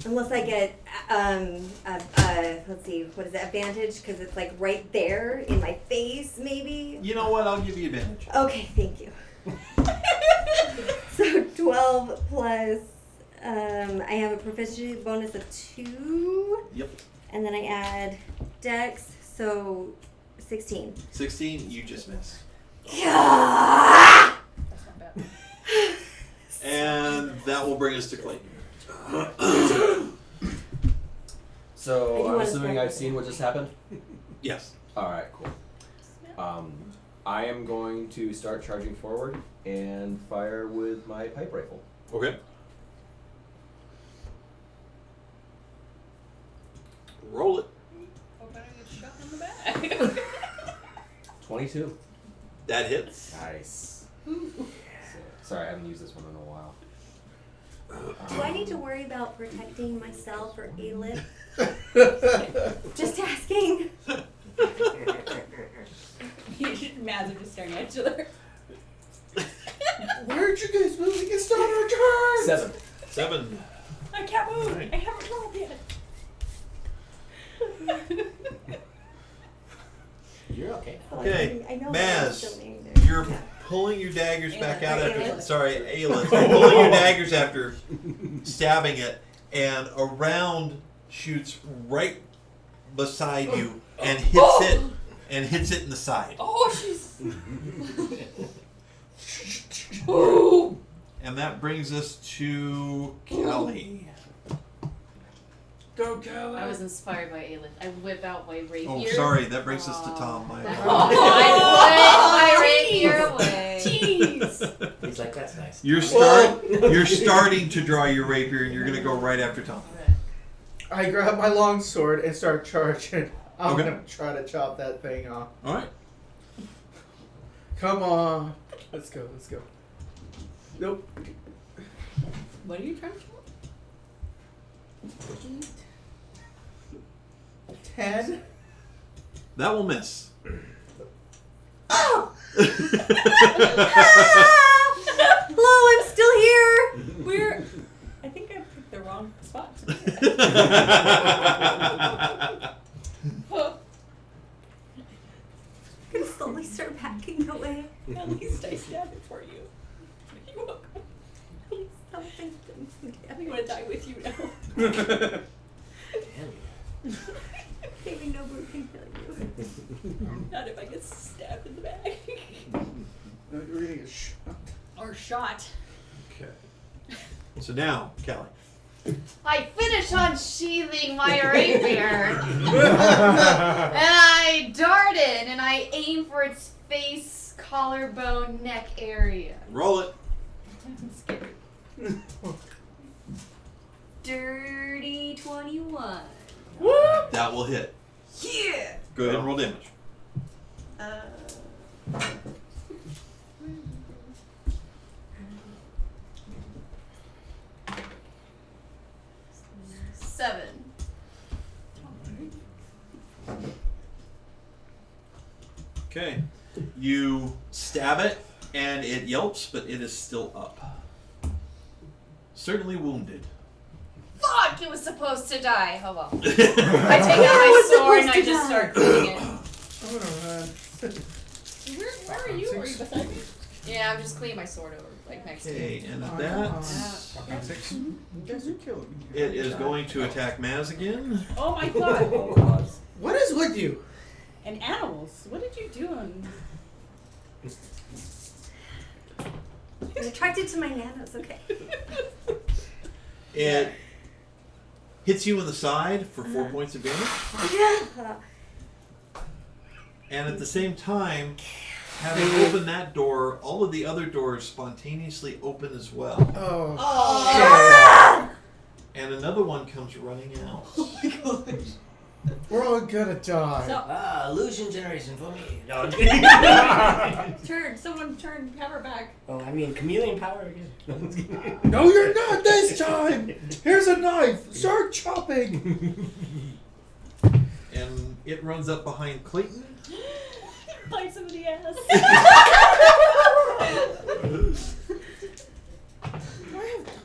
Unless I get, let's see, what is that, advantage? Because it's like right there in my face, maybe? You know what? I'll give you advantage. Okay, thank you. So 12 plus, I have a proficiency bonus of 2. Yep. And then I add dex, so 16. 16, you just miss. Yeah! That's not bad. And that will bring us to Clayton. So I do I'm wanna assuming start I've seen what just happened. Yes. All right, cool. I am going to start charging forward and fire with my pipe rifle. Okay. Roll it. Hope I don't get shot in the back. 22. That hits. Nice. Sorry, I haven't used this one in a while. Do I need to worry about protecting myself or Aelith? Just asking. Maz are just staring at each other. Where'd you guys move to get started our turn? 7. 7. I can't move. Right. I haven't rolled yet. You're okay. Okay, I know Maz, still laying there. You're pulling your daggers back out after. Aelith. Sorry, Aelith. You're pulling your daggers after stabbing it, and a round shoots right beside you and hits it, and hits it in the side. Oh, she's. And that brings us to Kelly. Go, Kelly. I was inspired by Aelith. I whip out my rapier. Oh, sorry, that brings us to Tom. My I apologies. whip my rapier away. Jeez. He's like, that's nice. You're starting to draw your rapier, and you're going to go right after Tom. I grab my long sword and start charging. I'm Okay. gonna try to chop that thing off. All right. Come on. Let's go. Nope. What are you trying to kill? 10. That will miss. Oh! Hello, I'm still here. I think I picked the wrong spot. I'm gonna slowly start backing away. At least I stabbed it for you. You're welcome. Please don't think I think I'm gonna die with you now. Damn you. maybe no one can kill you. Not if I get stabbed in the back. No, you're gonna get shot. Or shot. Okay. So now, Kelly. I finish unsheathing my rapier. And I dart it and I aim for its face, collarbone, neck area. Roll it. I'm scared. Dirty 21. That will hit. Yeah. Go ahead and roll damage. 7. Okay. You stab it, and it yelps, but it is still up. Certainly wounded. Fuck! It was supposed to die. Oh well. I take out my sword and I just start cleaning it. I'm gonna run. Where are you? Are you beside me? Yeah, I'm just cleaning my sword over, like next to Okay, me. and Oh, that, Fucking 6. You guys are killing me. it is going to attack Maz again. Oh my god. Oh, God. What is with you? And animals. What did you do? I'm attracted to my nanos, okay. It hits you in the side for 4 points of damage. Yeah. And at the same time, having opened that door, all of the other doors spontaneously open as well. Oh. Oh. another one comes running out. Oh my gosh. We're all gonna die. So, illusion generation for me. No, I'm kidding. someone turn, have her back. Oh, I mean, chameleon power again. No, you're not this time. Here's a knife. Start chopping. And it runs up behind Clayton. Bite some of the ass.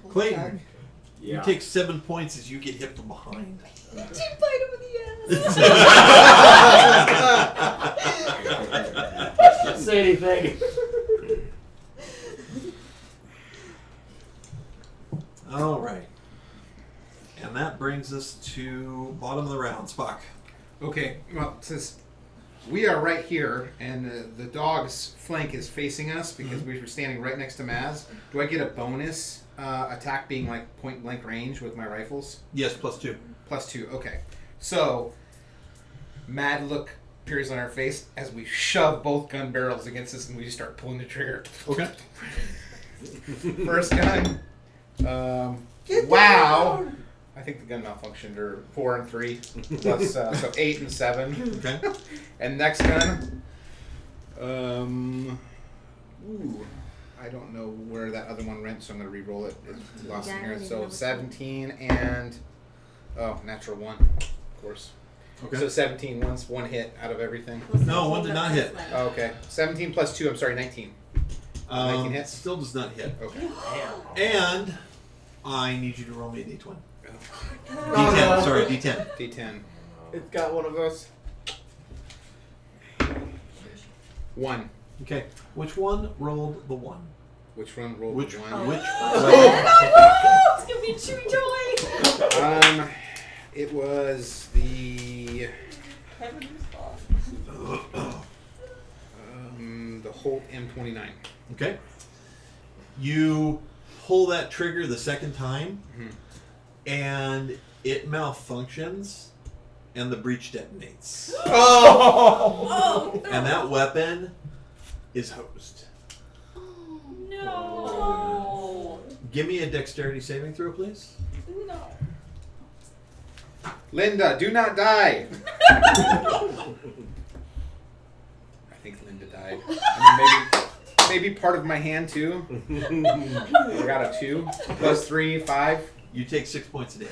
Clayton, Yeah. you take 7 points as you get hit from behind. She bite him in the ass. Don't say anything. All right. And that brings us to bottom of the round. Spock. Okay, well, since we are right here and the dog's flank is facing us because we were standing right next to Maz, do I get a bonus attack being like point blank range with my rifles? Yes, +2. +2, okay. So, mad look appears on our face as we shove both gun barrels against us and we just start pulling the trigger. Okay. First gun. Wow. I think the gun malfunctioned, or 4 and 3, plus so 8 and 7. Okay. And next gun. I don't know where that other one went, so I'm gonna re-roll it. It's lost in here. So 17 and natural 1, of course. Okay. So 17 once, one hit out of everything. No, one did not hit. Oh, okay. 17 plus 2. I'm sorry, 19. 19 hits. Still does not hit. Okay. And I need you to roll me a d20. Oh, D10. no. Sorry, D10. D10. It's got one of us. 1. Okay. Which one rolled the 1? Which one rolled Which the one? 1? Which? It's gonna be chewy joy. It was the the Holt M29. Okay. You pull that trigger the second time, and it malfunctions, and the breech detonates. Oh And that weapon is hosed. no. Give me a dexterity saving throw, please. No. Linda, do not die. I think Linda died. I mean, maybe part of my hand too. I got a 2 plus 3, 5. You take 6 points a day.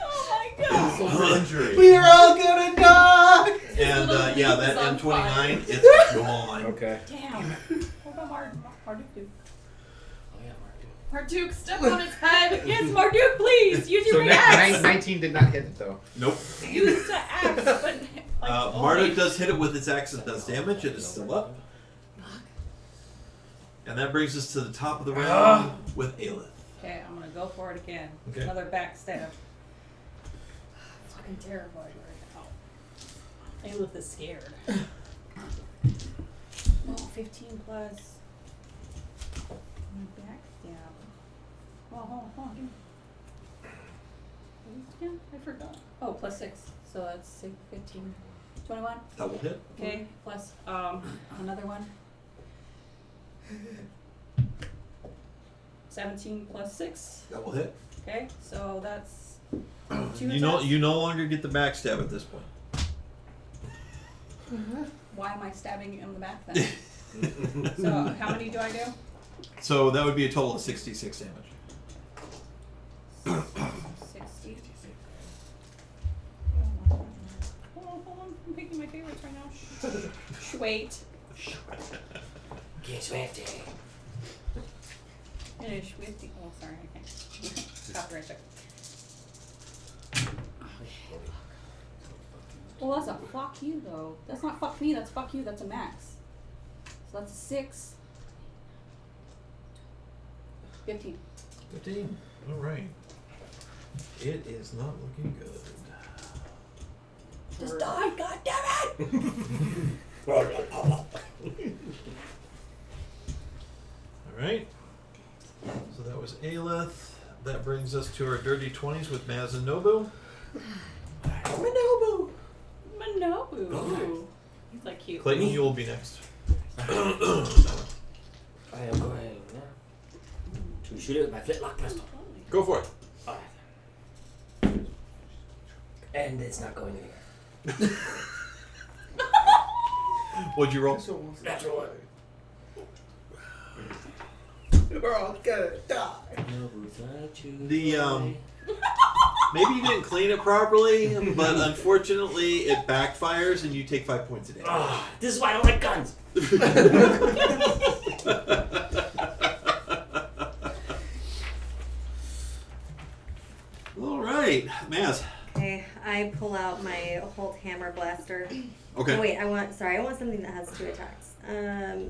Oh my god. Injury. We're all gonna die. And yeah, that It's on fire. M29, it's gone. Okay. Damn. What about Marduk? Oh yeah, Marduk, step on his head. Yes, Marduk, please use So your axe. 19 did not hit it though. Nope. Use the axe, but Marduk does hit it with its axe and does damage. It is still up. And that brings us to the top of the round with Aelith. Okay, I'm gonna go for it again. Okay. Another backstab. Fucking terrified right now. Aelith is scared. Oh, 15 plus. My backstab. Oh, hold on. Give me. What was it again? I forgot. Oh, plus 6. So that's 6, 15. 21. Double hit. Okay, plus another one. 17 plus 6. Double hit. Okay, so that's 2 You no longer get the backstab at this point. Why am I stabbing in the back then? So how many do I do? So that would be a total of 66 damage. 60. Hold on. I'm picking my favorites right now. Wait. Get swifty. Finish with the. Oh, sorry, I can't. Copyright check. Well, that's a fuck you though. That's not fuck me. That's fuck you. That's a max. So that's a 6. 15. 15. All right. It is not looking good. Just die, god damn it! All right. So that was Aelith. That brings us to our dirty 20s with Maz and Nobu. Manobu! Manobu! He's like cute. Clayton, you will be next. I am going now. To shoot it with my flintlock pistol. Go for it. Alright. And it's not going anywhere. What'd you roll? Natural one. We're all gonna die. The maybe you didn't clean it properly, but unfortunately it backfires and you take 5 points a day. Ah, this is why I don't like guns. All right, Maz. Okay, I pull out my Holt Hammer Blaster. Okay. Oh, wait, I want something that has 2 attacks.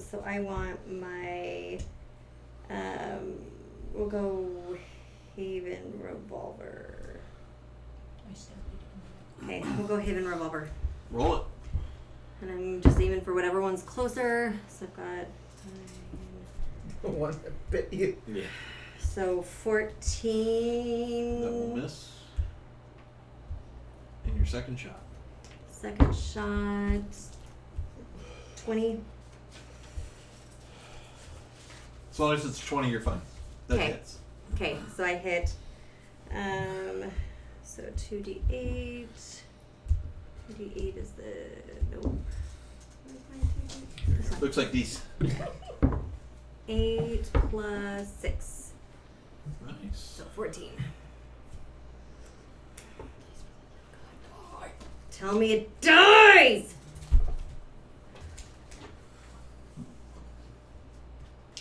So I want my, we'll go Haven Revolver. Okay, we'll go Haven Revolver. Roll it. And I'm just aiming for whatever one's closer. So I've got The one that bit you. Yeah. so 14. That will miss. And your second shot. Second shot. 20. As long as it's 20, you're fine. That Okay. hits. Okay, so I hit. So 2d8. 2d8 is the nope. This one. Looks like these. 8 plus 6, Nice. so 14. Tell me it dies.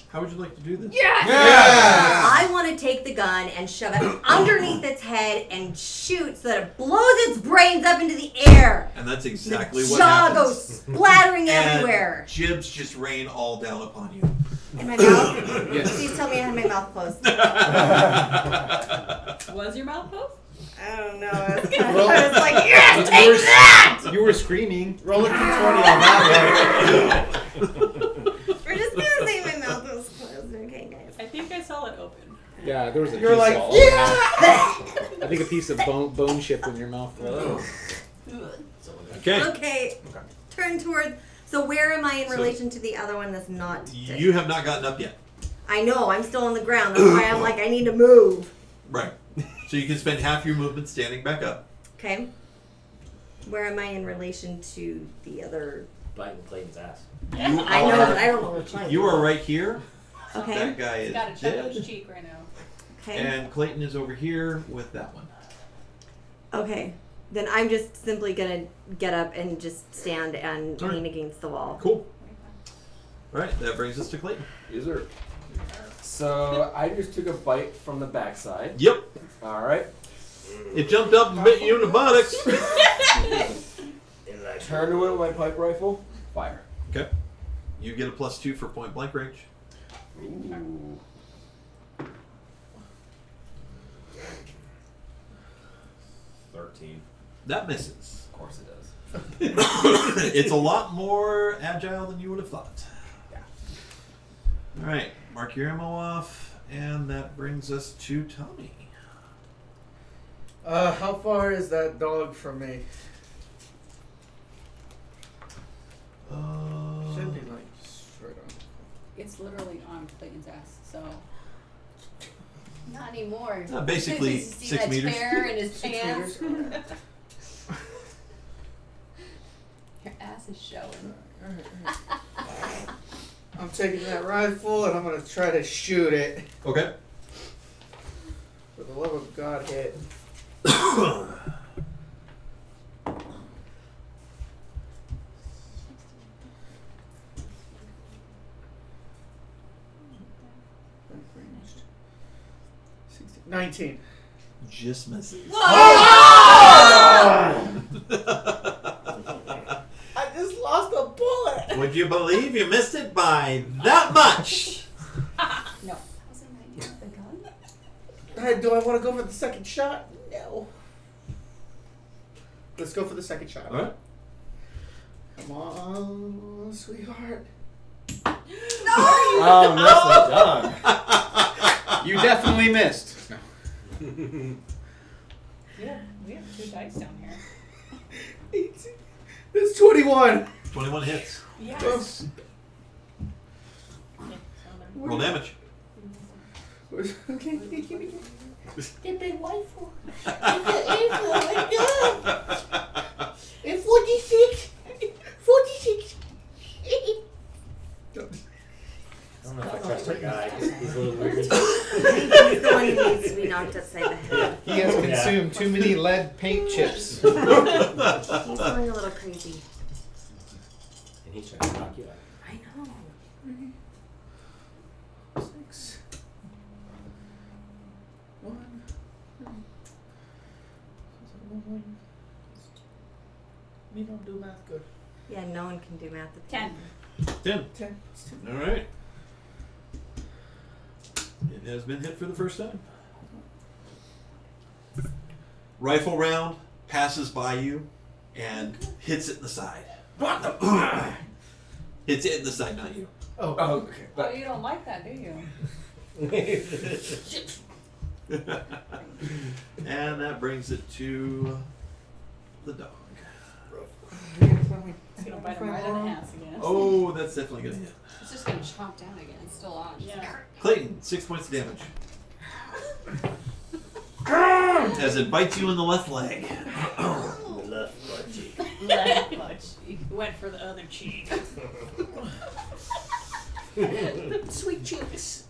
How would you like to do this? I want to take the gun and shove it underneath its head and shoot so that it blows its brains up into the air. And that's exactly the what jaw happens. goes splattering And everywhere. jibs just rain all down upon you. In my mouth? Yes. Please tell me I had my mouth closed. Was your mouth closed? I don't know. I was like, yes, take that! You were screaming. Roll a d20 on that We're just going to say my mouth was closed. Okay, guys. I think I saw it open. Yeah, there was a You're piece like, of, I think a piece of bone chipped in your mouth. Okay. Okay. Turn toward. So where am I in relation to the other one that's not? You have not gotten up yet. I know. I'm still on the ground. That's why I'm like, I need to move. Right. So you can spend half your movement standing back up. Okay. Where am I in relation to the other? Biting Clayton's ass. You I know, but I don't know which one. You are right here. Okay. That guy He's is got a chip up his dead. cheek right now. Okay. And Clayton is over here with that one. Okay. Then I'm just simply gonna get up and just stand and All right. lean against the wall. Cool. All right, that brings us to Clayton. Yes, sir. So I just took a bite from the backside. Yep. All right. It jumped up and bit you in the buttocks. Turn to it with my pipe rifle. Fire. Okay. You get a +2 for point blank range. Ooh. 13. That misses. Of course it does. It's a lot more agile than you would have thought. Yeah. All right, mark your ammo off, and that brings us to Tommy. How far is that dog from me? Should be like straight on. It's literally on Clayton's ass, so. Not anymore. Basically You see 6 that meters. tear in his 6 pants? meters? Your ass is showing. I'm taking that rifle and I'm gonna try to shoot it. Okay. For the love of God, hit. Ranged. 16, 19. Just misses. I just lost a bullet. Would you believe you missed it by that much? No. Do I want to go for the second shot? No. Let's go for the second shot. All right. Come on, sweetheart. Oh, nicely done. You definitely missed. No. We have 2 dice down here. 18. It's 21. 21 hits. Yes. Roll damage. Okay. The big white four. It's 46. 46. I don't know if I trust our guy. He's a little weird. He's the one who needs to be knocked upside the head. He has consumed too many lead paint chips. He's going a little crazy. And he's trying to knock you out. I know. 6. 1. 1. Me don't do math good. Yeah, no one can do math at 10. 10. 10. All right. It has been hit for the first time. Rifle round passes by you and hits it in the side. What the? Hits it in the side, not you. Oh. Okay. Oh, you don't like that, do you? And that brings it to the dog. It's gonna bite him right in the ass again. Oh, that's definitely gonna hit. It's just gonna chomp down again. It's still on. Yeah. Clayton, 6 points of damage. As it bites you in the left leg. The left butt cheek. Left butt cheek. Went for the other cheek. Sweet cheeks.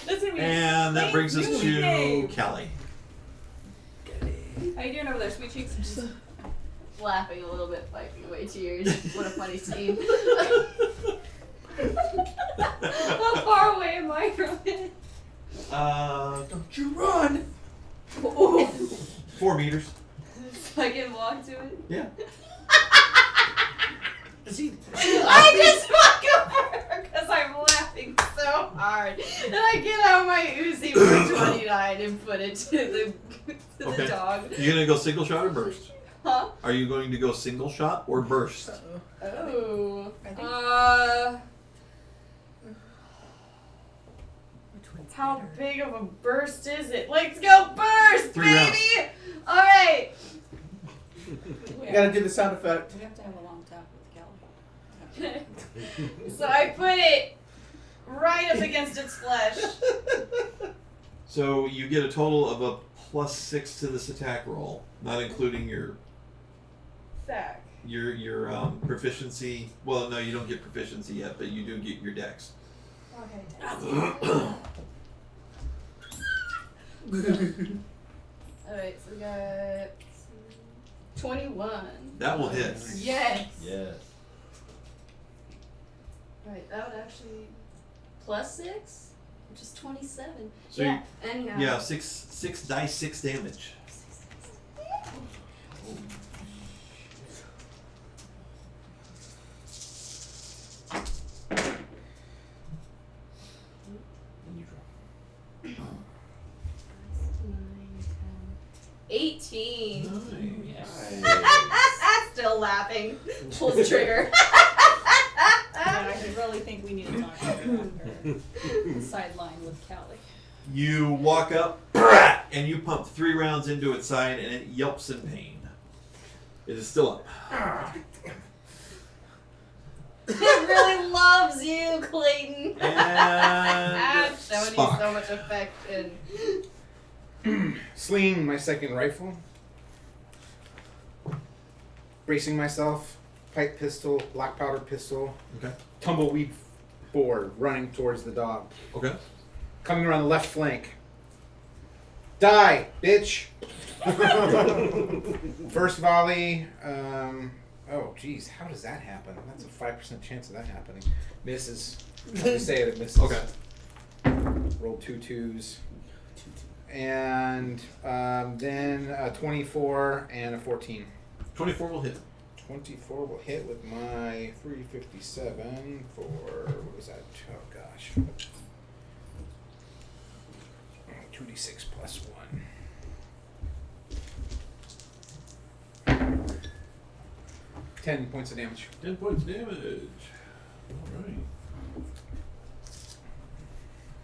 That's gonna be And that brings us Thank to you. Callie. How you doing over there, sweet cheeks? Just laughing a little bit, wiping away tears. What a funny scene. How far away am I from it? Don't you run! 4 meters. So I can walk to it? Yeah. Is he? I just walk over because I'm laughing so hard. And I get out my Uzi for 29 and put it to the Okay. dog. You gonna go single shot or burst? Huh? Are you going to go single shot or burst? Oh. How big of a burst is it? Let's go burst, 3 baby! Alright. You gotta do the sound effect. We have to have a long talk with Kelly. So I put it right up against its flesh. So you get a total of a +6 to this attack roll, not including your Sack. proficiency. Well, no, you don't get proficiency yet, but you do get your dex. Okay. Alright, so we got 21. That will hit. Yes! Yes. Alright, that would actually +6, which is 27. So yeah, anyhow. Yeah, 6 dice, 6 damage. Nine, 10, 18. Nice. Still laughing. Pulls the trigger. I really think we need to talk about the sideline with Callie. You walk up and you pump 3 rounds into its side and it yelps in pain. It is still up. It really loves you, Clayton. And Showing you Spock. so much affection. Slinging my second rifle. Bracing myself. Pipe pistol, black powder pistol. Okay. Tumbleweed forward, running towards the dog. Okay. Coming around the left flank. Die, bitch! First volley. Oh, geez, how does that happen? That's a 5% chance of that happening. Misses. Let me say it misses. Okay. Rolled 2 2s. And then a 24 and a 14. 24 will hit. 24 will hit with my 357 for, what was that? Oh gosh. 2d6 plus 1. 10 points of damage. 10 points damage. Alright.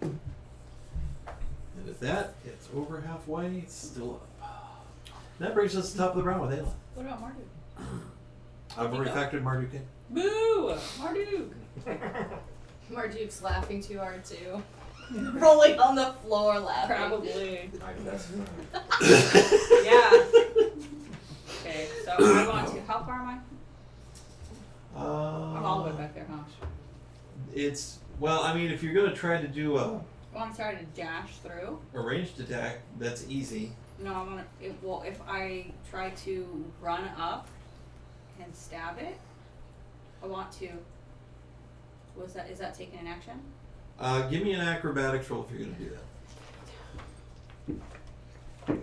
And at that, it's over halfway, it's still up. That brings us to the top of the round with Ayla. What about Marduk? I've already factored Marduk in. Boo! Marduk! Marduke's laughing too hard too. rolling on the floor laughing. Probably. That's Yeah. Okay, so I want to. How far am I? I'm all the way back there, huh? It's well. I mean, if you're gonna try to do a Well, I'm starting to dash through. ranged attack, that's easy. No, I want to. Well, if I try to run up and stab it, I want to. Was that? Is that taking an action? Give me an acrobatics roll if you're gonna do that.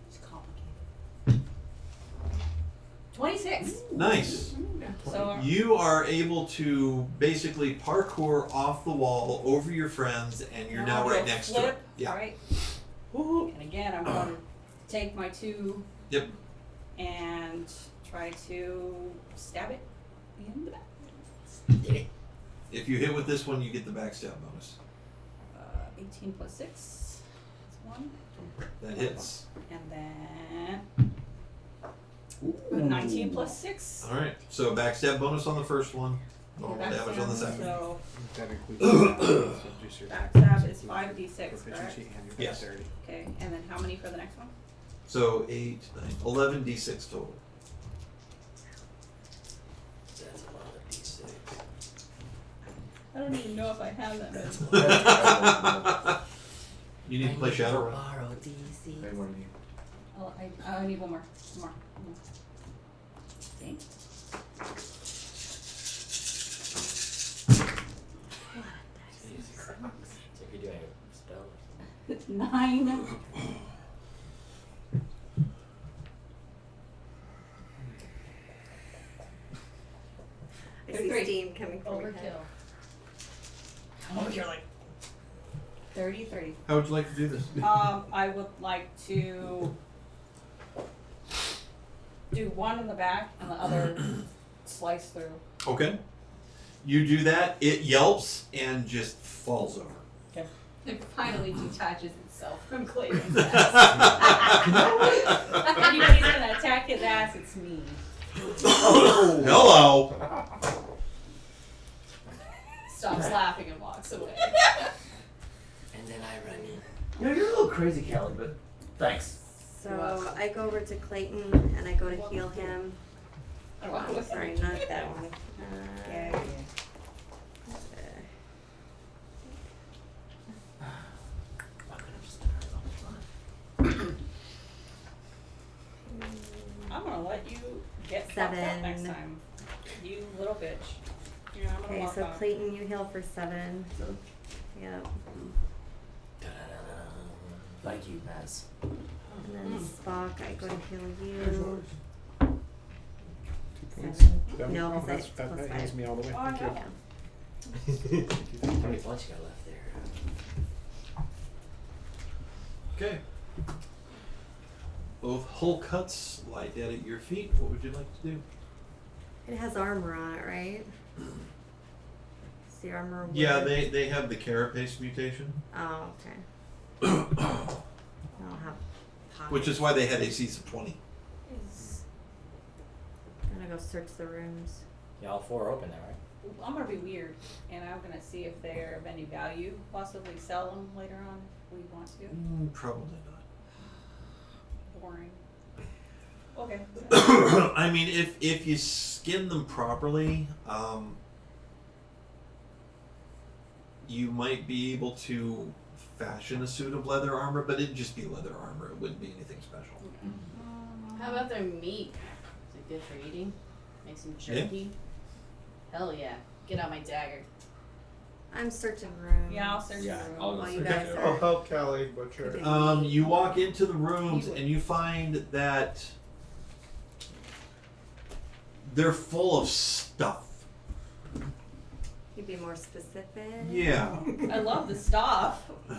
It's complicated. 26. Nice. So You are able to basically parkour off the wall over your friends, and you're now I'll right go next to flip, it. Yeah. Right. And again, I'm going to take my 2. Yep. And try to stab it in the back. If you hit with this one, you get the backstab bonus. 18 plus 6 is 1. That hits. And then 19 plus 6. All right. So backstab bonus on the first one. Normal damage on the second. So That includes just your backstab is 5d6, proficiency correct? and your Yes. dexterity. Okay, and then how many for the next one? So 8, 9, 11 d6 total. That's a lot of D6. I don't even know if I have that many. You need to play Shadowrun. Borrow DC. They want you. Oh, I need one more. One more. Okay. So you're doing a spell. 9. I see Three. steam coming from your head. Oh, you're like 33. How would you like to do this? I would like to do one in the back and the other slice through. Okay. You do that, it yelps and just falls over. It finally detaches itself from Clayton's If anybody's gonna attack his ass, it's me. Hello. Stops laughing and walks away. And then I run in. You know, you're a little crazy, Callie, but thanks. So I go over to Clayton and I go to heal him. Oh, Sorry, not that one. Yeah. Why couldn't I just done it the whole time? I'm gonna let you get fucked up 7. next time. You little bitch. Yeah, I'm gonna Okay, walk so off. Clayton, you heal for 7. Yep. Da-da-da-da. Like you, Maz. And then Spock, I go to heal you. Points. 7. No, Oh, because that plus heals 5. me all the way. Oh, Thank you. yeah. How many points you got left there? Okay. Both hull cuts lie dead at your feet. What would you like to do? It has armor on it, right? Is the armor Yeah, wood? they have the carapace mutation, Oh, okay. I don't have pockets. which is why they had ACs of 20. I'm gonna go search the rooms. Yeah, all 4 are open now, right? I'm gonna be weird, and I'm gonna see if they're of any value. Possibly sell them later on if we want to. Probably not. Boring. Okay. I mean, if you skin them properly, you might be able to fashion a suit of leather armor, but it'd just be leather armor. It wouldn't be anything special. How about their meat? Is it good for eating? Make some jerky? Hell yeah. Get out my dagger. I'm searching rooms. Yeah, I'll search Yeah, the room. I'll go While you search guys it. I'll are. help Callie butcher it. You walk into the rooms and you find that they're full of stuff. You'd be more specific. Yeah. I love the stuff. You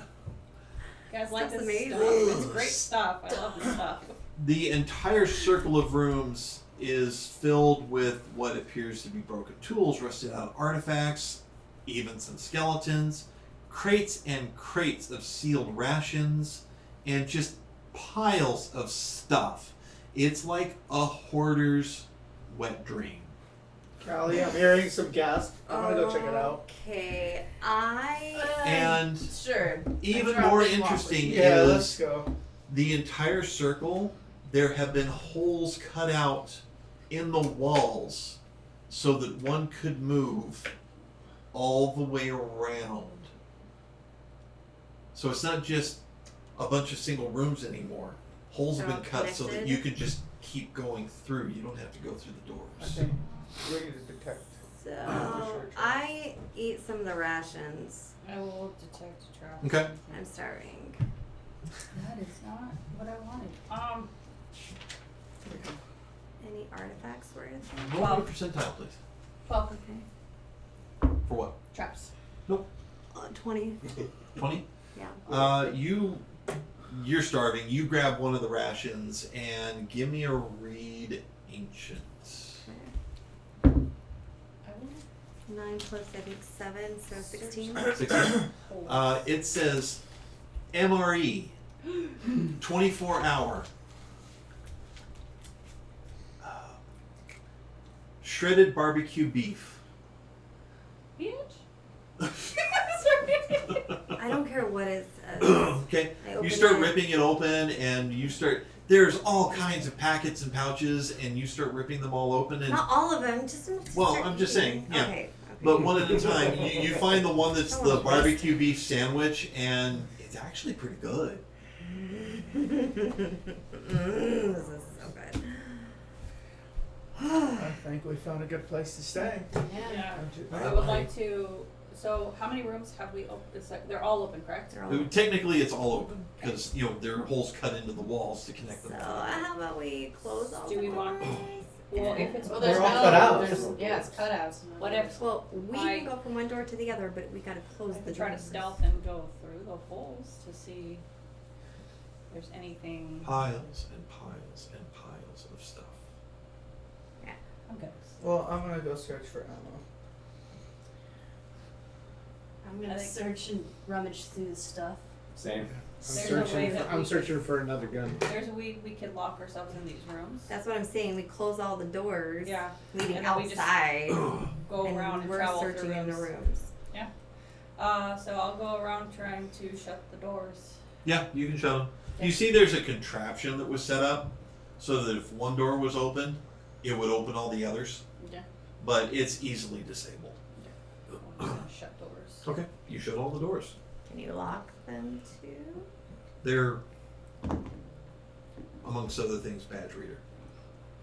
guys like Stuff's this amazing. stuff? It's great stuff. I love the stuff. The entire circle of rooms is filled with what appears to be broken tools, rusted out artifacts, even some skeletons, crates and crates of sealed rations, and just piles of stuff. It's like a hoarder's wet dream. Callie, I'm hearing some gasp. I'm gonna go check it out. Okay, And Sure. even I'm more dropping interesting Yeah, let's is go. the entire circle, there have been holes cut out in the walls so that one could move all the way around. So it's not just a bunch of single rooms anymore. Holes have They're been all cut so that connected? you could just keep going through. You don't have to go through the I doors. think we need to detect. So I eat some of the rations. I will detect trap. Okay. I'm starving. That is not what I wanted. Any artifacts or anything? Roll a percentile, please. 12 Okay. For what? traps. 20. 20? Yeah. You're starving. You grab one of the rations and give me a read ancient. 9 plus I think 7, so 16. 16. It says MRE, 24 hour. Shredded barbecue beef. Bitch. I don't care what it says. Okay. I open You start it. ripping it open and you start, there's all kinds of packets and pouches and you start ripping them all open and, Not all of them, just enough to well, start I'm just eating. saying, yeah. Okay. But one at a time. You find the one that's I the wanna barbecue beef sandwich and it's actually pretty good. This is so good. I think we found a good place to stay. Yeah. Don't you We think? would like to. So, how many rooms have we opened? It's like, they're all open, correct? They're all- Technically, it's all open because there are holes cut into the walls to connect So them. how about we close all Do the we want- doors? Well, if it's Well, They're there's all no. cut out. There's, yeah, it's cutouts. What if Well, we I- can go from one door to the other, but we gotta close I the could try to doors. stealth and go through the holes to see if there's anything? Piles and piles and piles of stuff. I'm good. Well, I'm gonna go search for ammo. I'm gonna I think- search and rummage through the stuff. Same. There's a way that I'm we searching for another gun. There's a way we could lock ourselves in these rooms. That's what I'm saying. We close all the doors, Yeah. leaving And then we just outside, Go around and and we're travel searching through in the rooms. rooms. So I'll go around trying to shut the doors. Yeah, you can shut them. You see, there's a contraption that was set up so that if one door was open, it would open all the others. Yeah. But it's easily disabled. I'm just gonna shut doors. Okay. You shut all the doors. Can you lock them too? They're, amongst other things, badge reader.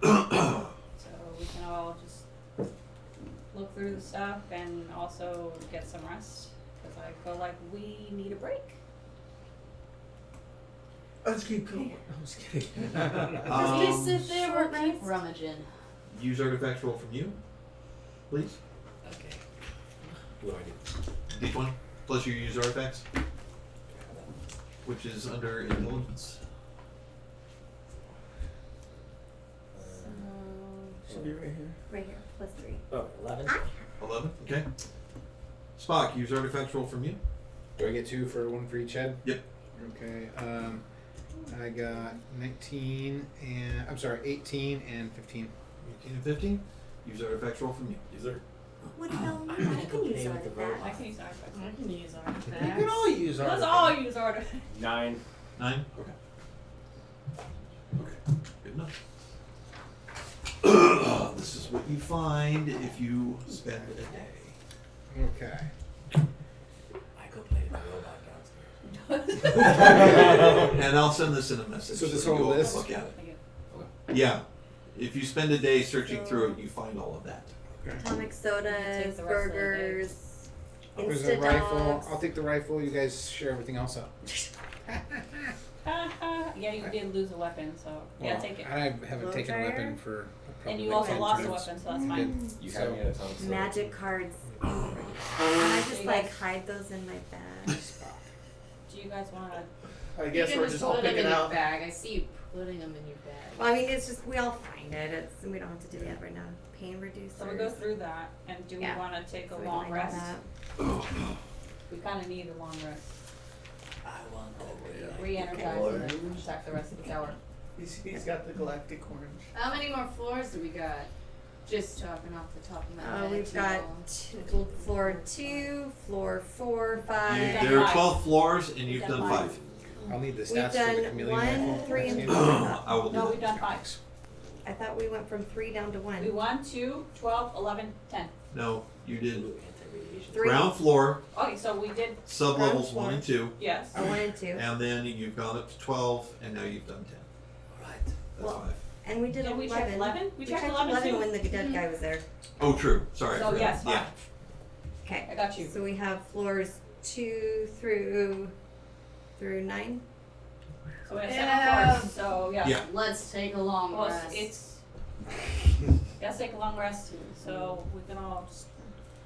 So we can all just look through the stuff and also get some rest because I feel like we need a break. Let's keep going. I'm just kidding. Just sit there, short we'll keep rest. rummaging. Use artifacts roll from you, please. Okay. What do I do? D20 plus your use artifacts, which is under intelligence. Should be right here. Right here, plus 3. Oh, 11? 11. Okay. Spock, use artifacts roll from you. Do I get 2 for one for each head? Yep. Okay. I got 19 and I'm sorry, 18 and 15. 18 and 15. Use artifacts roll from you. These are What about me? I'm gonna I go can use play with the artifacts. I can use artifacts. I can use You artifacts. can all use Let's artifacts. all use artifacts. 9. 9. Okay. Okay. Good enough. This is what you find if you spend a day. Okay. I go play with the robot downstairs. And I'll send this in a message So this you whole all can list? look at it. Thank you. Yeah. If you spend a day searching through it, you find all of that. Atomic Take sodas, the rest of the day. burgers, There's a Insta rifle. dogs. I'll take the rifle. You guys share everything else up. Yeah, you did lose a weapon, so yeah, Well, take it. I haven't Blow taken a dryer? weapon for. And you probably also 10 lost a turns. weapon, so that's fine. You So- have me at a time. So Magic cards. And I just like hide those in my bag. Do you guys want to? I guess we're just all put them picking in your out. bag. I see you putting them in your bag. Well, I mean, it's just, we all find it. It's, we don't have to do that right now. Pain reducers. So we go through that, and do we Yeah. want to take So a we long find rest? that. We kind of need a long rest. I want that. Re-energize and then attack the rest of the tower. He's got the galactic orange. How many more floors do we got? Just talking off the top of my head. We've got floor 2, floor 4, 5. There are 12 floors, and you've done 5. I'll need the We've stats for the done chameleon 1, rifle. 3, and That's 4. it. I will do No, that. we've done 5. I thought we went from 3 down to 1. We 1, 2, 12, 11, 10. No, you did Anti-radiation. 3. ground floor, Okay, so we did, sub levels Ground floor. 1 and 2, yes. 1 and 2. and then you've gone up to 12, and now you've done 10. Right. That's Well, 5. And we did Did 11. we check 11? We checked 11 too. when the dead guy was there. Oh, true. Sorry. I So forgot. yes, 5. Yeah. Okay. I got you. So we have floors 2 through 9. So we have Yeah. 7 floors. So yeah. Yeah. Let's take a long Well, rest. it's gotta take a long rest too. So we can all just.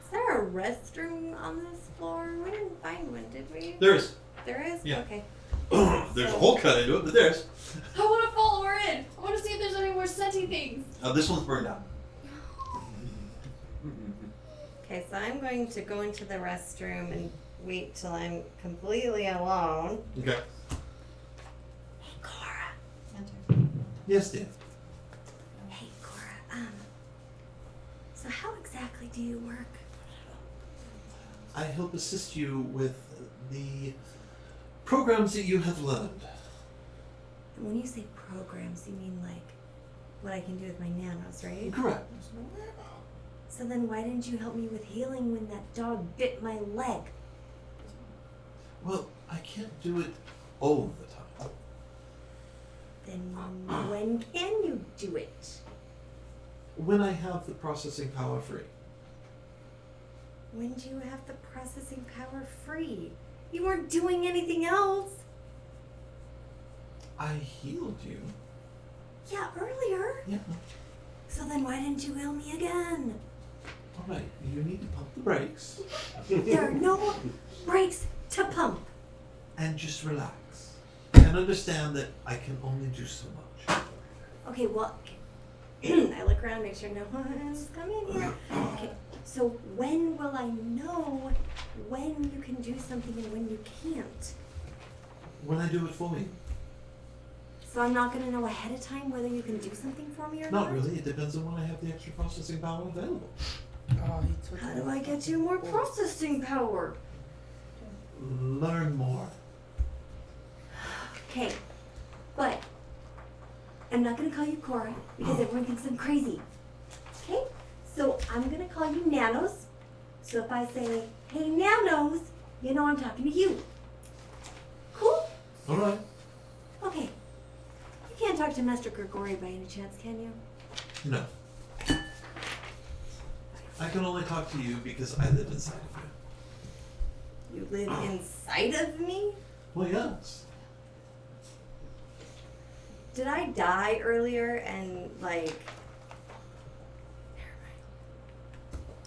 Is there a restroom on this floor? We didn't find one, did we? There is. There is? Yeah. Okay. There's a hole cut into it, but there's. I want to follow her in. I want to see if there's any more scenty things. This one's burned out. Okay, so I'm going to go into the restroom and wait till I'm completely alone. Okay. Hey, Cora. Yes, Dan. Hey, Cora. So how exactly do you work? I help assist you with the programs that you have learned. And when you say programs, you mean like what I can do with my nanos, right? Correct. So then why didn't you help me with healing when that dog bit my leg? Well, I can't do it all the time. Then when can you do it? When I have the processing power free. When do you have the processing power free? You weren't doing anything else. I healed you. Yeah, earlier. Yeah. So then why didn't you heal me again? All right. You need to pump the brakes There are no brakes to pump. and just relax and understand that I can only do so much. Okay, well, I look around, make sure no one's coming here. Okay, so when will I know when you can do something and when you can't? When I do it for you. So I'm not gonna know ahead of time whether you can do something for me or Not really. It depends on when I have the extra processing power available. Oh, he took How do I get you more processing power? Learn more. Okay, but I'm not gonna call you Cora because everyone thinks I'm crazy. Okay, so I'm gonna call you Nanos. So if I say, hey Nanos, you know I'm talking to you. Cool? All right. Okay. You can't talk to Master Grigori by any chance, can you? No. I can only talk to you because I live inside of you. You live inside of me? Well, yes. Did I die earlier and like...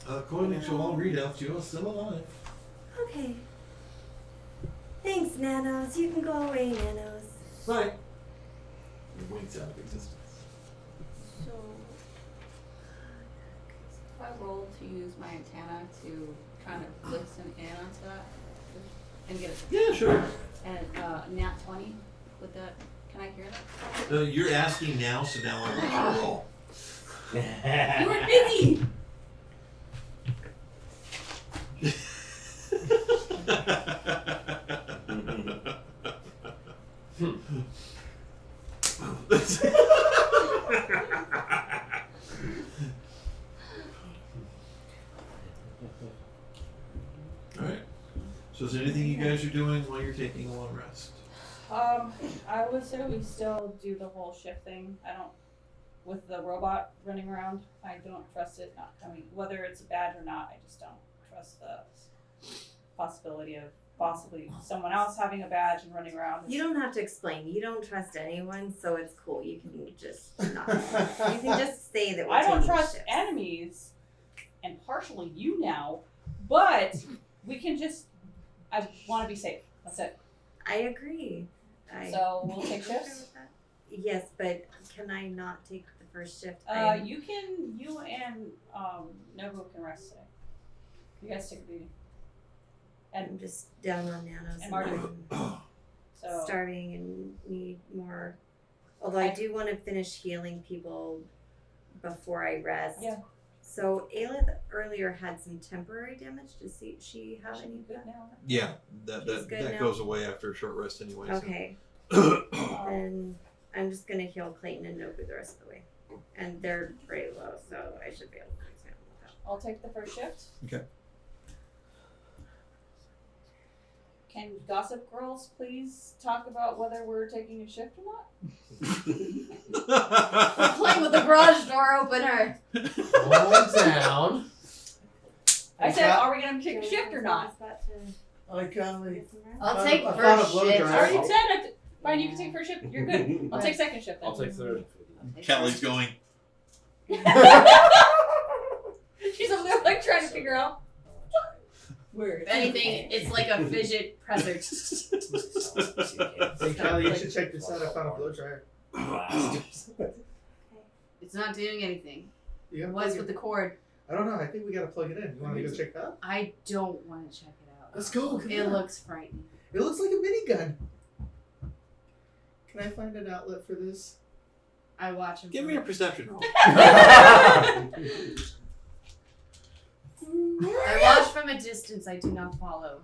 According to all readouts, you are still alive. Okay. Thanks, Nanos. You can go away, Nanos. Right. It winks out of existence. So if I roll to use my antenna to kind of listen in onto that and get it Yeah, sure. and nat 20 with that, can I hear that? You're asking now, so now I'm going to roll. You were busy. Alright. So is there anything you guys are doing while you're taking a long rest? I would say we still do the whole shift thing. I don't, with the robot running around, I don't trust it not coming, whether it's a badge or not, I just don't trust the possibility of possibly someone else having a badge and running around. You don't have to explain. You don't trust anyone, so it's cool. You can just not. You can just say that we're I don't taking trust shifts. enemies, and partially you now, but we can just, I want to be safe. That's it. I agree. So we'll take shifts? Yes, but can I not take the first shift? You and Nobu can rest today. You guys take a beating. I'm just down on nanos And Marty. I'm So starving and need more. Although I do want to finish healing people before I rest. Yeah. So Aelith earlier had some temporary damage. Does she have any? Good now. Yeah, that She's good now? goes away after a short rest anyway. so. Okay. Then I'm just gonna heal Clayton and Nobu the rest of the way, and they're pretty low, so I should be able to handle that. I'll take the first shift. Okay. Can Gossip Girls please talk about whether we're taking a shift or not? We're playing with the garage door opener. Calm down. I said, are we going to take a shift or not? I can't leave. I'll take I found a first blow shift. dryer. I already said it. Fine, you can take first shift. You're good. I'll take second shift then. I'll take third. Kelly's going. She's over there like trying to figure out. Where? If anything, it's like a fidget presser. Hey Kelly, you should check this out. I found a blow dryer. It's not doing anything. You gotta What's plug with it. the cord? I don't know. I think we gotta plug it in. You want to go check that out? I don't want to check it out. Let's go. Come It on. looks frightening. It looks like a minigun. Can I find an outlet for this? I watch him. Give me a perception roll. I watch from a distance. I do not follow.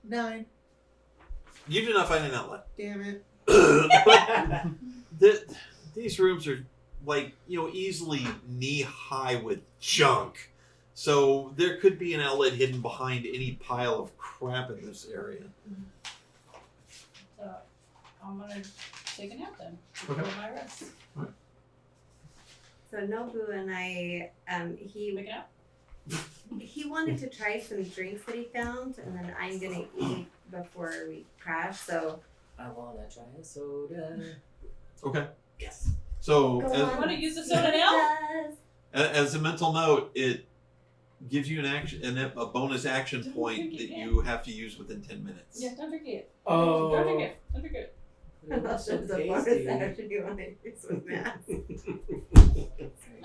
Nine. You do not find an outlet. Damn it. These rooms are like, easily knee high with junk. So there could be an outlet hidden behind any pile of crap in this area. So I'm going to take a nap then. Okay. For my rest. So Nobu and I, he Make it out? he wanted to try some drinks that he found, and then I'm gonna eat before we crash. So I wanna try a soda. Okay. Yes. So Go You on. want to use the soda now? as a mental note, it gives you a bonus action point that you have to use within 10 minutes. Yeah, don't drink it. Oh. Don't drink it. Don't drink it. It's so That's a bonus tasty. action you want to use with Matt.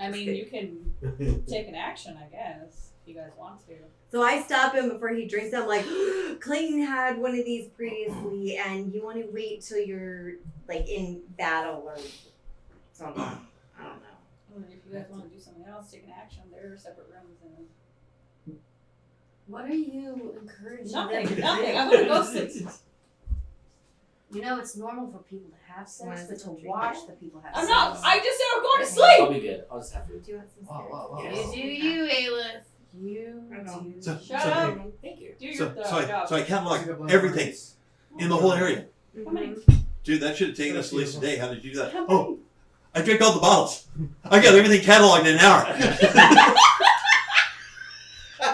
I mean, you can take an action, I guess, if you guys want to. So I stop him before he drinks. I'm like, Clayton had one of these previously, and you want to wait till you're like in battle or something. I don't know. Or if you guys want to do something else, take an action. There are separate rooms and What are you encouraging? nothing. them to Nothing. do? I'm gonna go sit. You know, it's normal for people to have sex, Wanna but to drink watch it? the people have I'm sex. not. I just said I'm going to I'll sleep. be good. I'll just have Do to. you want some Wow, spirits? wow, wow. Yes. You do you, Aelith. You I know. do. So, Shut so, up. Thank you. Do your so, job. so I catalog Pick up on everything rice. in the whole area. How many? Dude, that should have taken us at least a day. How did you do that? How Oh, I drank all the bottles. I got everything cataloged in an hour.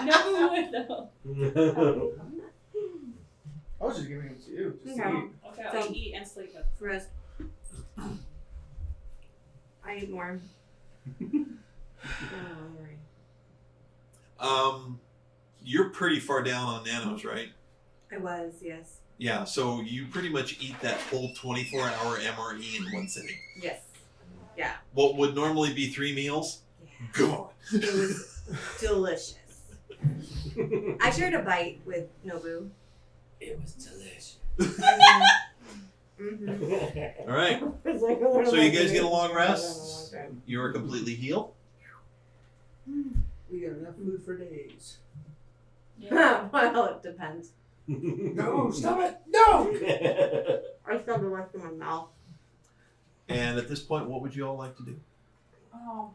No, though. I was just giving them to you. Just to Okay. eat. Okay, I'll So- eat and sleep. Rest. I eat more. You're pretty far down on nanos, right? I was, yes. Yeah, so you pretty much eat that whole 24-hour MRE in one sitting. Yes. What would normally be 3 meals? Yeah. Gone. It was delicious. I shared a bite with Nobu. It was delicious. Mm-hmm. All right, so you guys get a long rest. You are completely healed. We got enough food for days. Yeah. Well, it depends. No, stop it! No! I still have the rest of my mouth. And at this point, what would you all like to do? Oh,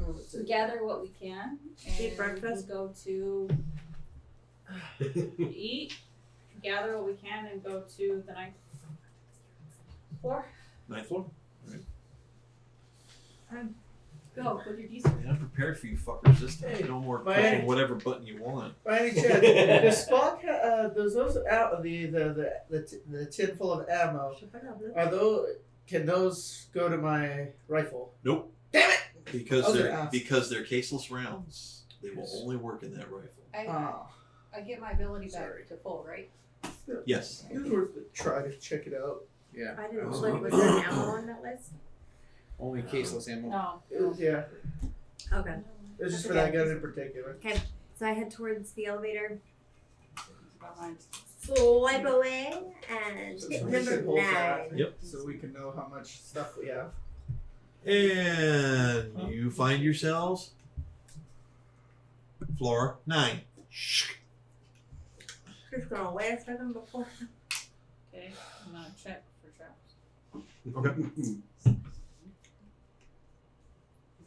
Oh, that's it. gather what we can. And Eat breakfast? Go to eat. Gather what we can and go to the 9th floor. 9th floor. Go with your diesel. I'm prepared for you fuckers this time. Hey, No more my- pushing whatever button you want. By any chance, does Spock does those out the tin full of ammo? Are those can those go to my rifle? Nope. Damn it! Because I was they're gonna ask. caseless rounds. They will only work in that rifle. Ah, I get my ability back Sorry. to full, right? Yes. it was worth a try to check it out. Yeah. I didn't look. Was there an ammo on that list? Only caseless ammo. No. It was, yeah, Okay. it was just That's for that okay. gun in particular. So I head towards the elevator. Behind. swipe away and So hit we number should hold that. 9. Yep. So we can know how much stuff we have. And you find yourselves floor 9. Just gonna wait a second before. Okay, I'm gonna check for traps. Okay.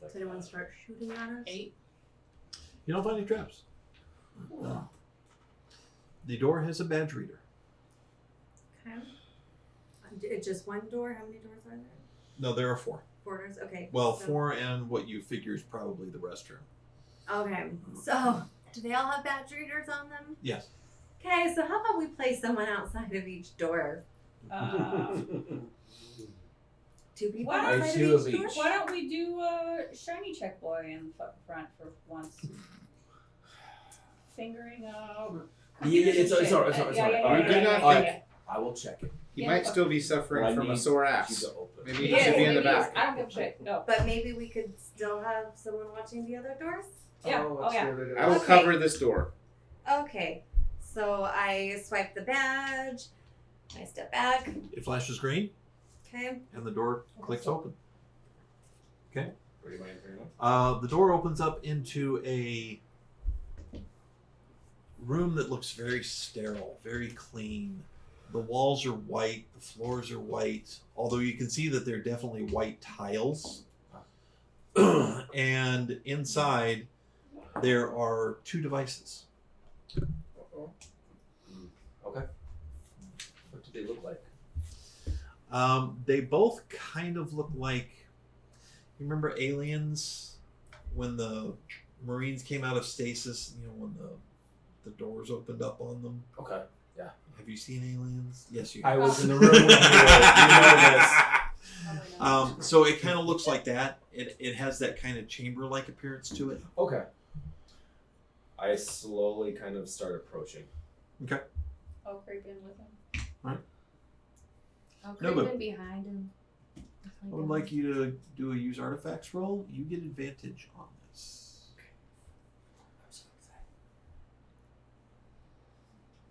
Does anyone start shooting at us? 8. You don't find any traps. The door has a badge reader. Okay. It's just one door? How many doors are there? No, there are 4. 4 doors? Okay. Well, so- 4 and what you figure is probably the restroom. Okay. So, do they all have badge readers on them? Yes. Okay, so how about we place someone outside of each door? 2 people Why outside two of of each door? each. Why don't we do a shiny check boy in the front for once? Fingering It's alright. You do not think I will check it. he Yeah. might still be suffering But I from a need sore you ass. to open. Maybe he Yes, should be in the maybe it is. back. I don't give a shit. No. But maybe we could still have someone watching the other doors? Yeah. Oh, Oh, what's yeah. the other door? I will Okay. cover this door. Okay. So I swipe the badge. I step back. It flashes green, Okay. and the door clicks open. Ready my turn? The door opens up into a room that looks very sterile, very clean. The walls are white, the floors are white, although you can see that they're definitely white tiles. And inside, there are 2 devices. Okay. What do they look like? They both kind of look like, you remember Aliens when the Marines came out of stasis, you know, when the doors opened up on them? Okay. Have you seen Aliens? Yes, you I have. was in the room with you. You know this. So it kind of looks like that. It has that kind of chamber-like appearance to it. Okay. I slowly kind of start approaching. I'll creep in with him. I'll No, creep but- in behind him. I would like you to do a use artifacts roll. You get advantage on this. I'm so excited.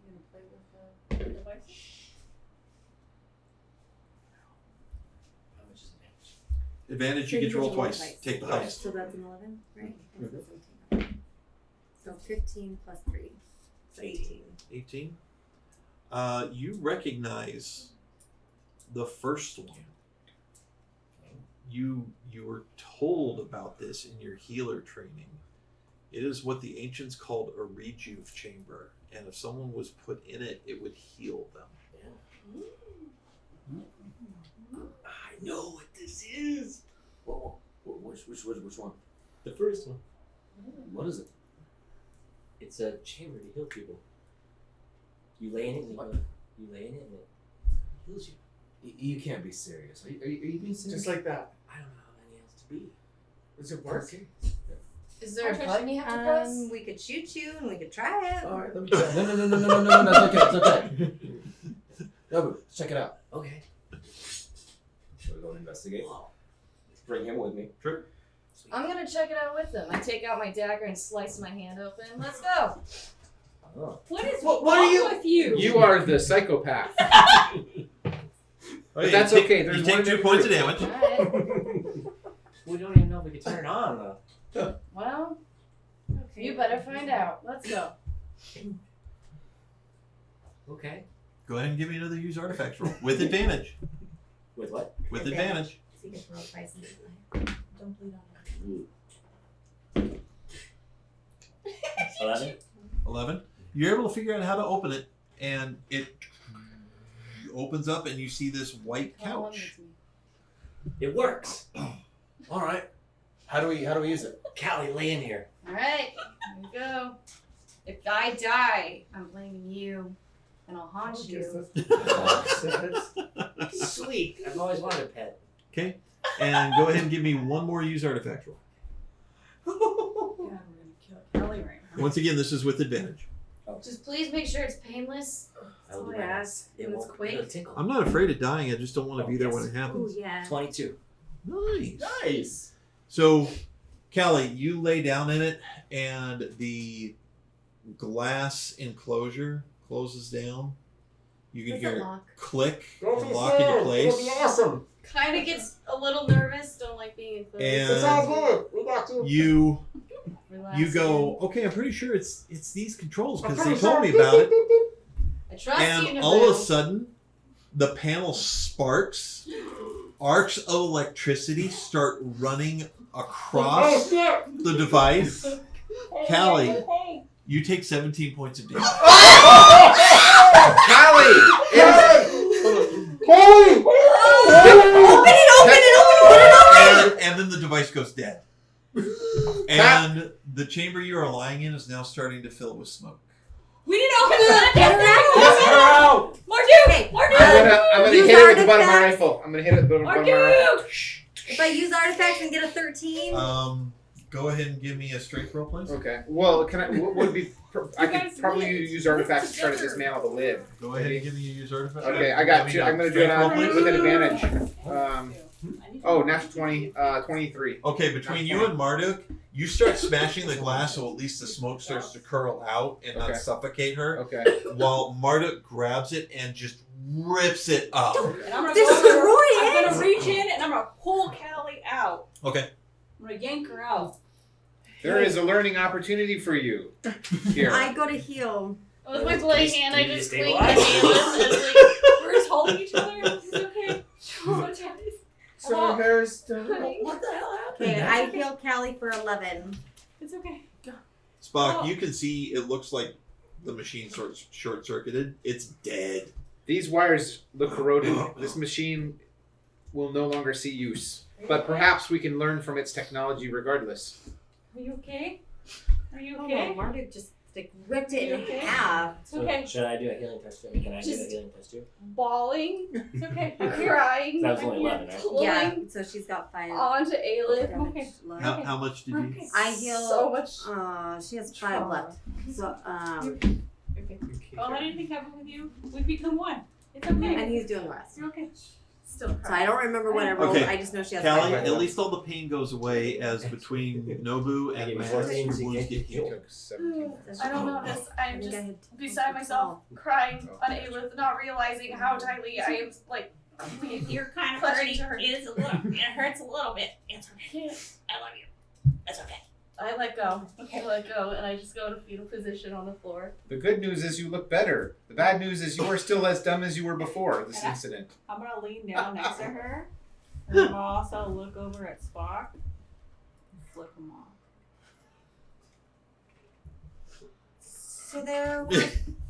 You gonna play with the devices? How much is it? Advantage, you So get to roll roll twice. Take the highest. So that's an 11, right? So 15 plus 3. So 18. 18. You recognize the first one. You were told about this in your healer training. It is what the ancients called a rejuve chamber, and if someone was put in it, it would heal them. I know what this is. Whoa. Which one? The first one. What is it? It's a chamber to heal people. You lay in it, and it heals you. You can't be serious. Are you being serious? Just like that. I don't know how many else to be. Does it work? Is there a Okay. button you have to press? We could shoot you and we could try it. Alright, let me try. No, it's okay. No, but check it out. Okay. Should we go investigate? Let's bring him with me. Sure. I'm gonna check it out with them. I take out my dagger and slice my hand open. Let's go. Oh. What is What wrong are you- with you? You are the psychopath. But that's okay, there's you one take 2 in points of the damage. Alright. We don't even know if we can turn it on though. Well, you better find out. Let's go. Okay. Go ahead and give me another use artifacts roll with advantage. With what? With advantage. So you get to roll twice and play. Don't bleed on it. 11? 11. You're able to figure out how to open it, and it opens up, and you see this white couch. It works. All right. How do we use it? Callie, lay in here. Alright, here we go. If I die, I'm blaming you. And I'll haunt you. Sweet. I've always wanted a pet. Okay, and go ahead and give me one more use artifact roll. God, we're gonna kill Kelly right now. Once again, this is with advantage. Just please make sure it's painless. I will do Oh, my yeah. best. It And it's won't. quick. It'll tinkle. I'm not afraid of dying. I just don't want to be there when it Oh, happens. yeah. 22. Nice. Nice. So, Callie, you lay down in it, and the glass enclosure closes down. You can Does it hear it lock? click and lock into place. awesome. Kind of gets a little nervous. Don't like being enclosed. And good. We got you. you Relax. go, okay, I'm pretty sure it's these controls because they told me about it. I trust you, And Naboo. all of a sudden, the panel sparks. Arcs of electricity start running across the device. Callie, you take 17 points of damage. Callie! And then the device goes dead. And the chamber you are lying in is now starting to fill with smoke. We need to open the Get her out. Get her out! Okay. I'm gonna Use hit it with the butt of my artifacts. rifle. I'm gonna hit it with the butt of my rifle. If I use artifacts and get a 13, Go ahead and give me a strength roll, please. Okay. Well, can I? What would be? I guys could probably live use artifacts to try to together. dismantle the lid. Go ahead and give me a use artifact. Okay, I got Give two. me I'm gonna do it strength roll, on please. with an advantage. Natural 20, 23. Okay, between you and Marduk, you start smashing the glass so at least the smoke starts to curl out and not Okay. suffocate her. Okay. While Marduk grabs it and just rips it up. And I'm gonna Destroy I'm it. gonna reach in and I'm gonna pull Callie out. Okay. I'm gonna yank her out. There is a learning opportunity for you here. I go to heal. With my bloody hand, I Can you just stay clean alive? my hand and like, We're just holding each other. This is okay. So there's What the hell happened? Okay, I heal Callie for 11. It's okay. Spock, you can see it looks like the machine short circuited. It's dead. These wires look corroded. This machine will no longer see use. But perhaps we can learn from its technology regardless. Are you okay? Are you Oh okay? no, Marduk just ripped it You in okay? half. It's okay. Should I do a healing test too? Can I do a Just- healing test too? bawling, It's okay. crying. That was only 11, right? Pulling Yeah, so she's got 5 onto Aelith. damage Okay. left. How much did you? Okay. I heal. So much. She has 5 left. So Okay. Well, anything happen with you? We've become one. It's okay. and he's doing the rest. You're okay. Still So crying. I don't remember what I rolled. Okay. I just know she has Callie, 5 at left. least all the pain goes away as between Nobu I and gave you Max, 14, your so you wounds can't get get healed. Took 17. I don't know this. I I'm think just I had beside myself, crying on Aelith, not realizing how tightly I am like. You're kind of Clutching hurting. to her. It is a little. It hurts a little bit. It's okay. I love you. It's okay. I let go. I let go, and I just go in a fetal position on the floor. The good news is you look better. The bad news is you are still as dumb as you were before this incident. I'm gonna lean down next to her. And I'm gonna also look over at Spock. And flip him off. So there were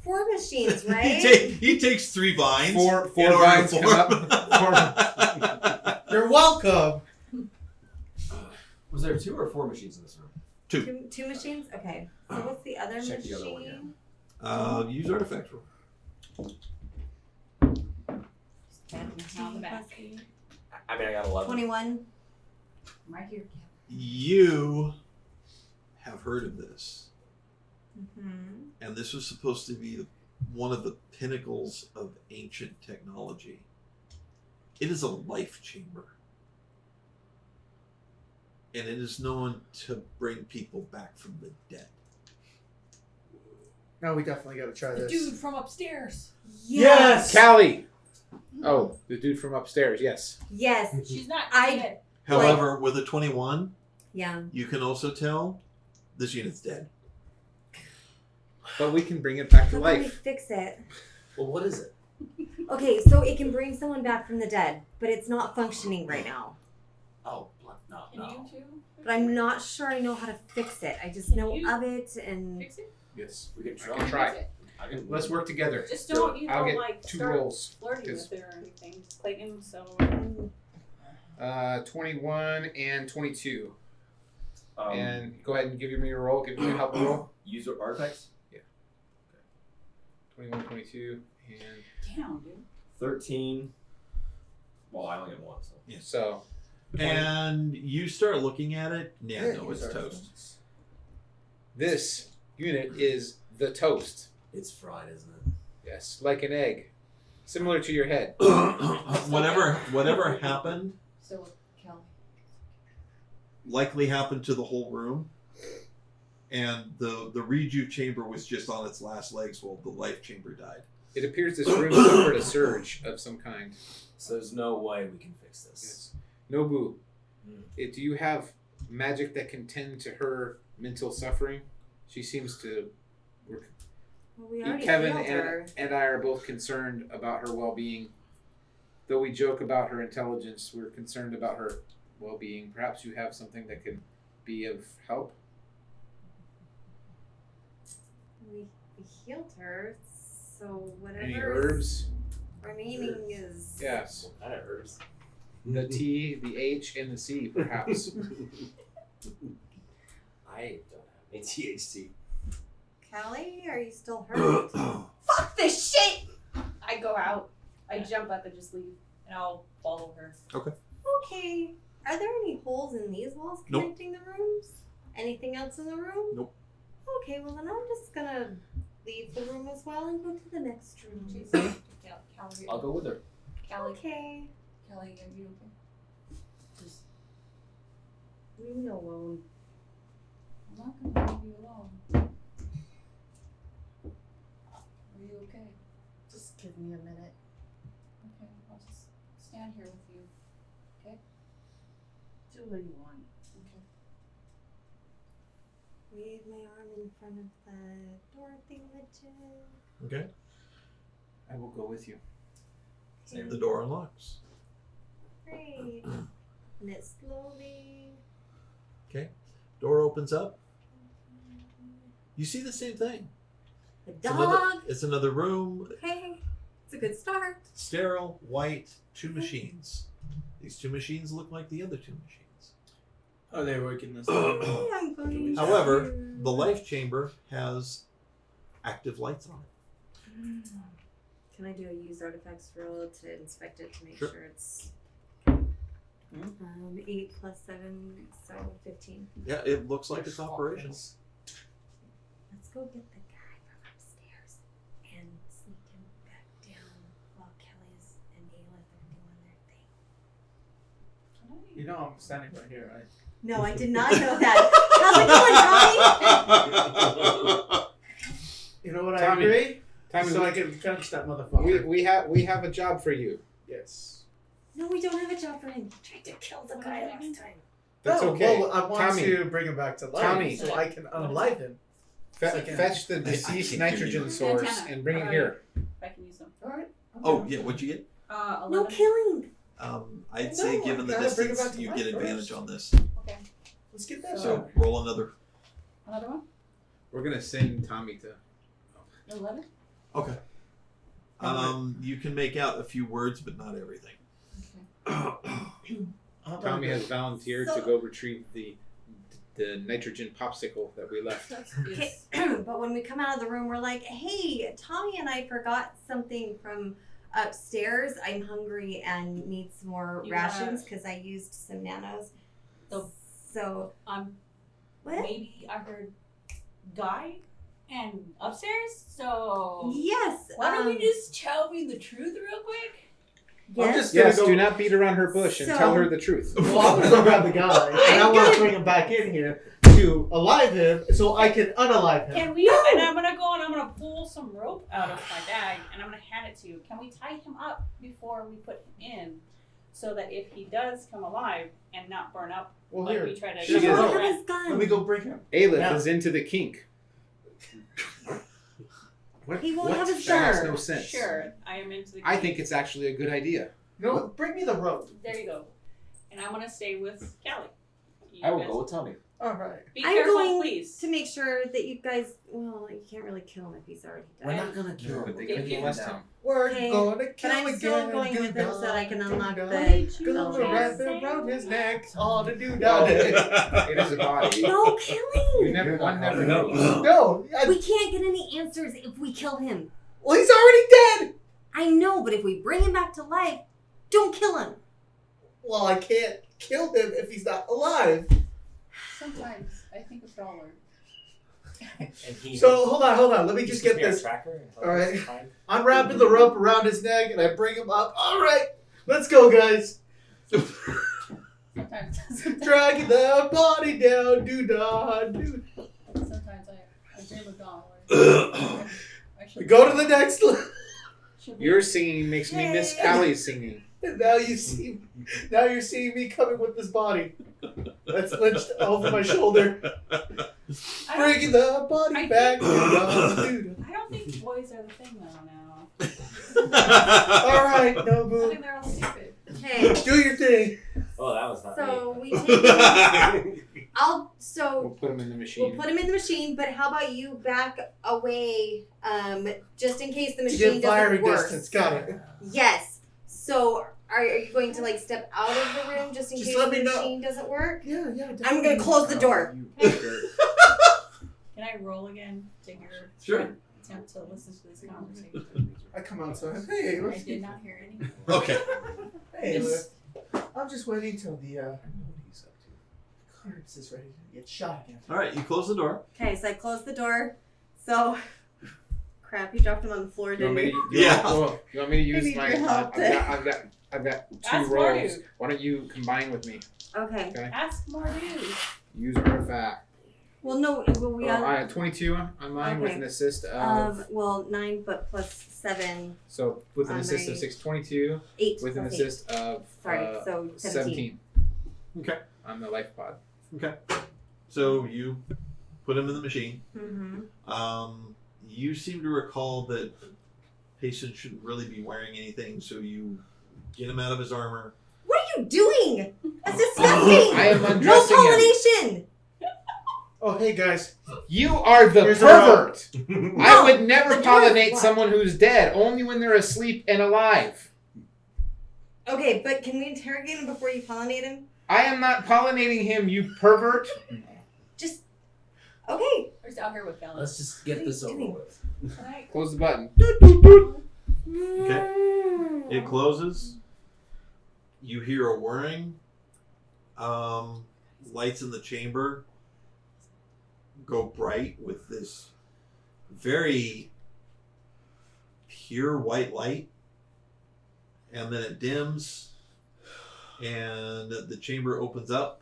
4 machines, right? He takes 3 vines. Four in order vines to come form- up. You're welcome. Was there 2 or 4 machines in this room? 2 machines? Okay. So what's the other Check machine? the other one, yeah. Use artifact roll. On the back. I mean, I got 11. 21. I'm right here. You have heard of this, Mm-hmm. and this was supposed to be one of the pinnacles of ancient technology. It is a life chamber, and it is known to bring people back from the dead. No, we definitely got to try The this. dude from upstairs. Yes. Callie! Oh, the dude from upstairs, yes. Yes. She's not I- dead. However, with a 21, Yeah. you can also tell this unit's dead. But we can bring it back to How can we life. fix it? Well, what is it? Okay, so it can bring someone back from the dead, but it's not functioning right now. Oh, no, Can you two But I'm not sure I know how to fix it. I just know You- of it and fix it? Yes. We can I try. can try. Fix it. I can, Let's work together. Just don't, you I'll know, get like 2 start rolls. flirting 'cause- with her or anything. Just Clayton, so 21 and 22. um, And go ahead and give me your roll. Give me your help roll. use your artifacts. 21, 22, and damn, dude. 13. Well, I only get 1, so. so. And you start looking at it. Yeah, no, here's it's our toast. phones. This unit is the toast. It's fried, isn't it? Yes, like an egg. Similar to your head. whatever happened So Kel. likely happened to the whole room. and the rejuve chamber was just on its last legs while the life chamber died. It appears this room suffered a surge of some kind. So there's no way we can fix this. Yes. Nobu, Mm. do you have magic that can tend to her mental suffering? She seems to. Well, we already Kevin healed her. and I are both concerned about her well-being. Though we joke about her intelligence, we're concerned about her well-being. Perhaps you have something that could be of help? We healed her, so whatever Any is herbs? remaining is. Yes. What kind of herbs? The T, the H, and the C, perhaps. I don't have any THC. Callie, are you still hurt? Fuck this shit! I go out. I jump up and just leave. And I'll follow her. Okay. Are there any holes in these walls Nope. connecting the rooms? Anything else in the room? Nope. Okay, well then I'm just gonna leave the room as well and go to the next room. Callie, I'll go with her. Callie, Okay. Callie, are you okay? Just, Leave me alone. I'm not gonna leave you alone. Are you okay? Just give me a minute. Okay, I'll just stand here with you. Do what you want. Okay. Wave my arm in front of the door thingamajig. Okay. I will go with you. The door unlocks. Great. And it slowly. Okay. Door opens up. You see the same thing. The It's another, dog. it's another room. Okay. It's a good start. Sterile, white, two machines. These two machines look like the other two machines. Are they working this Okay, I'm going However, to- the life chamber has active lights on it. Can I do a use artifacts roll to inspect it to make Sure. sure it's 8 plus 7, so 15. Yeah, it looks like it's operational. Let's go get the guy from upstairs and sneak him back down while Kelly's and Aelith are doing their thing. You know I'm standing right here, right? No, I did not know that. How's it going, Tommy? You know what? Tommy. I agree. Tommy, So I can catch that motherfucker. we have a job for you. Yes. No, we don't have a job for him. He tried to kill the guy last time. That's No, okay. Well, I want Tommy. to bring him back to life Tommy. so I can unalive him. Fetch the deceased nitrogen source Antenna. and bring it Alright. here. If I can use them. Alright. Oh, yeah, what'd you get? 11. No killing. I'd say No, given the I gotta bring it distance, back to you life get advantage first. on this. Okay. Let's get that. So roll another. Another one? We're gonna send Tommy to. 11? Okay. You can make out a few words, but not everything. Tommy has volunteered to go retrieve the nitrogen popsicle that we left. Okay, but when we come out of the room, we're like, hey, Tommy and I forgot something from upstairs. I'm hungry and need some more You rations because I used some nanos. So- So, what? Maybe I heard Guy and upstairs, so Yes. why don't we just tell me the truth real quick? I'm Yes. just gonna Yes, go. do not beat around her bush and So- tell her the truth. Well, I'm gonna go grab the guy, and I want to bring him back in here to alive him so I can unalive him. Can we? And I'm gonna go and I'm gonna pull some rope out of my bag and I'm gonna hand it to you. Can we tie him up before we put him in, so that if he does come alive and not burn up, Well, like here, we try to? She He is- won't Right. have his gun. let me go bring him. Aelith Yeah. is into the kink. What? He won't what? have his That makes gun. no sense. Sure, I am into the. I think it's actually a good idea. You know what? Bring me the rope. There you go. And I'm gonna stay with Callie. You I will guys- go with Tommy. All right. Be I'm careful, going please. to make sure that you guys. Well, you can't really kill him if he's already dead. We're not gonna kill But him. they Okay, could yeah. molest him. We're Okay, gonna But kill I'm again. still going with him do-da, so that I can unlock do-da. the. Gonna the wrap last- it around his neck. All the do Well, da. it is a body. No You killing. never, one never No. knows. No. We can't get any answers if we kill him. Well, he's already dead. I know, but if we bring him back to life, don't kill him. Well, I can't kill him if he's not alive. Sometimes I think a dollar. And he So hold on. Let me just get gives me a this. tracker and helps All right. us find- I'm wrapping the rope around his neck and I bring him up. All right, let's go, guys. Sometimes. Dragging the body down. Do da do. Sometimes We go to the next level. Your singing makes me miss Allie's singing. And now you're seeing me coming with this body that's lynched over my shoulder, bringing the body back. I don't think boys are the thing though now. All right, I Nobu, think they're all stupid. Okay. do your thing. Oh, that was not So me. we take. We'll put him in the machine. We'll put him in the machine, but how about you back away, just in case the To machine get firing doesn't work? distance. Got it. Yes. So are you going to like step out of the room just in Just case let the me know. machine doesn't work? Yeah. I'm gonna close the door. Can I roll again to hear Sure. attempt to listen to this conversation? I come outside. Hey, I did not hear anything. Okay. Hey, Yes. I'm just waiting till the corpse is ready to get shot again. All right, you close the door. Okay, so I closed the door. So, crap, you dropped him on the floor, You want didn't me you? to, Yeah. you want me to use need my? your help I've got two Ask rolls. Mardu. Why don't you combine with me? Okay. Ask Mardu. Use artifact. Well, no, we I had 22 on mine with Okay. an assist of. 9, but plus 7, So with an on assist of my- 6, 22. 8. With an plus assist of. 8. Sorry, so 17. Okay. On the life pod. Okay. So you put him in the machine. Mm-hmm. You seem to recall that patients shouldn't really be wearing anything, so you get him out of his armor. What are you doing? That's disgusting! I am No undressing him. pollination! Oh, hey guys. You are the Here's pervert. I would the never door is pollinate locked. someone who's dead. Only when they're asleep and alive. Okay, but can we interrogate him before you pollinate him? I am not pollinating him, you pervert. Just. Okay. We're just out here with fellas. Let's just get this over with. Alright. Close the button. Okay. It closes. You hear a whirring. Lights in the chamber go bright with this very pure white light. And then it dims. And the chamber opens up.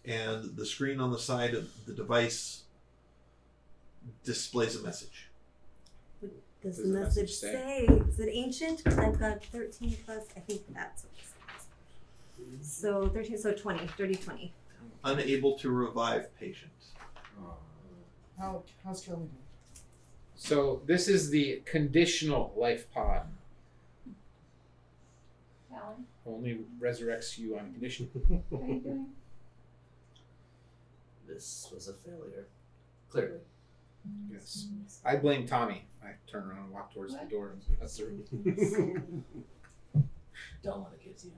And the screen on the side of the device displays a message. Does What the does the message message say? Is it ancient? Because I've got 13 plus. I think that's what it says. So 13, so 20. 30, 20. Unable to revive patient. How's Kelly doing? So this is the conditional life pod. Alan, Only resurrects you on condition. how are you doing? This was a failure. Clearly. Yes. I blame Tommy. I turn around and walk towards the door. That's the Don't want to get to you.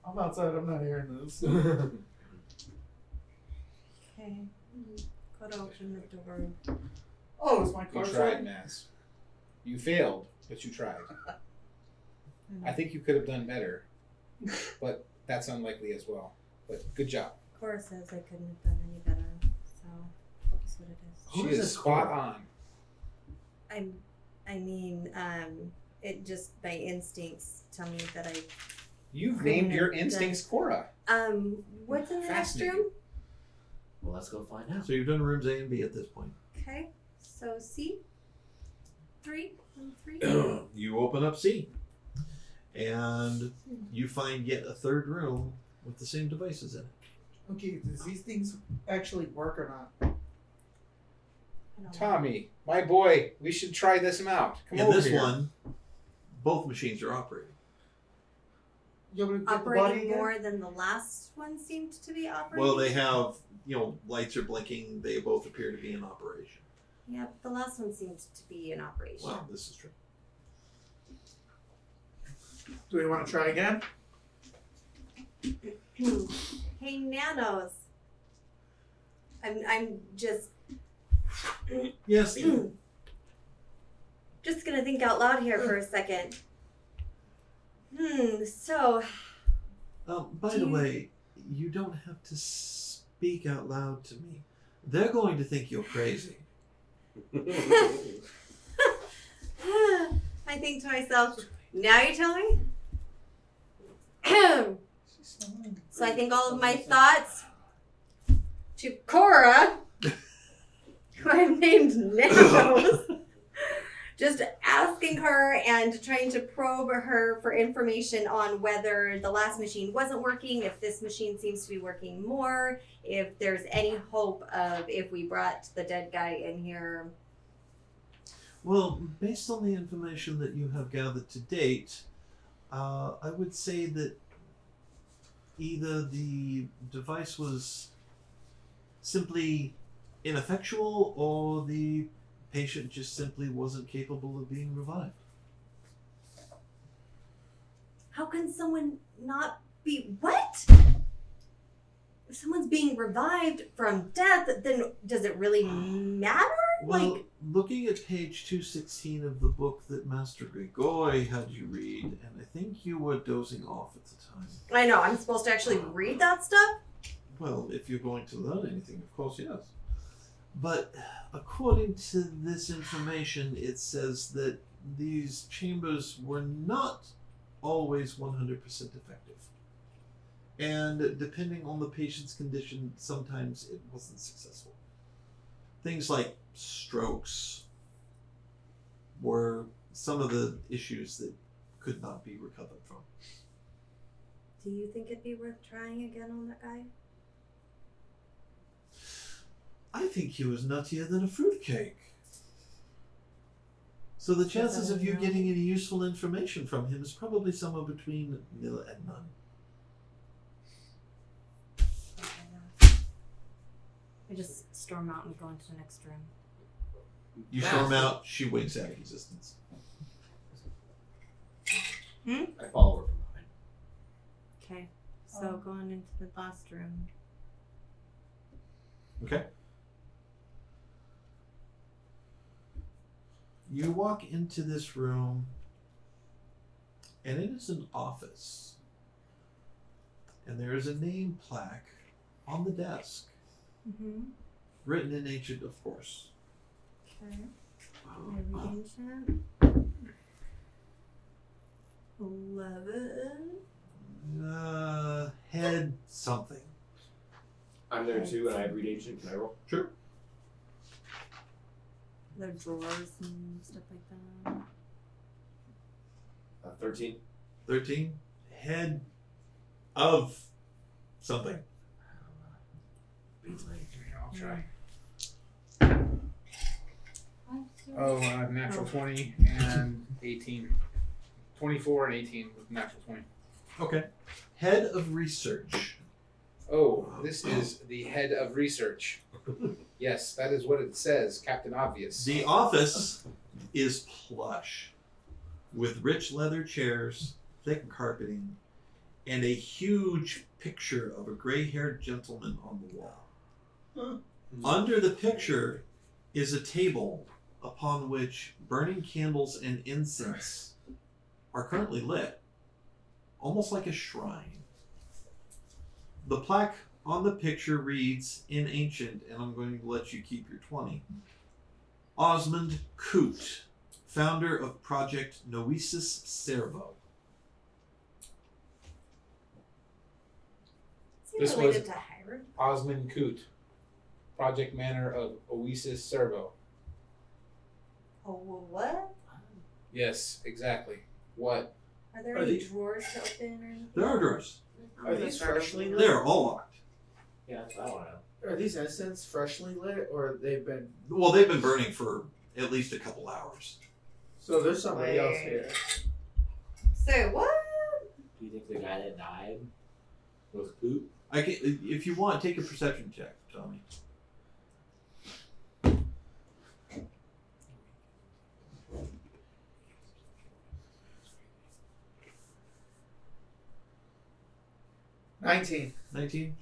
I'm outside. I'm not hearing this. Okay. Go to open the door. Oh, is my You car tried, starting? Naz. You failed, but you tried. I think you could have done better, but that's unlikely as well. But good job. Cora says I couldn't have done any better. So that's what it is. Who She is is this spot Cora? on. It just my instincts tell me that You've named your instincts Cora. what's in the next Fascinating. room? Well, let's go find out. So you've done rooms A and B at this point. Okay. So C. 3 and 3. You open up C. And you find yet a third room with the same devices in it. Okay, does these things actually work or not? Tommy, my boy, we should try this out. Come In over this here. one, both machines are operating. You want me to get the body Operating again? more than the last one seemed to be operating. Well, they have, lights are blinking. They both appear to be in operation. Yeah, the last one seemed to be in operation. Well, this is true. Do we want to try again? Hey, nanos. I'm just Yes. just gonna think out loud here for a second. So By the way, you don't have to speak out loud to me. They're going to think you're crazy. I think to myself, now you're telling me? So I think all of my thoughts to Cora, I'm named Nanos. Just asking her and trying to probe her for information on whether the last machine wasn't working, if this machine seems to be working more, if there's any hope of if we brought the dead guy in here. Well, based on the information that you have gathered to date, I would say that either the device was simply ineffectual or the patient just simply wasn't capable of being revived. How can someone not be... What? If someone's being revived from death, then does it really matter? Well, looking at page 216 of the book that Master Grigori had you read, and I think you were dozing off at the time. I know, I'm supposed to actually read that stuff? Well, if you're going to learn anything, of course, yes. But according to this information, it says that these chambers were not always 100% effective. And depending on the patient's condition, sometimes it wasn't successful. Things like strokes were some of the issues that could not be recovered from. Do you think it'd be worth trying again on that guy? I think he was nuttier than a fruitcake. So the chances of you getting any useful information from him is probably somewhere between nil and none. I just storm out and go into the next room. You storm out, she winks out of existence. I follow her from behind. Okay, so going into the last room. Okay. You walk into this room, and it is an office. And there is a name plaque on the desk, written in ancient, of course. Okay. Very ancient. 11. Head something. I'm there too, and I read ancient. Can I roll? Sure. There are drawers and stuff like that. 13. 13. Head of something. I'll try. Natural 20 and 18. 24 and 18 with natural 20. Okay. Head of research. Oh, this is the head of research. Yes, that is what it says, Captain Obvious. The office is plush, with rich leather chairs, thick carpeting, and a huge picture of a gray-haired gentleman on the wall. Under the picture is a table upon which burning candles and incense are currently lit, almost like a shrine. The plaque on the picture reads in ancient, and I'm going to let you keep your 20. Osmond Coote, founder of Project Noesis Servo. Is he This related was- to Hiram? Osmond Coote, project manager of Oasis Servo. Oh, well, what? Yes, exactly. What? Are there Are any these- drawers to open or anything? There are drawers. Are these freshly lit? They're all locked. Yeah, that's what I want to know. Are these incense freshly lit, or they've been? Well, they've been burning for at least a couple hours. So there's somebody else here. Say what? Do you think the guy that died was poop? I can, if you want, take a perception check, Tommy. $19. 19.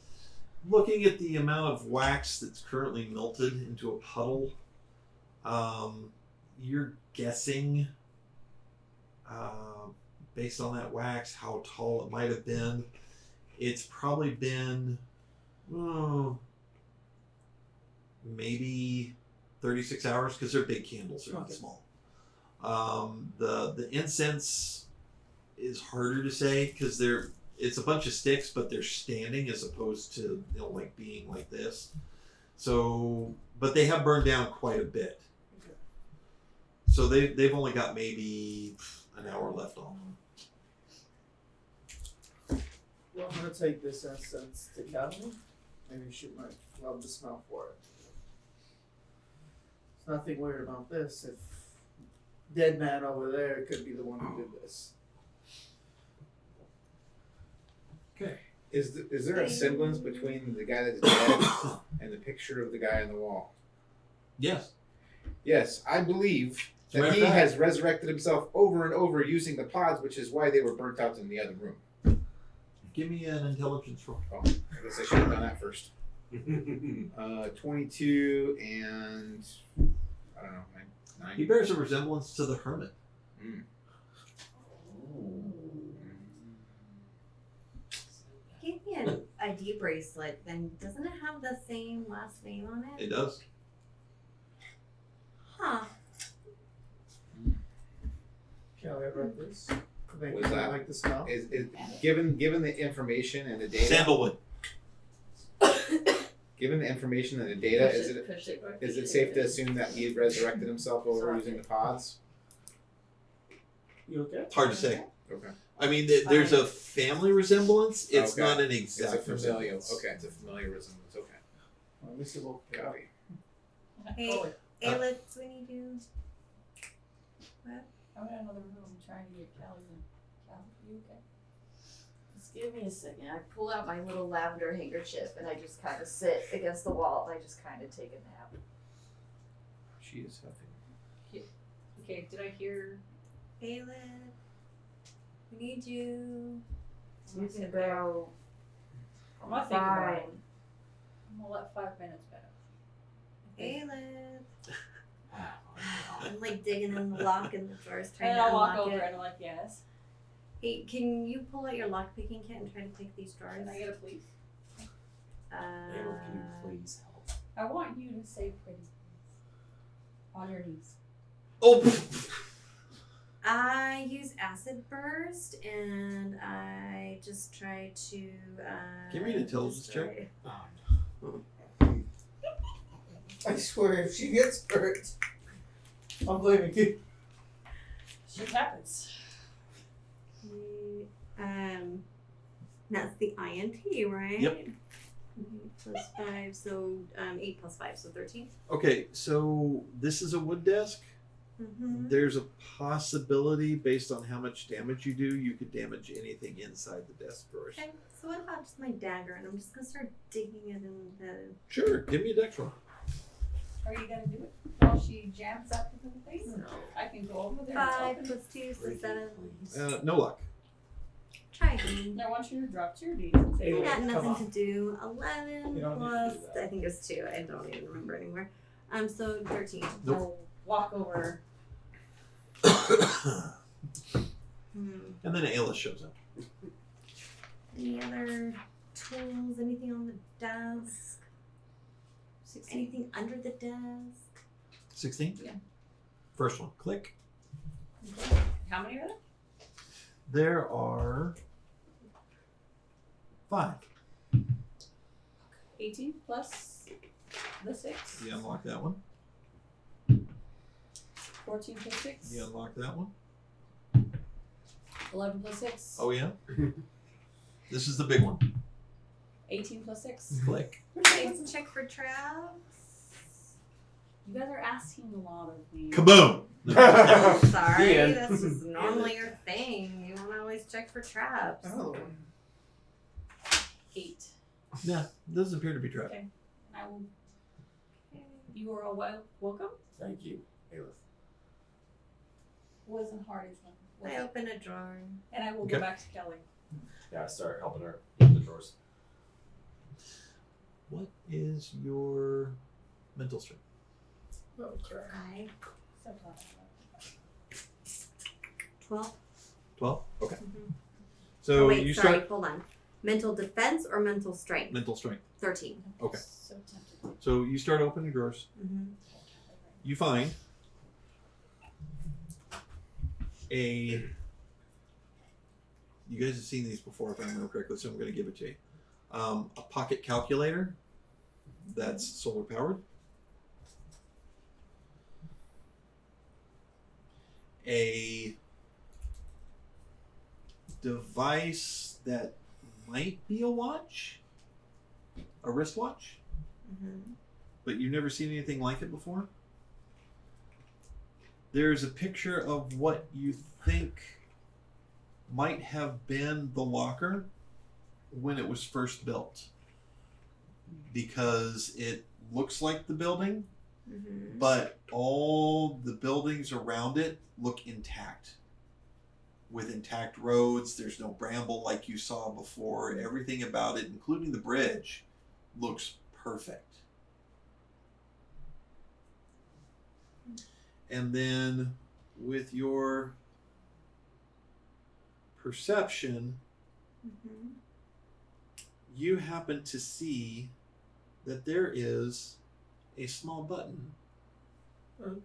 Looking at the amount of wax that's currently melted into a puddle, you're guessing, based on that wax, how tall it might have been. It's probably been, maybe 36 hours, because they're big candles, they're not small. The incense is harder to say, because it's a bunch of sticks, but they're standing as opposed to like being like this. So, but they have burned down quite a bit. So they've only got maybe an hour left on them. Well, I'm gonna take this incense to Gabby. Maybe she might love the smell for it. There's nothing weird about this. If dead man over there could be the one who did this. Okay. Is there a semblance between the guy that's dead and the picture of the guy on the wall? Yes. Yes, I believe As a matter that of he fact- has resurrected himself over and over using the pods, which is why they were burnt out in the other room. Give me an intelligence roll. Oh, I guess I should have done that first. 22 and I don't know, 9. He bears a resemblance to the hermit. Mm. Give me an ID bracelet, then doesn't it have the same last name on it? It does. Huh. Shall I write this? They What's that? like the smell. Is given the information and the data? Sandalwood. Given the information and the data, is it safe to assume that he resurrected himself over using the pods? You okay? It's hard to say. Okay. I mean, there's a family resemblance. It's Okay. not an It's exact a familial. resemblance. Okay, it's a familiar resemblance. Okay. Let me see what Copy. Hey, Ayla, we need you. I'm in another room trying to get Callie in. Callie, you okay? Just give me a second. I pull out my little lavender handkerchief and I just kind of sit against the wall and I just kind of take a nap. She is huffing. Okay, did I hear? Ayla, we need you. You can go. I'm not thinking about it. Fine. I'm gonna let 5 minutes pass. Ayla. I'm like digging in the lock in the drawers, trying And to I'll walk unlock over it. and I'm like, yes. Hey, can you pull out your lock picking kit and try to pick these drawers? Can I get a please? Ariel, can you please help? I want you to say pretty please. On your knees. Oh, I use acid burst and I just try to. Give me an intelligence destroy- I swear, if she gets hurt, I'm blaming you. Shit happens. That's the INT, right? Yep. 8 plus 5, so 8 plus 5, so 13. okay. So this is a wood desk. Mm-hmm. There's a possibility, based on how much damage you do, you could damage anything inside the desk drawers. Okay, so what about just my dagger? And I'm just gonna start digging it in the. Sure. Give me a dex roll. Are you gonna do it while she jams up into the thing? No. I can go over there and 5 open it. plus 2, so 7. No luck. Try again. I want you to drop to your knees and say, Hey, I got come nothing on. to do. 11 You don't need to plus, do that. I think it was 2. I don't even remember anymore. So 13. Nope. I'll walk over. And then Ayla shows up. Any other tools? Anything on the desk? 16. Anything under the desk? 16? Yeah. First one. Click. How many are there? There are 5. 18 plus the 6. You unlock that one. 14 plus 6. You unlock that one. 11 plus 6. Oh, yeah? This is the big one. 18 plus 6. Click. Okay, let's check for traps. You guys are asking a lot of me. Kaboom! Oh, sorry, The end. that's just normally your thing. You want to always check for traps. Another one. 8. Yeah, doesn't appear to be trapped. Okay. I will. You are all welcome. Thank you, Ayla. Wasn't hard as I well. open a drawer. And I will Okay. go back to Kelly. Yeah, I start helping her in the drawers. What is your mental strength? Oh, crap. I So glad I 12. 12? Okay. Mhm. So oh, wait, you sorry, start hold on. Mental defense or mental strength? mental strength. 13. Okay. So tempted. So you start opening drawers. Mm-hmm. You find a. You guys have seen these before, if I remember correctly, so I'm going to give it to you. A pocket calculator that's solar powered. A device that might be a watch, a wristwatch, but you've never seen anything like it before. There's a picture of what you think might have been the locker when it was first built, because it looks like the building, but all the buildings around it look intact, with intact roads. There's no bramble like you saw before. Everything about it, including the bridge, looks perfect. And then with your perception, you happen to see that there is a small button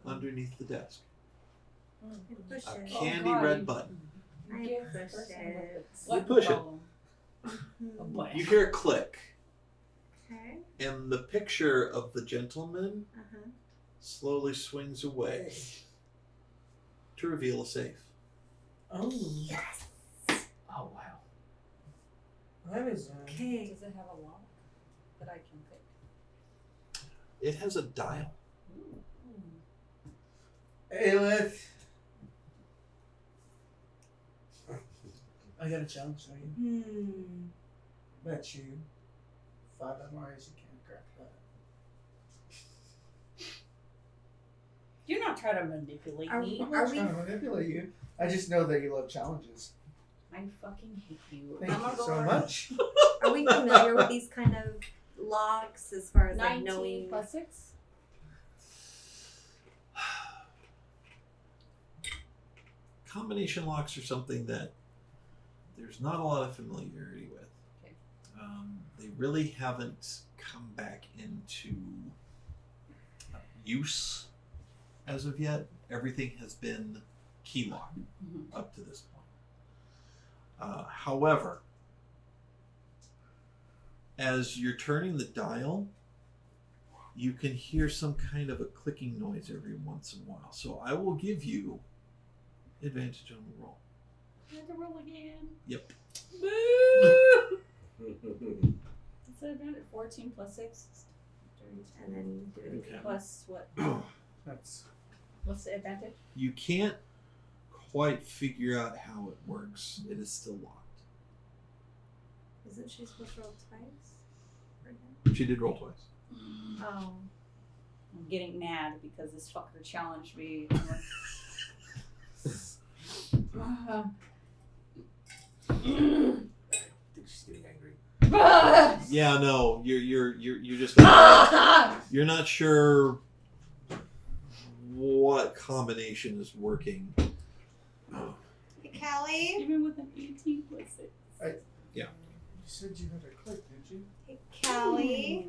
underneath the desk. Push A it. candy red button. I push it. You push it. Oh boy. You hear a click, Okay. and the picture of the gentleman Uh-huh. slowly swings away to reveal a safe. Oh, Yes. Oh wow. that is. Okay. Does it have a lock that I can pick? It has a dial. Aelith. I got a challenge for you. Bet you 5 MRs you can't crack that. Do not try to manipulate Are- me. I'm Are not we- trying to manipulate you. I just know that you love challenges. I fucking hate you. Thank I'm you gonna so go much. Are we familiar with these kind of locks as far as like 19 knowing? plus 6. Combination locks are something that there's not a lot of familiarity with. Okay. They really haven't come back into use as of yet. Everything has been key lock up to this point. However, as you're turning the dial, you can hear some kind of a clicking noise every once in a while. So I will give you advantage on the roll. I have to roll again. Yep. Boo! What's that about it? 14 plus 6? And then do it Okay. again. Plus what? That's What's the advantage? You can't quite figure out how it works. It is still locked. Isn't she supposed to roll twice? For him? She did roll twice. Oh. I'm getting mad because this fucker challenged me. I'm like, I think she's getting angry. Yeah, no, you're just you're not sure what combination is working. Hey, Callie. Even with an 18 plus 6. You said you had a click, didn't you? Hey, Callie.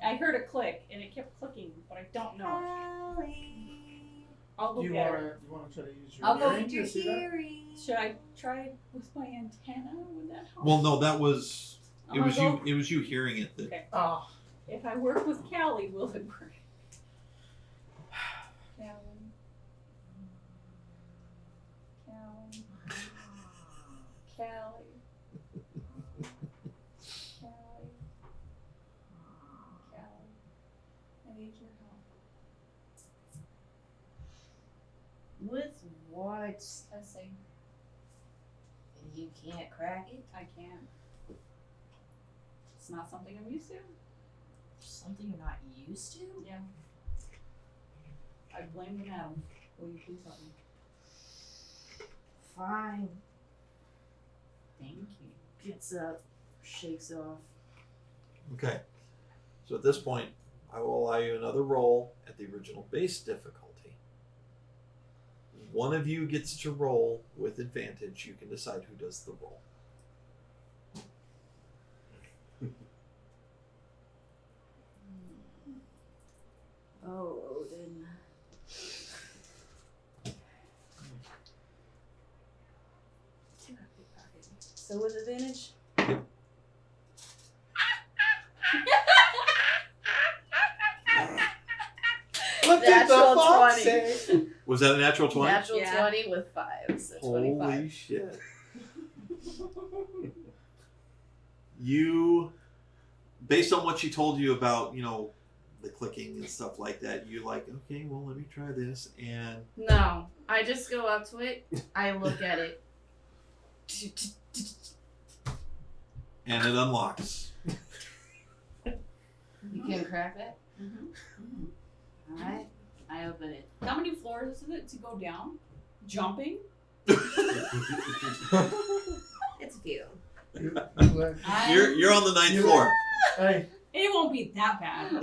I heard a click and it kept clicking, but I don't know. Callie. I'll go You get her. wanna try to use your I'll go hearing With your to see that? hearing. Should I try with my antenna? Would that help? Well, no, that was I'm it gonna was go- you. It was you hearing it. That Okay. Oh, If I work with Callie, will it work? Callie. Callie. Callie. Callie. Callie. I need your help. With what? Testing. You can't crack it? I can't. It's not something I'm used to. Something you're not used to? Yeah. I blame the madam. Will you please help me? Fine. Thank you. Gets up, shakes off. okay. So at this point, I will allow you another roll at the original base difficulty. One of you gets to roll with advantage. You can decide who does the roll. Oh, Odin. So with advantage? did the Natural fox 20. say? Was that a natural 20? Natural Yeah. 20 with 5, so Holy 25. shit. You, based on what she told you about, the clicking and stuff like that, you're like, okay, well, let me try this. And No, I just go up to it, I look at it. it unlocks. You can crack that? Alright, I open it. How many floors is it to go down? Jumping? It's a few. You're on the 9th floor. Hey, It won't be that bad.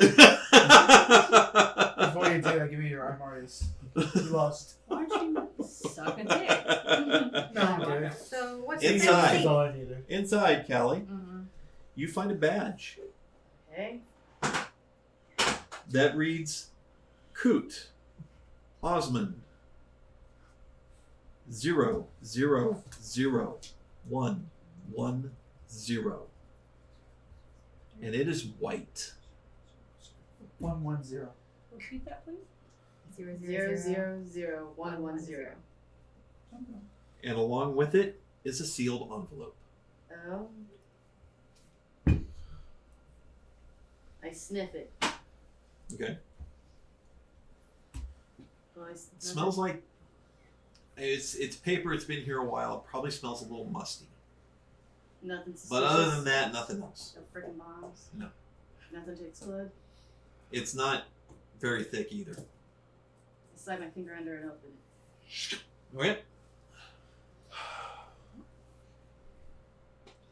before you do that, give me your armories. You lost. Why don't you suck a dick? No, I'm kidding. So what's Inside. your That's next all I needed. Inside, Callie, Mm-hmm. you find a badge Okay. that reads Coot Osmond 000110. And it is white. 110. Repeat that, please. 000110. And along with it is a sealed envelope. Oh. I sniff it. Okay. Oh, It smells like it's paper. It's been here a while. It probably smells a little musty. Nothing suspicious. But other than that, nothing else. No freaking bombs. No. Nothing to explode. It's not very thick either. I slide my finger under and open it. Okay.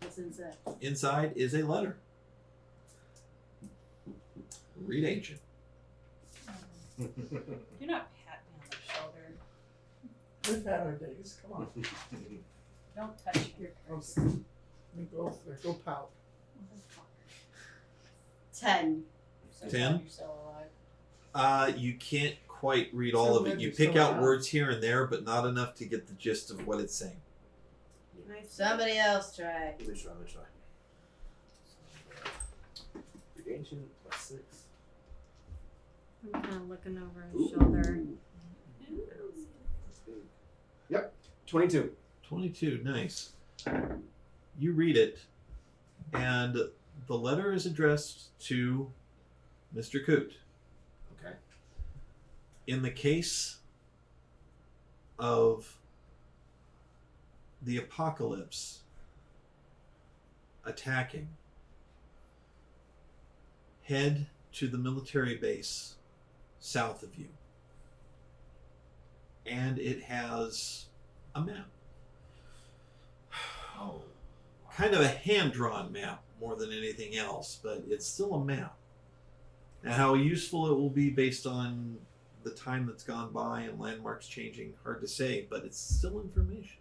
What's inside? Inside is a letter. Read ancient. You're not patting me on the shoulder. We've had our days. Come on. Don't touch your Go pout. 10. So 10? glad you're still alive. You can't quite read all of it. You pick out words here and there, but not enough to get the gist of what it's saying. Somebody else try. Let me try. Read ancient +6. I'm kind of looking over his shoulder. Yep, 22. 22, nice. You read it, and the letter is addressed to Mr. Coot. Okay. In the case of the apocalypse attacking, head to the military base south of you. And it has a map. Oh. Kind of a hand-drawn map more than anything else, but it's still a map. And how useful it will be based on the time that's gone by and landmarks changing, hard to say, but it's still information.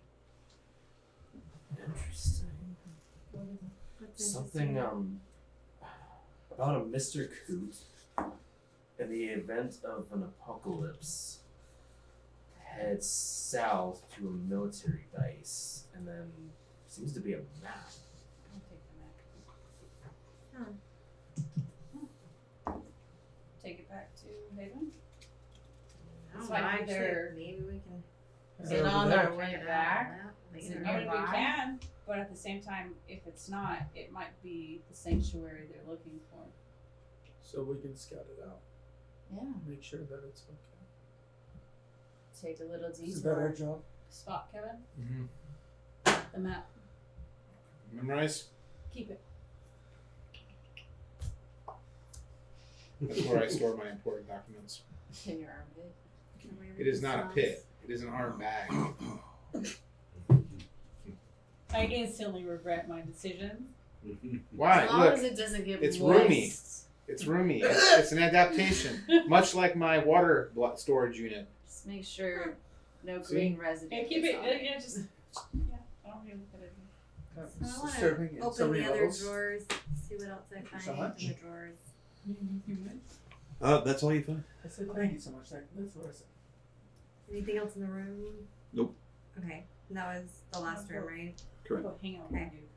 Interesting. Something about a Mr. Coot in the event of an apocalypse heads south to a military base, and then seems to be a map. I'll take the map. Take it back to Haven. I don't It's know, like actually, they're- maybe we can Get on there. their way back. Make I it mean, we nearby. can, but at the same time, if it's not, it might be the sanctuary they're looking for. So we can scout it out. Yeah. Make sure that it's okay. Take a little Is that our detour. job? Spot, Kevin. Mm-hmm. The map. Memorize. Keep it. That's where I store my important documents. In your armpit. It is not a pit. It is an arm bag. I instantly regret my decision. Why? As long Look, as it doesn't get it's moist. roomy. It's roomy. It's an adaptation, much like my water storage unit. Just make sure no See? green residue. Yeah, keep gets it. on Yeah, just. Yeah, I don't even look at it. So I So want serving to in open so many the other levels. drawers, see what else I So find much? in the drawers. That's all you find? I said thank you so much. That's what I said. Anything else in the room? Nope. Okay, that was the last room, right? Correct. Go hang out with Okay. you.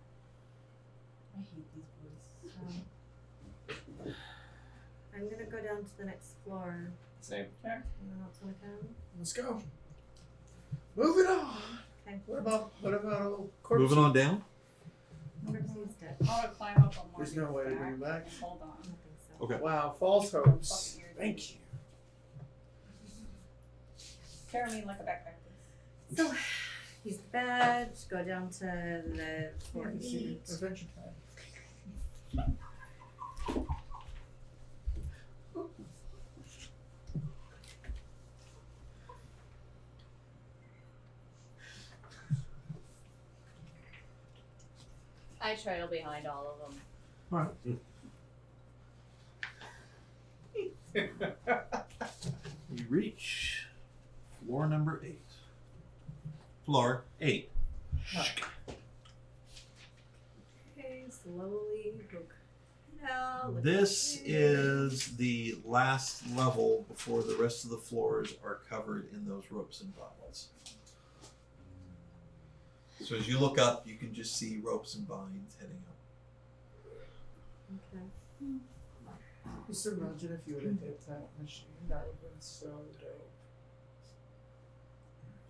I hate these boys. I'm gonna go down to the next floor Same. Sure. Let's go. Moving on. Okay. What about old corpse? Moving on down. I want to climb up on There's Morgan's no way to back bring him back. and hold on. Okay. Wow, false hopes. Fucking Thank you. Carry me like a backpack. So, use the badge, go down to the floor eat. Adventure time. I trail behind all of them. You reach floor number 8. Floor 8. Okay, slowly hook down. look This at is the last level before the rest of the floors are covered in those ropes and vines. So as you look up, you can just see ropes and vines heading up. Okay. Just imagine if you would have hit that machine. That would have been so dope.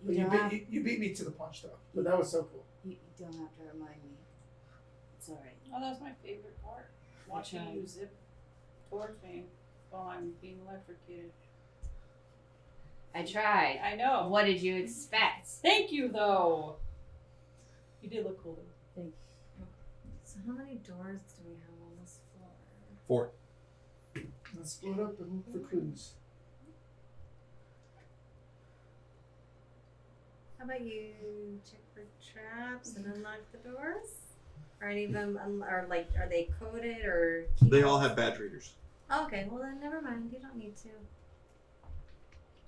But You don't have, you beat me to the punch though. But that was so cool. you don't have to remind me. It's alright. Oh, that's my favorite part. Watching you zip towards me while I'm being electrocuted. I tried. I know. What did you expect? Thank you, though. You did look cool, though. So how many doors do we have on this floor? 4. Let's split up and look for clues. How about you check for traps and unlock the doors? Are any of them, are they coded or? They all have badge readers. Oh, okay, well then never mind. You don't need to.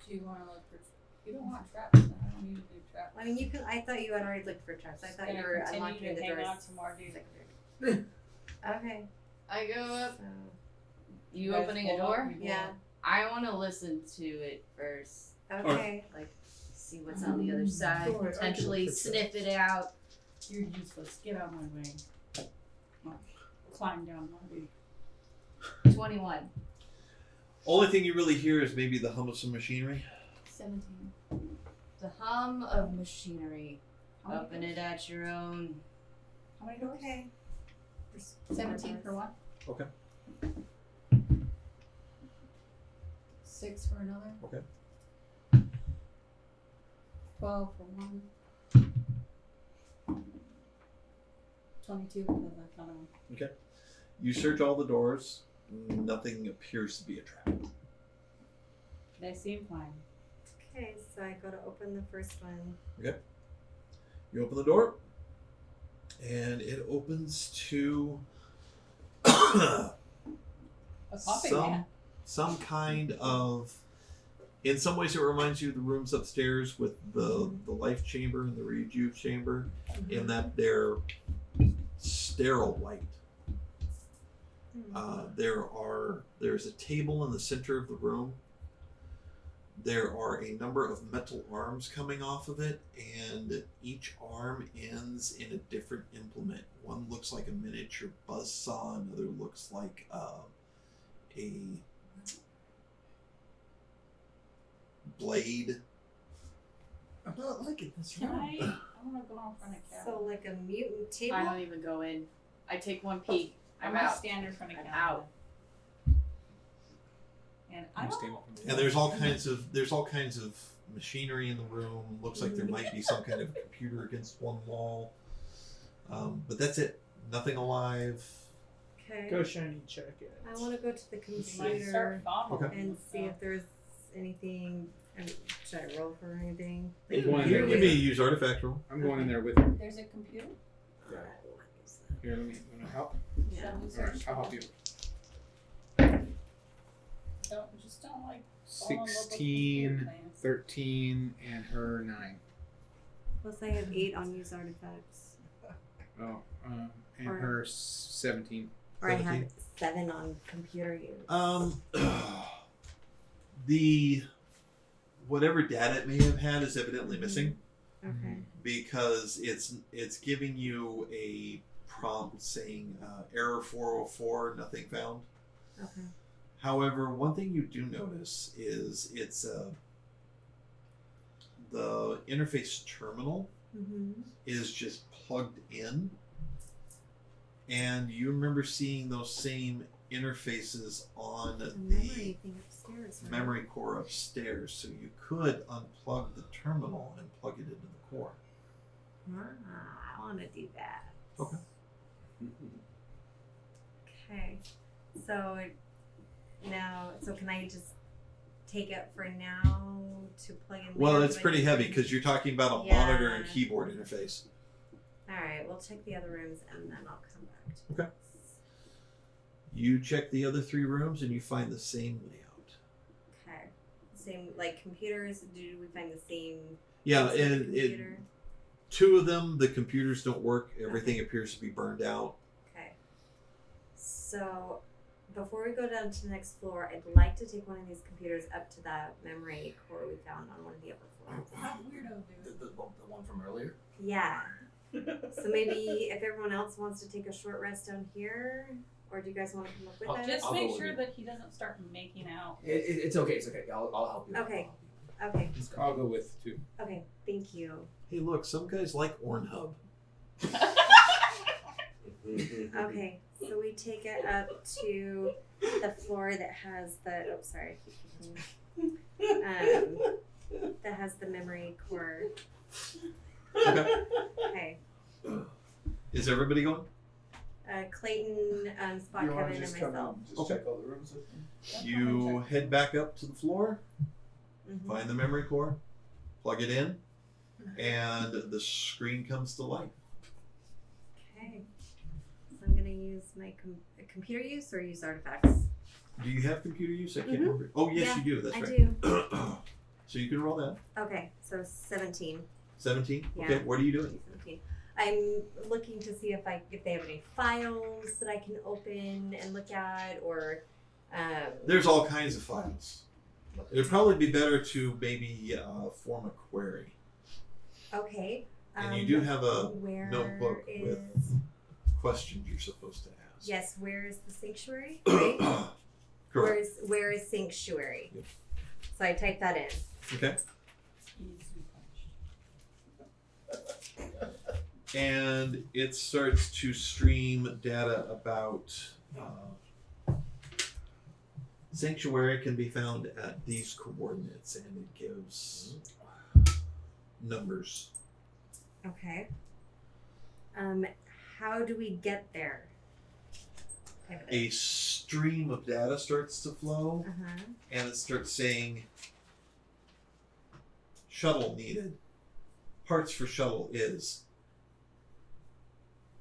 Do you want to look for? You don't want traps. Then I don't need to do traps. I mean, you can. I thought you had already looked for traps. I thought you were unlocking the hang doors. on to more, dude. Okay. I go up. So You guys opening a pull up, door? you pull yeah. up. I want to listen to it first. Okay. Like, see what's on the other side. Don't worry, I can Potentially fix sniff it out. You're useless. Get out of my way. Come on. Climb down, Marty. 21. Only thing you really hear is maybe the hum of some machinery. 17. The hum of machinery. How many Open doors? it at your own. How many doors? Okay. 17 for one. Okay. 6 for another. Okay. 12 for one. 22 for the other one. You search all the doors. Nothing appears to be a trap. They seem fine. Okay, so I go to open the first one. You open the door, and it opens to A coffee man. some kind of. In some ways, it reminds you of the rooms upstairs with the life chamber and the rejuve chamber, in that they're sterile white. There's a table in the center of the room. There are a number of metal arms coming off of it, and each arm ends in a different implement. One looks like a miniature buzzsaw, another looks like a blade. I'm not liking this Can room. I want to go in front of Cal. So like a mutant table. I don't even go in. I take one peek. I'm I'm gonna out. stand in front of I'm Cal. out. And I don't. And there's all kinds of machinery in the room. Looks like there might be some kind of computer against one wall. But that's it. Nothing alive. Okay. Go shiny check it. I want to go to the You might computer start following Okay. and see if there's anything. Should I roll for anything? I'm You going in there give with me a her. use artifact roll. I'm going in there with her. There's a computer. Here, let me help. Yeah. Shall we All right, search? I'll help you. Don't like fall in love with 16, computer plans. 13, and her 9. Plus I have 8 on use artifacts. Oh, and Or- her 17. Or I have 17. 7 on computer use. The whatever data it may have had is evidently missing, Okay. because it's giving you a prompt saying error 404, nothing found. Okay. However, one thing you do notice is it's the interface terminal is just plugged in, and you remember seeing those same interfaces on the memory thing upstairs. Right? memory core upstairs, so you could unplug the terminal and plug it into the core. I want to do that. Okay. Okay. So now, can I just take it for now to plug in? Well, later? it's pretty heavy because you're talking about a Yeah. monitor and keyboard interface. All right, we'll check the other rooms and then I'll come back to Okay. You check the other 3 rooms and you find the same layout. Okay. Same, like computers, do we find the same? Yeah, same and computer? 2 of them, the computers don't work. Everything appears to be burned out. Okay. So, before we go down to the next floor, I'd like to take one of these computers up to that memory core we found on one of the upper floors. That weirdo dude. The one from earlier? Yeah. So maybe if everyone else wants to take a short rest down here, or do you guys want to come up with us? Just I'll make go with sure you. that he doesn't start making out. It's okay. It's okay. I'll help you. Okay. Okay. I'll go with 2. Okay. Thank you. Hey, look, some guys like Ornhub. Okay. So we take it up to the floor that has the. Oh, sorry. That has the memory core. Okay. Okay. Is everybody going? Clayton, Spot, You want Kevin, to just and come myself. and just Okay. check all the rooms with me? You head back up to the floor, Mhm. find the memory core, plug it in, and the screen comes to life. Okay. So I'm gonna use my computer use or use artifacts. Do you have computer use? I can't Mhm. remember. Oh, yes, Yeah, you do. That's I right. do. So you can roll that. Okay, so 17. 17? Yeah. Okay, what are you doing? 17. I'm looking to see if they have any files that I can open and look at, or There's all kinds of files. It'd probably be better to maybe form a query. okay. And you do have a where notebook is, with questions you're supposed to ask. yes, where is the sanctuary? Right? Correct. Where is sanctuary? Yep. So I type that in. Okay. And it starts to stream data about sanctuary can be found at these coordinates, and it gives numbers. Okay. How do we get there? A stream of data starts to flow, Uh-huh. and it starts saying shuttle needed, parts for shuttle is,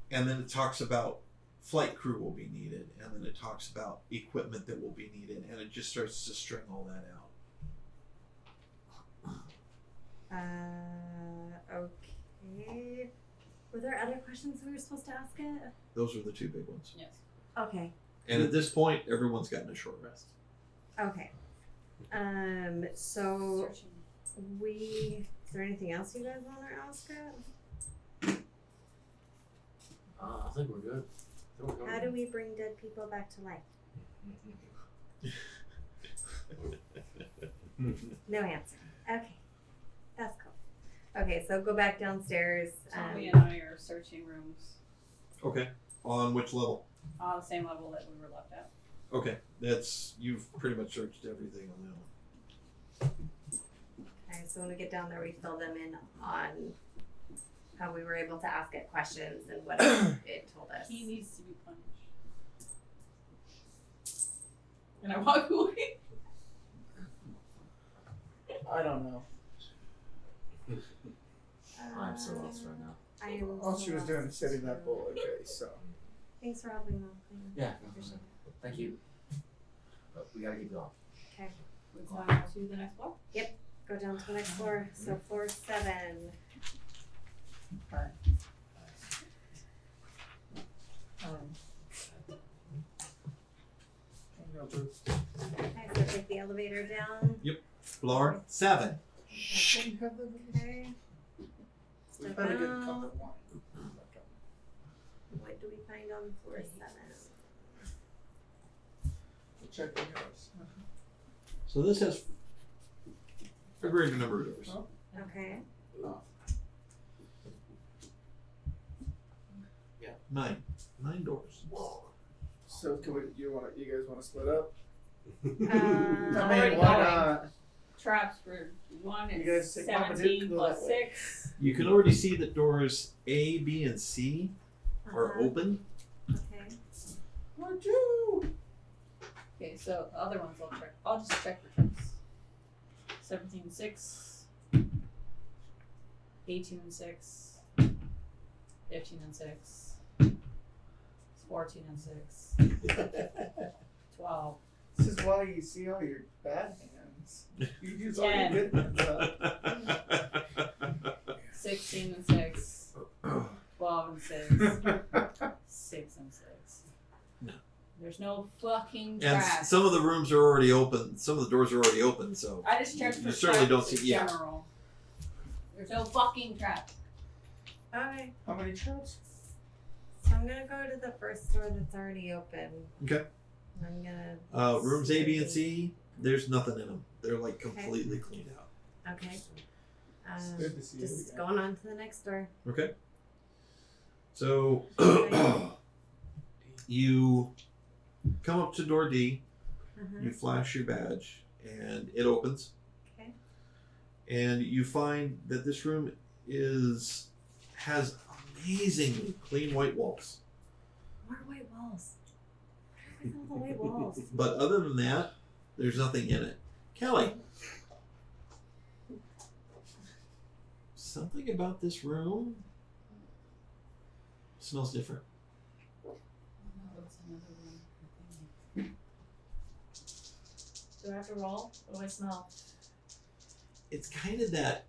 and then it talks about flight crew will be needed, and then it talks about equipment that will be needed, and it just starts to string all that out. Okay. Were there other questions we were supposed to ask it? Those are the 2 big ones. Yes. Okay. And at this point, everyone's gotten a short rest. Okay. So Searching. is there anything else you guys want to ask it? I think we're good. How do we bring dead people back to life? No answer. Okay. That's cool. Okay, so go back downstairs. Tommy and I are searching rooms Okay. On which level? on the same level that we were left at. Okay. You've pretty much searched everything on that one. Okay, so when we get down there, we fill them in on how we were able to ask it questions and what it told us. He needs to be punished. And I walk away. I don't know. I'm so lost right now. I am All so she was lost doing is setting that too. bullet case, so. Thanks for helping though. Yeah. Appreciate it. Thank you. But we gotta keep going. Okay, Let's go to the next floor. go down to the next floor. So floor 7. Okay, so take the elevator down. Floor 7. Okay. We Step better get a out. cup of wine. What do we find on floor 7? We'll check the house. So this has a greater number of doors. Okay. Yeah, 9 doors. So can we? You guys want to split up? I already mean, why going. not? Traps for 1 You is guys take Mama Duke, 17 go plus that way. 6. You can already see that doors A, B, and C are open. Okay. Would you? Okay, so the other ones I'll check. I'll just check for traps. 17 and 6. 18 and 6. 15 and 6. 14 and 6. 12. This is why you see all your bad hands. You use all your good hands up. 16 and 6. 12 and 6. 6 and 6. No. There's no fucking And traps. some of the rooms are already open. Some of the doors are already open, so I just checked for you certainly don't traps see. in Yeah. general. There's no fucking traps. Okay. How many traps? So I'm gonna go to the first door that's already open. Okay. I'm gonna. Rooms A, B, and C. There's nothing in them. They're like completely cleaned out. Okay. Good to see you Just again. going on to the next door. Okay. So you come up to door D. You flash your badge, and it opens. Okay. And you find that this room has amazingly clean white walls. More white walls. Where are all the white walls? But other than that, there's nothing in it. Kelly, something about this room smells different. Do I have to roll? What do I smell? It's kind of that,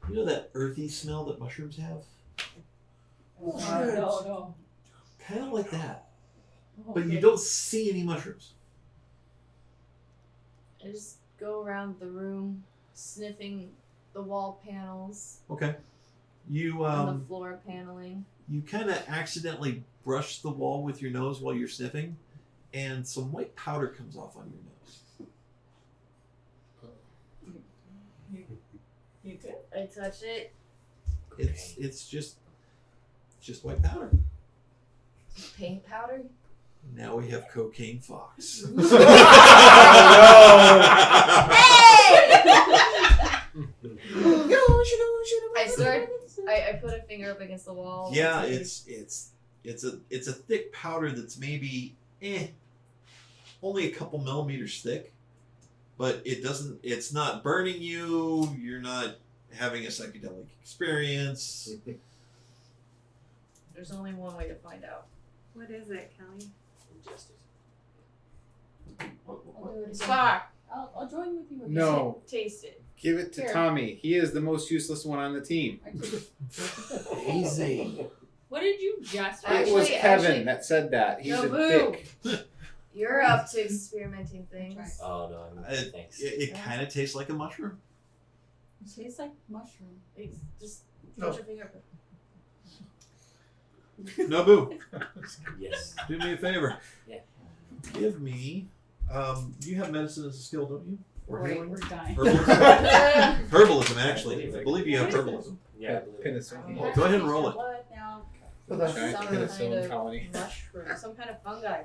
that earthy smell that mushrooms have? No. Kind of like that. Oh, But you don't see any mushrooms. I just go around the room, sniffing the wall panels Okay. You and the floor paneling. you kind of accidentally brush the wall with your nose while you're sniffing, and some white powder comes off on your nose. You good? I touch it. It's just white powder. Paint powder. Now we have cocaine fox. I put a finger up against the wall. Yeah, it's a thick powder that's maybe only a couple millimeters thick, but it's not burning you. You're not having a psychedelic experience. There's only one way to find out. What is it, Kelly? Spark. I'll join with you. No. Taste it. Give it to Here. Tommy. He is the most useless one on the team. Easy. What did you just? It was Actually- Kevin that said that. He's No, a boo. dick. You're up to experimenting things. Oh no, thanks. It kind of tastes like a mushroom. It tastes like mushroom. It's just No. put your finger up. Nobu, Yes. do me a favor. Yeah. Give me. You have medicine as a skill, don't you? Or Wait, healing? we're dying. Herbalism. Herbalism, actually. I believe you have herbalism. Yeah. Penicillin. Go ahead and roll it. What now? For the Giant Some kind penicillin of colony. mushroom, some kind of fungi.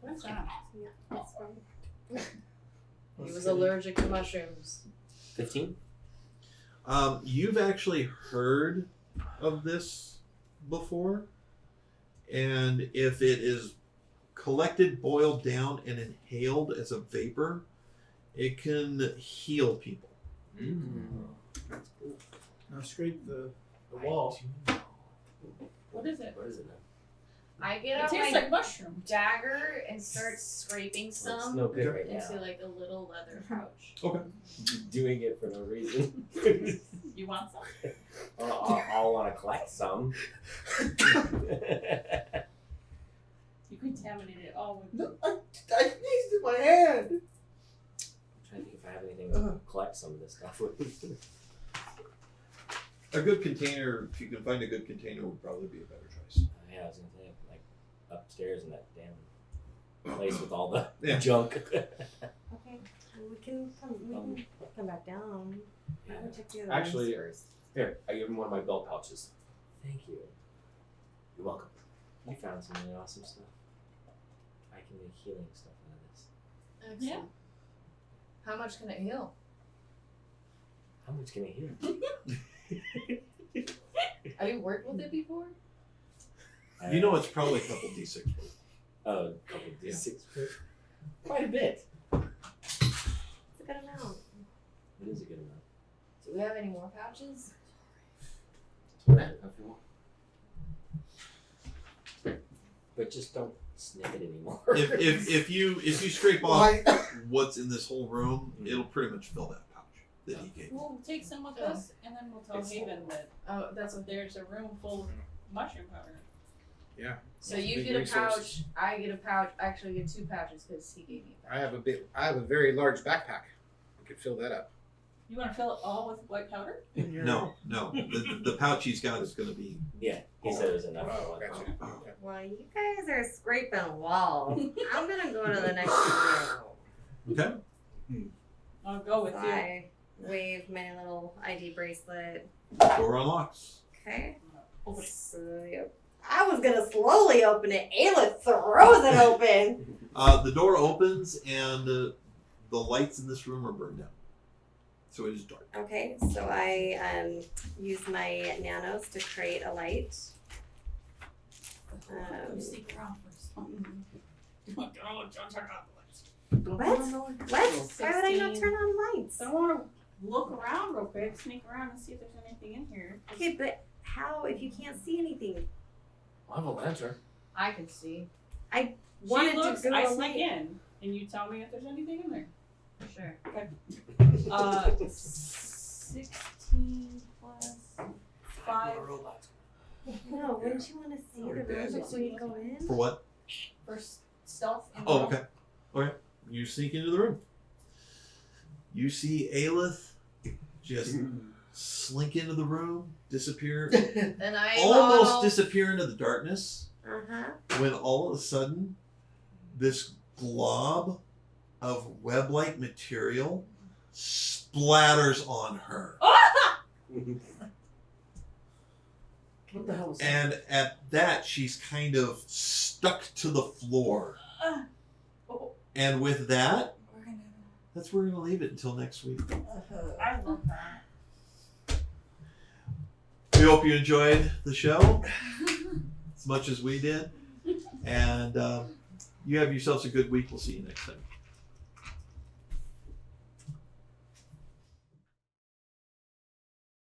What's that? He was allergic to mushrooms. 15. You've actually heard of this before, and if it is collected, boiled down, and inhaled as a vapor, it can heal people. Now scrape the wall. What is it? What is it now? I get It out tastes my like mushroom. dagger and start scraping It's some no good right into now. like a little leather pouch. Doing it for no reason. You want some? I'll want to collect some. You contaminated it all with. No, I sneezed in my hand. I'm trying to think if I have anything to collect some of this stuff with. A good container, if you can find a good container, would probably be a better choice. Yeah, I was gonna say like upstairs in that damn place with all the Yeah. junk. Okay. We can come back down. I would check the other Actually- rooms first. Here, I give him one of my belt pouches. Thank you. You're welcome. You found some really awesome stuff. I can make healing stuff out of this. Excellent. How much can it heal? How much can it heal? Have you worked with it before? You know it's probably a couple D6 worth. Oh, a couple of D6. Quite a bit. It's a good amount. It is a good amount. Do we have any more pouches? But just don't sniff it anymore. If you scrape off what's in this whole room, it'll pretty much fill that pouch that he gave you. We'll take some with us, and then we'll tell Haven that That's what. there's a room full of mushroom powder. So Yes, you big get a resource. pouch. I get a pouch. Actually, get 2 pouches because he gave me. I have a very large backpack. We could fill that up. You want to fill it all with white powder? No. The pouch he's got is going to be. Yeah, he said it was enough. Oh, gotcha. Okay. Well, you guys are scraping walls. I'm gonna go to the next room. Okay. I'll go with So you. I wave my little ID bracelet. Door unlocks. Okay. Open it. So, I was gonna slowly open it. Ayla throws it open. The door opens and the lights in this room are burned out. So it is dark. Okay, so I use my nanos to create a light. Sneak around first. What? What? Why would I not turn on lights? I want to look around real quick, sneak around and see if there's anything in here. Okay, but how if you can't see anything? I have a lantern. I can see. Wanted She looks, to go I a sneak light. in, and you tell me if there's anything in there. Sure. 16 plus 5 No, wouldn't you want to see the room before you go in? For what? for stealth. And Oh, okay. Okay. You sneak into the room. You see Aelith just slink into the room, disappear, And I almost disappear into the darkness. Uh-huh. When all of a sudden, this glob of web-like material splatters on her. What the hell was that? And at that, she's kind of stuck to the floor. And with that, that's where we're going to leave it until next week. I love that. We hope you enjoyed the show as much as we did. And you have yourselves a good week. We'll see you next time.